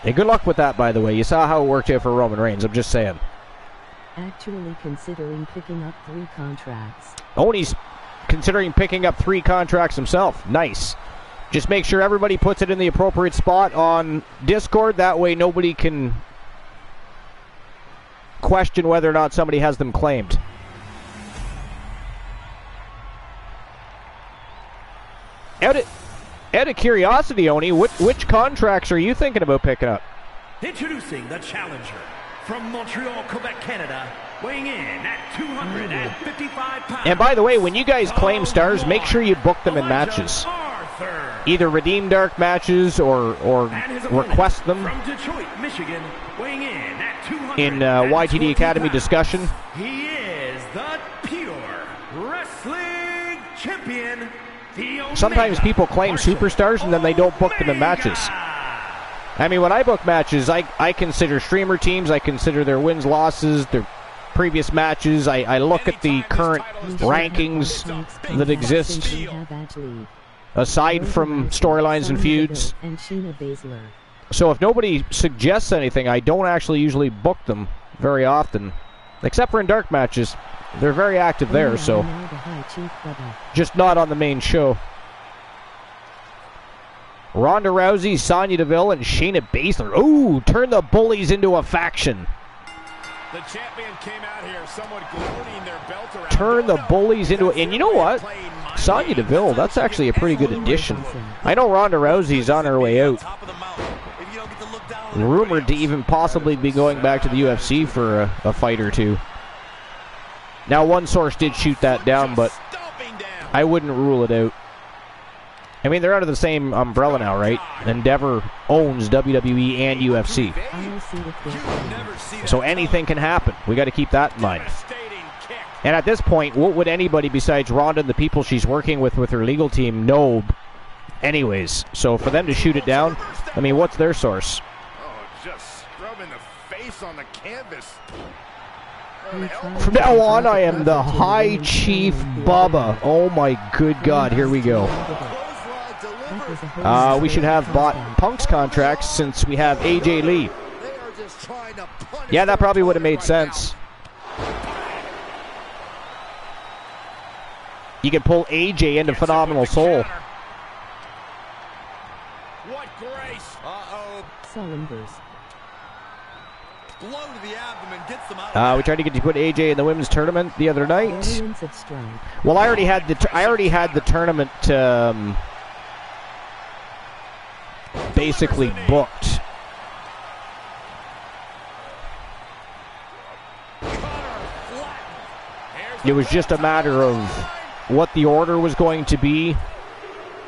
And good luck with that, by the way. You saw how it worked out for Roman Reigns. I'm just saying. Actually considering picking up 3 contracts. Oney's considering picking up 3 contracts himself. Nice. Just make sure everybody puts it in the appropriate spot on Discord. That way nobody can question whether or not somebody has them claimed. Out of curiosity, Oni, which contracts are you thinking about picking up? Introducing the challenger from Montreal, Quebec, Canada, weighing in at 255 pounds. And by the way, when you guys claim stars, make sure you book them in matches. Either redeem dark matches or request them. From Detroit, Michigan, weighing in at 200 in YTD Academy discussion. He is the pure wrestling champion. Sometimes people claim superstars and then they don't book them in matches. I mean, when I book matches, I consider streamer teams, I consider their wins, losses, their previous matches. I look at the current rankings that exist, aside from storylines and feuds. So if nobody suggests anything, I don't actually usually book them very often, except for in dark matches. They're very active there, so just not on the main show. Ronda Rousey, Sonya Deville, and Shayna Baszler. Ooh, turn the bullies into a faction. The champion came out here somewhat gloating their belt around. Turn the bullies into and you know what? Sonya Deville, that's actually a pretty good addition. I know Ronda Rousey's on her way out. Rumored to even possibly be going back to the UFC for a fight or two. Now, one source did shoot that down, but I wouldn't rule it out. I mean, they're under the same umbrella now, right? Endeavor owns WWE and UFC. So anything can happen. We got to keep that in mind. And at this point, what would anybody besides Ronda and the people she's working with her legal team know anyways? So for them to shoot it down, I mean, what's their source? Oh, just scrubbing the face on the canvas. From now on, I am the High Chief Bubba. Oh my good God, here we go. We should have bought Punk's contracts since we have AJ Lee. Yeah, that probably would have made sense. You can pull AJ into Phenomenal Soul. What grace. Cylinders. Blow to the abdomen, gets them out. We tried to get to put AJ in the women's tournament the other night. Well, I already had the tournament basically booked. It was just a matter of what the order was going to be.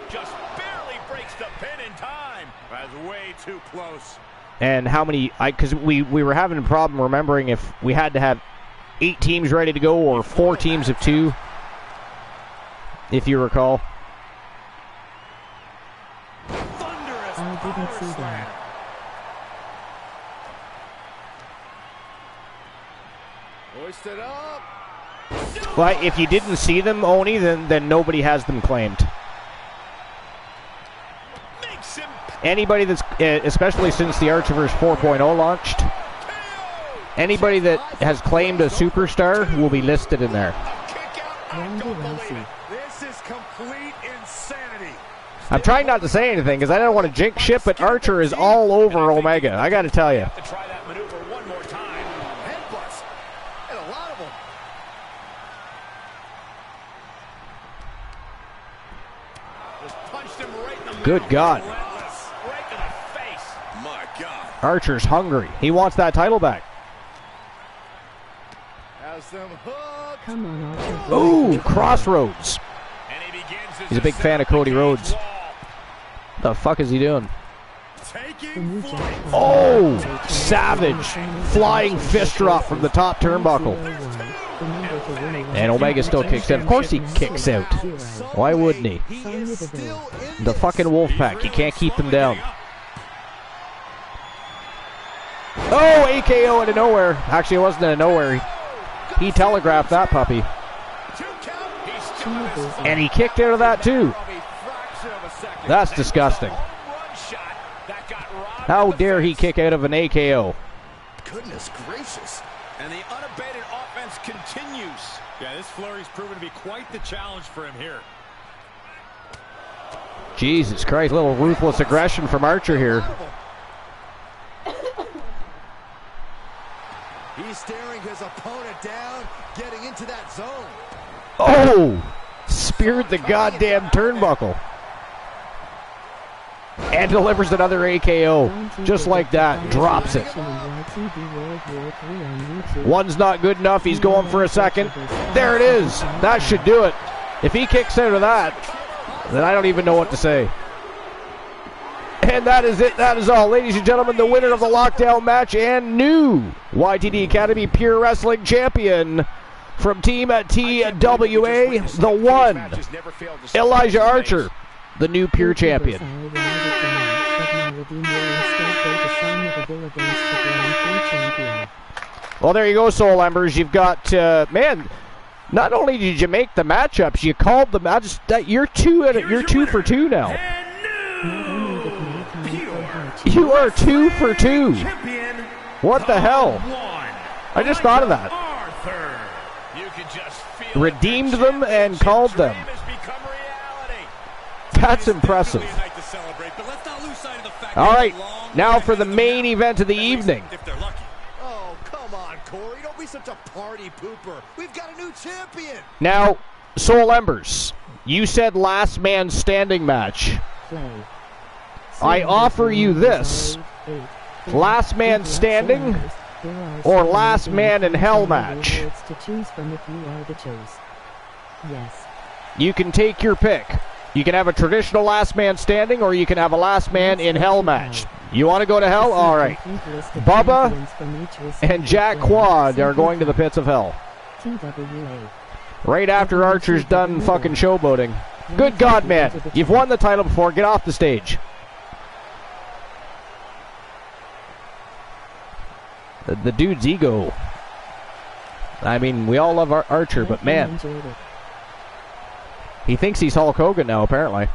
Just barely breaks the pin in time. That's way too close. And how many, because we were having a problem remembering if we had to have 8 teams ready to go or 4 teams of 2, if you recall. I didn't see that. Hoisted up. Well, if you didn't see them, Oni, then nobody has them claimed. Anybody that's, especially since the Archiverse 4.0 launched, anybody that has claimed a superstar will be listed in there. This is complete insanity. I'm trying not to say anything because I don't want to jinx shit, but Archer is all over Omega. I got to tell you. Try that maneuver one more time. Headbutts. And a lot of them. Just punched him right in the middle. Good God. Right to the face. My God. Archer's hungry. He wants that title back. Has them hooked. Come on, Archer. Ooh, Crossroads. And he begins his He's a big fan of Cody Rhodes. What the fuck is he doing? taking flight. Oh, savage. Flying fist drop from the top turnbuckle. And Omega still kicks out. Of course he kicks out. Why wouldn't he? The fucking Wolfpack. You can't keep them down. Oh, AKO out of nowhere. Actually, it wasn't out of nowhere. He telegraphed that puppy. And he kicked out of that too. That's disgusting. How dare he kick out of an AKO? Goodness gracious. And the unabated offense continues. Yeah, this flurry's proven to be quite the challenge for him here. Jesus Christ, a little ruthless aggression from Archer here. He's staring his opponent down, getting into that zone. Oh! Speared the goddamn turnbuckle. and delivers another AKO. Just like that, drops it. One's not good enough. He's going for a second. There it is. That should do it. If he kicks out of that, then I don't even know what to say. And that is it. That is all. Ladies and gentlemen, the winner of the lockdown match and new YTD Academy Pure Wrestling Champion from Team TWA, the one, Elijah Archer, the new Pure Champion. Well, there you go, Soul Embers. You've got, man, not only did you make the matchups, you called the match. You're two for two now. You are 2 for 2. What the hell? I just thought of that. Redeemed them and called them. That's impressive. All right, now for the main event of the evening. Oh, come on, Corey. Don't be such a party pooper. We've got a new champion. Now, Soul Embers, you said last man standing match. I offer you this. Last man standing or last man in hell match. You can take your pick. You can have a traditional last man standing or you can have a last man in hell match. You want to go to hell? All right. Bubba and Jack Quad are going to the pits of hell. Right after Archer's done fucking showboating. Good God, man. You've won the title before. Get off the stage. The dude's ego. I mean, we all love Archer, but man, he thinks he's Hulk Hogan now, apparently.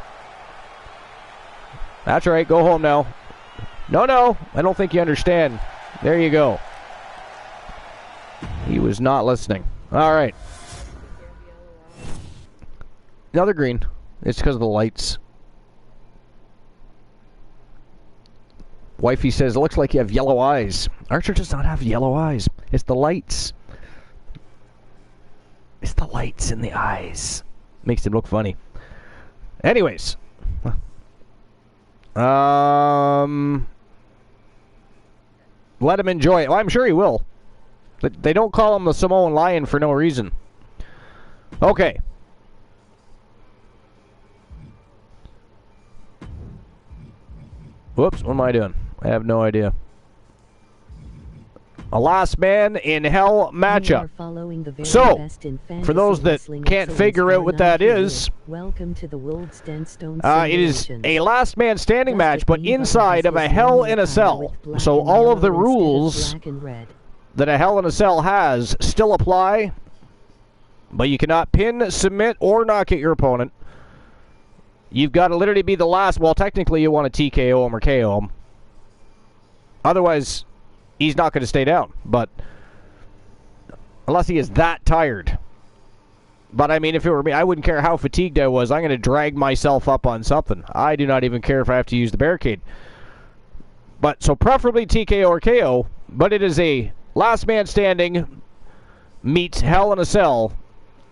That's right, go home now. No, I don't think you understand. There you go. He was not listening. All right. Another green. It's because of the lights. Wifey says, it looks like you have yellow eyes. Archer does not have yellow eyes. It's the lights. It's the lights in the eyes. Makes him look funny. Anyways. Let him enjoy it. Well, I'm sure he will. They don't call him the Samoan Lion for no reason. Okay. Whoops, what am I doing? I have no idea. A last man in hell matchup. So, for those that can't figure out what that is, it is a last man standing match, but inside of a Hell in a Cell. So all of the rules that a Hell in a Cell has still apply, but you cannot pin, submit, or knock out your opponent. You've got to literally be the last. Well, technically you want to TKO him or KO him. Otherwise, he's not going to stay down. But unless he is that tired. But I mean, if it were me, I wouldn't care how fatigued I was. I'm going to drag myself up on something. I do not even care if I have to use the barricade. But so preferably TKO or KO. But it is a last man standing meets Hell in a Cell.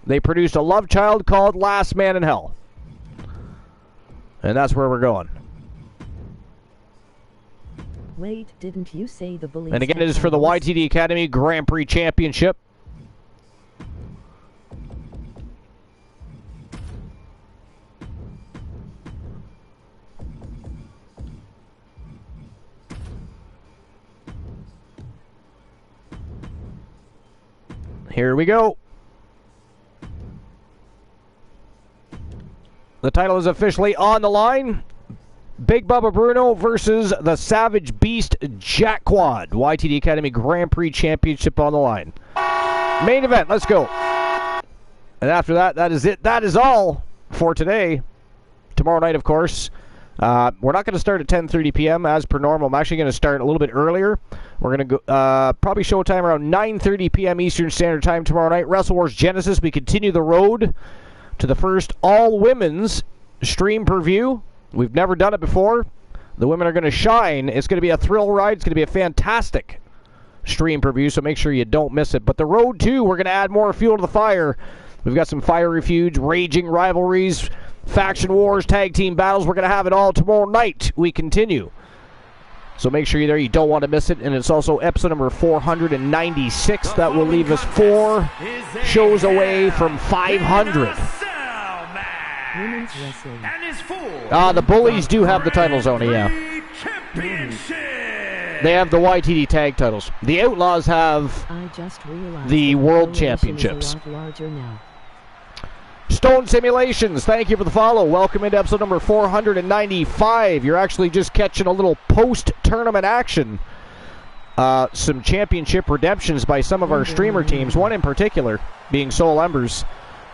They produced a love child called Last Man in Hell. And that's where we're going. Wait, didn't you say the bullies? And again, it is for the YTD Academy Grand Prix Championship. Here we go. The title is officially on the line. Big Bubba Bruno versus the Savage Beast Jack Quad. YTD Academy Grand Prix Championship on the line. Main event, let's go. And after that, that is it. That is all for today. Tomorrow night, of course. We're not going to start at 10:30 p.m. as per normal. I'm actually going to start a little bit earlier. We're going to go probably showtime around 9:30 p.m. Eastern Standard Time tomorrow night. Wrestle Wars Genesis. We continue the road to the first all-women's stream per view. We've never done it before. The women are going to shine. It's going to be a thrill ride. It's going to be a fantastic stream per view, so make sure you don't miss it. But the road, too, we're going to add more fuel to the fire. We've got some fiery feuds, raging rivalries, Faction Wars, Tag Team Battles. We're going to have it all tomorrow night. We continue. So make sure you're there. You don't want to miss it. And it's also episode number 496. That will leave us 4 shows away from 500. The Bullies do have the titles on it, yeah. They have the YTD tag titles. The Outlaws have the World Championships. Stone Simulations, thank you for the follow. Welcome into episode number 495. You're actually just catching a little post-tournament action. Some championship redemptions by some of our streamer teams, one in particular being Soul Embers.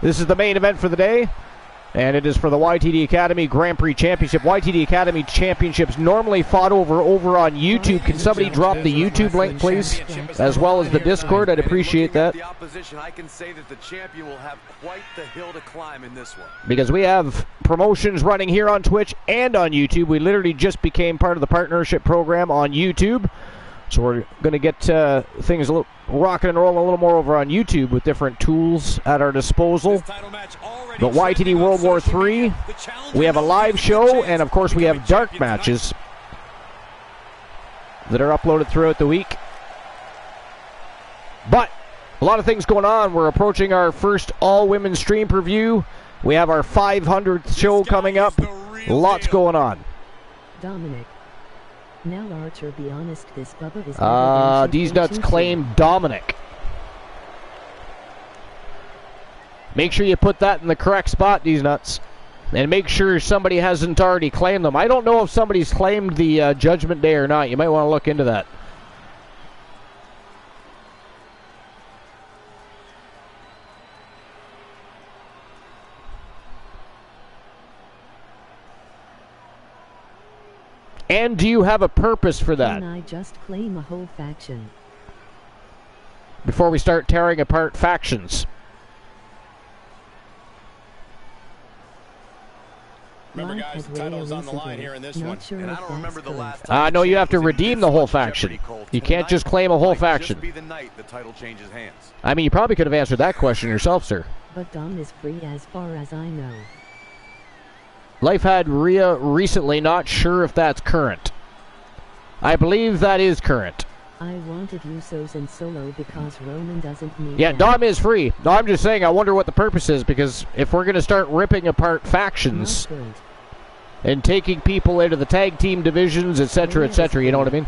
This is the main event for the day, and it is for the YTD Academy Grand Prix Championship. YTD Academy Championships normally fought over on YouTube. Can somebody drop the YouTube link, please, as well as the Discord? I'd appreciate that. The opposition, I can say that the champion will have quite the hill to climb in this one. Because we have promotions running here on Twitch and on YouTube. We literally just became part of the partnership program on YouTube. So we're going to get things a little rocking and rolling a little more over on YouTube with different tools at our disposal. But YTD World War III, we have a live show, and of course we have dark matches that are uploaded throughout the week. But a lot of things going on. We're approaching our first all-women stream preview. We have our 500th show coming up. Lots going on. Dominic. Now, Archer, be honest, this Bubba is these nuts claim Dominic. Make sure you put that in the correct spot, these nuts. And make sure somebody hasn't already claimed them. I don't know if somebody's claimed the Judgment Day or not. You might want to look into that. And do you have a purpose for that? Can I just claim a whole faction? Before we start tearing apart factions. Remember, guys, the title's on the line here in this one. And I don't remember the last time. No, you have to redeem the whole faction. You can't just claim a whole faction. Just be the night the title changes hands. I mean, you probably could have answered that question yourself, sir. But Dom is free as far as I know. Life had Rhea recently, not sure if that's current. I believe that is current. I wanted Usos and Solo because Roman doesn't need Yeah, them. Dom is free. No, I'm just saying, I wonder what the purpose is, because if we're going to start ripping apart factions Not good. and taking people into the tag team divisions, etc., etc., you know what I mean?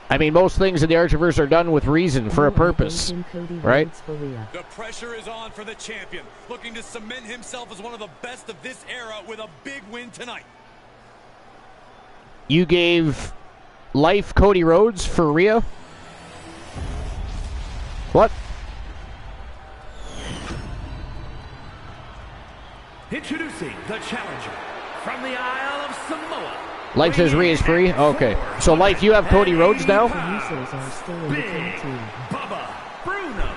I mean, most things in the Archerverse are done with reason, for a purpose, right? The pressure is on for the champion, looking to cement himself as one of the best of this era with a big win tonight. You gave Life Cody Rhodes for Rhea? What? Introducing the challenger from the Isle of Samoa. Life says Rhea's free? Okay. So, Life, you have Cody Rhodes now? The Usos are still in the tag team. Bubba Bruno.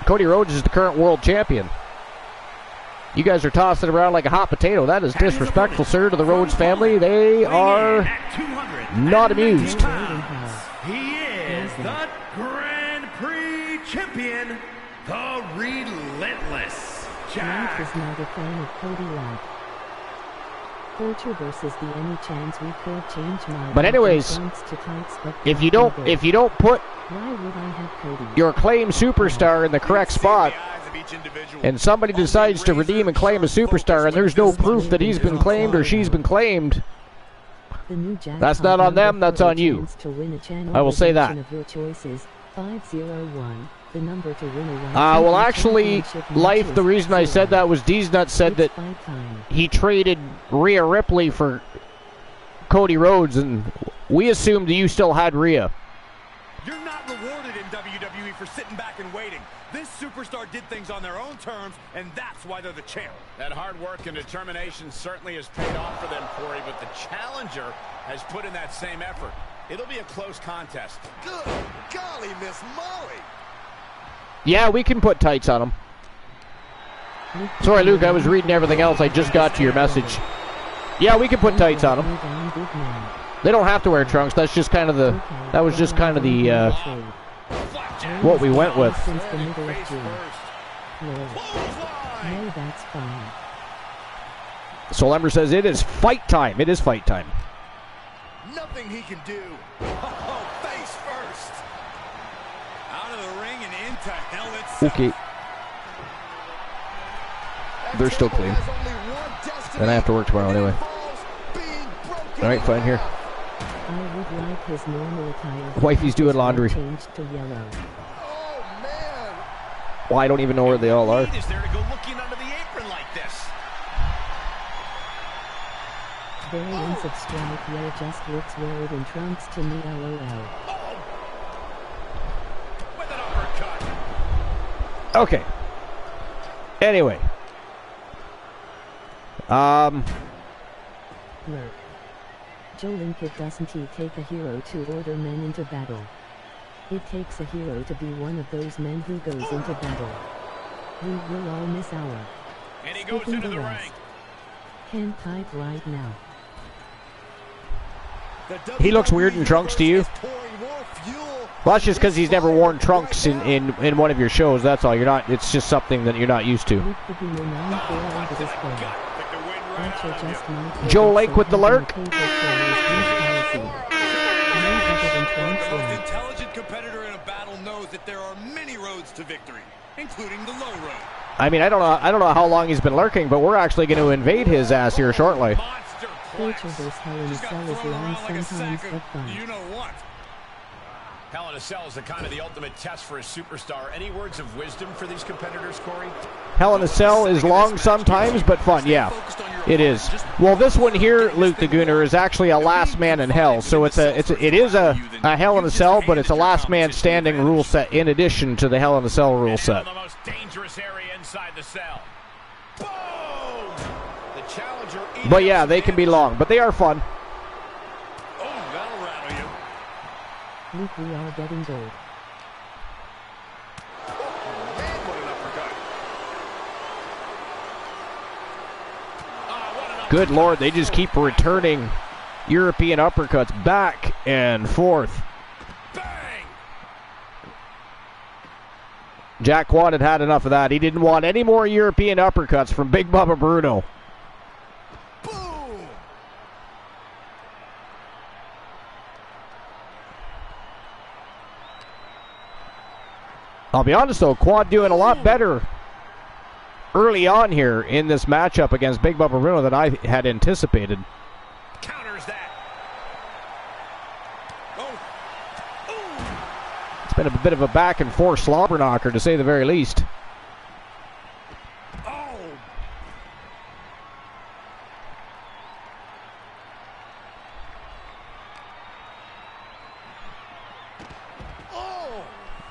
Cody Rhodes is the current world champion. You guys are tossing around like a hot potato. That is disrespectful, sir, to the Rhodes family. They are not amused. He is the Grand Prix champion, the Relentless Life Jack. is not a fan of Cody Life. Archerverse is the any chance we could change my But anyways, to tights, but if you don't put why would I have Cody? your acclaimed superstar in the correct spot, and somebody decides to redeem and claim a superstar, and there's no proof that he's been claimed or she's been claimed, The new jackpot that's not on them, number that's for on a you. chance to win a channel I will say that. redemption of your choices, 501. The number to win a Well, actually, championship Life, match the is reason I said 0. that was Deesnut said that It's 5 times. he traded Rhea Ripley for Cody Rhodes, and we assumed you still had Rhea. You're not rewarded in WWE for sitting back and waiting. This superstar did things on their own terms, and that's why they're the champ. That hard work and determination certainly has paid off for them, Corey, but the challenger has put in that same effort. It'll be a close contest. Good golly, Miss Molly. Yeah, we can put tights on him. Sorry, Luke, I was reading everything else. I just got to your message. Yeah, we can put tights on them. They don't have to wear trunks. That's just kind of the. That was just kind of the what we went with. Since the middle of June. No, that's fine. Soul Ember says it is fight time. It is fight time. Nothing he can do. Oh, face first. Out of the ring and into hell itself. Okay. They're still clean. Then I have to work tomorrow anyway. Alright, fine here. I would like his normal attire. Wifey's doing laundry. Changed to yellow. Oh, man. Well, I don't even know where they all are. Is there to go looking under the apron like this? Variants of Strike Where just looks weird in trunks to me, lol. Oh! With an uppercut. Okay. Anyway. Lurk. Joe Linkett doesn't he take a hero to order men into battle? It takes a hero to be one of those men who goes into battle. We will all miss our. And he goes Skipping into the rest. ring. Can't type right now. He looks weird in trunks to you? Well, that's just because he's never worn trunks in one of your shows. That's all. You're not. It's just something that you're not used to. Luke the Beamer 9-4 into this play. Archer just might Joe Lake with the lurk. The most intelligent competitor in a battle knows that there are many roads to victory, including the low road. I mean, I don't know how long he's been lurking, but we're actually going to invade his ass here shortly. Monster Culture versus Hell in a Just Cell gotta is throw it long, around like a sometimes sack but of fun. You know what? Hell in a Cell is the ultimate test for a superstar. Any words of wisdom for these competitors, Corey? Hell in a Cell is long sometimes, but fun. Yeah, it is. Well, this one here, Luke the Gooner, is actually a last man in hell. So it is a Hell in a Cell, but it's a last man standing rule set in addition to the Hell in a Cell rule set. The most dangerous area inside the cell. Boom! The challenger. But yeah, they can be long, but they are fun. Oh, that'll rattle you. Luke, we are getting gold. Good Lord, they just keep returning European uppercuts back and forth. Bang! Jack Quad had enough of that. He didn't want any more European uppercuts from Big Bubba Bruno. Boom! I'll be honest though, Quad doing a lot better early on here in this matchup against Big Bubba Bruno than I had anticipated. Counters that. It's been a bit of a back and forth slobber knocker to say the very least. Oh! Oh!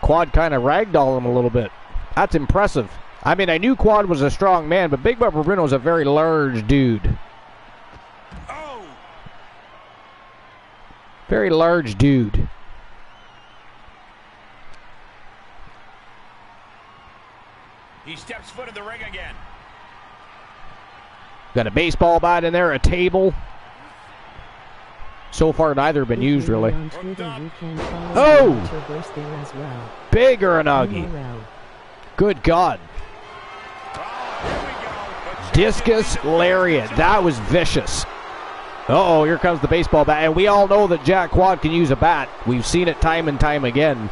Quad kind of ragdolled him a little bit. That's impressive. I mean, I knew Quad was a strong man, but Big Bubba Bruno is a very large dude. Oh! Very large dude. He steps foot in the ring again. Got a baseball bat in there, a table. So far, neither have been used, really. On Twitter, you can follow Oh! the Archerverse there as well. Big Uranagi. URL. Good God. Discus Lariat. That was vicious. Uh-oh, here comes the baseball bat. And we all know that Jack Quad can use a bat. We've seen it time and time again.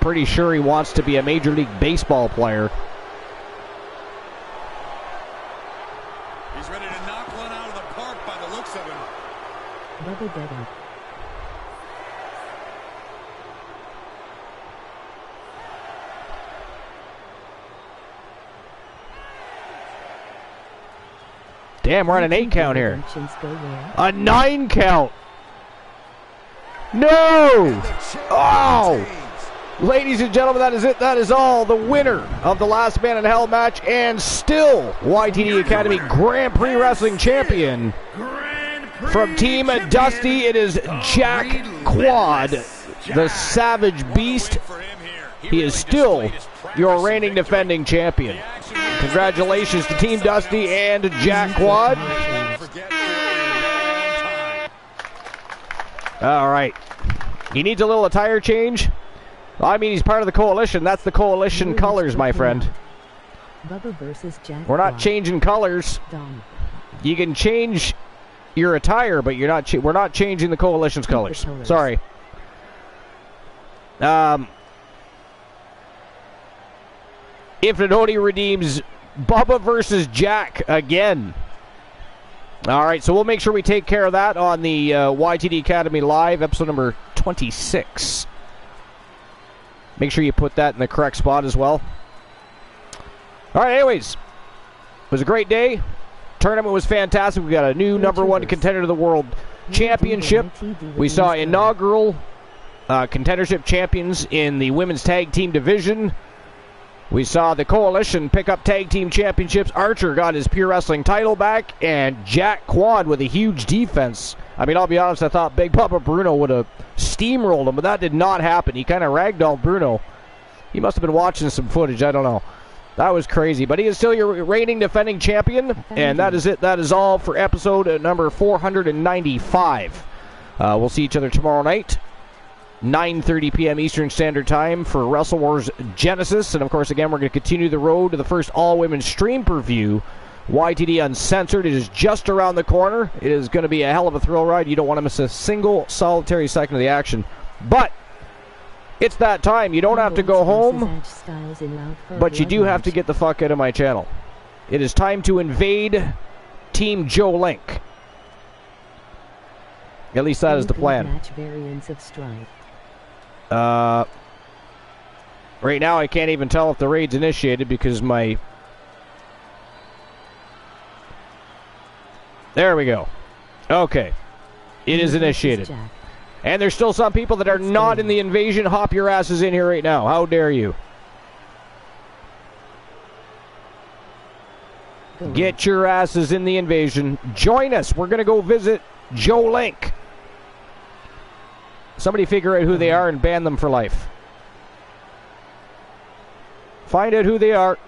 Pretty sure he wants to be a Major League Baseball player. He's ready to knock one out of the park by the looks of him. Bubba get up. Damn, we're on an 8 count here. Interventions go where? A 9 count. No! Oh! Ladies and gentlemen, that is it. That is all. The winner of the Last Man in Hell match and still YTD Academy Grand Prix Wrestling Champion from Team Dusty. It is Jack Quad, the Savage Beast. He is still your reigning defending champion. Congratulations to Team Dusty and Jack Quad. All right. He needs a little attire change. I mean, he's part of the coalition. That's the coalition colors, my friend. Bubba versus Jack. We're not changing colors. Dom. You can change your attire, but you're not. We're not changing the coalition's colors. Sorry. If Nodoti redeems Bubba versus Jack again. All right, so we'll make sure we take care of that on the YTD Academy Live, episode number 26. Make sure you put that in the correct spot as well. All right, anyways, it was a great day. Tournament was fantastic. We got a new number one contender to the World Championship. We saw inaugural contendership champions in the women's tag team division. We saw the coalition pick up tag team championships. Archer got his Pure Wrestling title back, and Jack Quad with a huge defense. I mean, I'll be honest, I thought Big Papa Bruno would have steamrolled him, but that did not happen. He kind of ragdolled Bruno. He must have been watching some footage. I don't know. That was crazy. But he is still your reigning defending champion, and that is it. That is all for episode number 495. We'll see each other tomorrow night. 9:30 p.m. Eastern Standard Time for Wrestle Wars Genesis. And, of course, again, we're going to continue the road to the first all-women stream per-view, YTD Uncensored. It is just around the corner. It is going to be a hell of a thrill ride. You don't want to miss a single solitary second of the action. But it's that time. You don't have to go home, but you do have to get the fuck out of my channel. It is time to invade Team Joe Link. At least that is the plan. Right now I can't even tell if the raid's initiated because my... There we go. Okay. It is initiated. And there's still some people that are not in the invasion. Hop your asses in here right now. How dare you? Get your asses in the invasion. Join us. We're going to go visit Joe Link. Somebody figure out who they are and ban them for life. Find out who they are.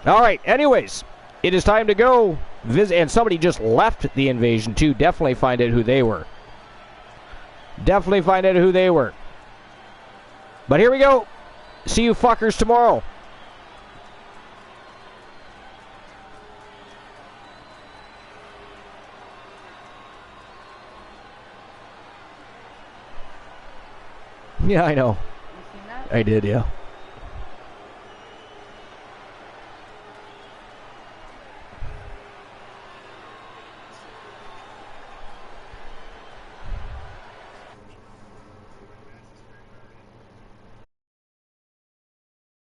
All right, anyways, it is time to go visit. And somebody just left the invasion, too. Definitely find out who they were. Definitely find out who they were. But here we go. See you fuckers tomorrow. Yeah, I know. You seen that? I did, yeah.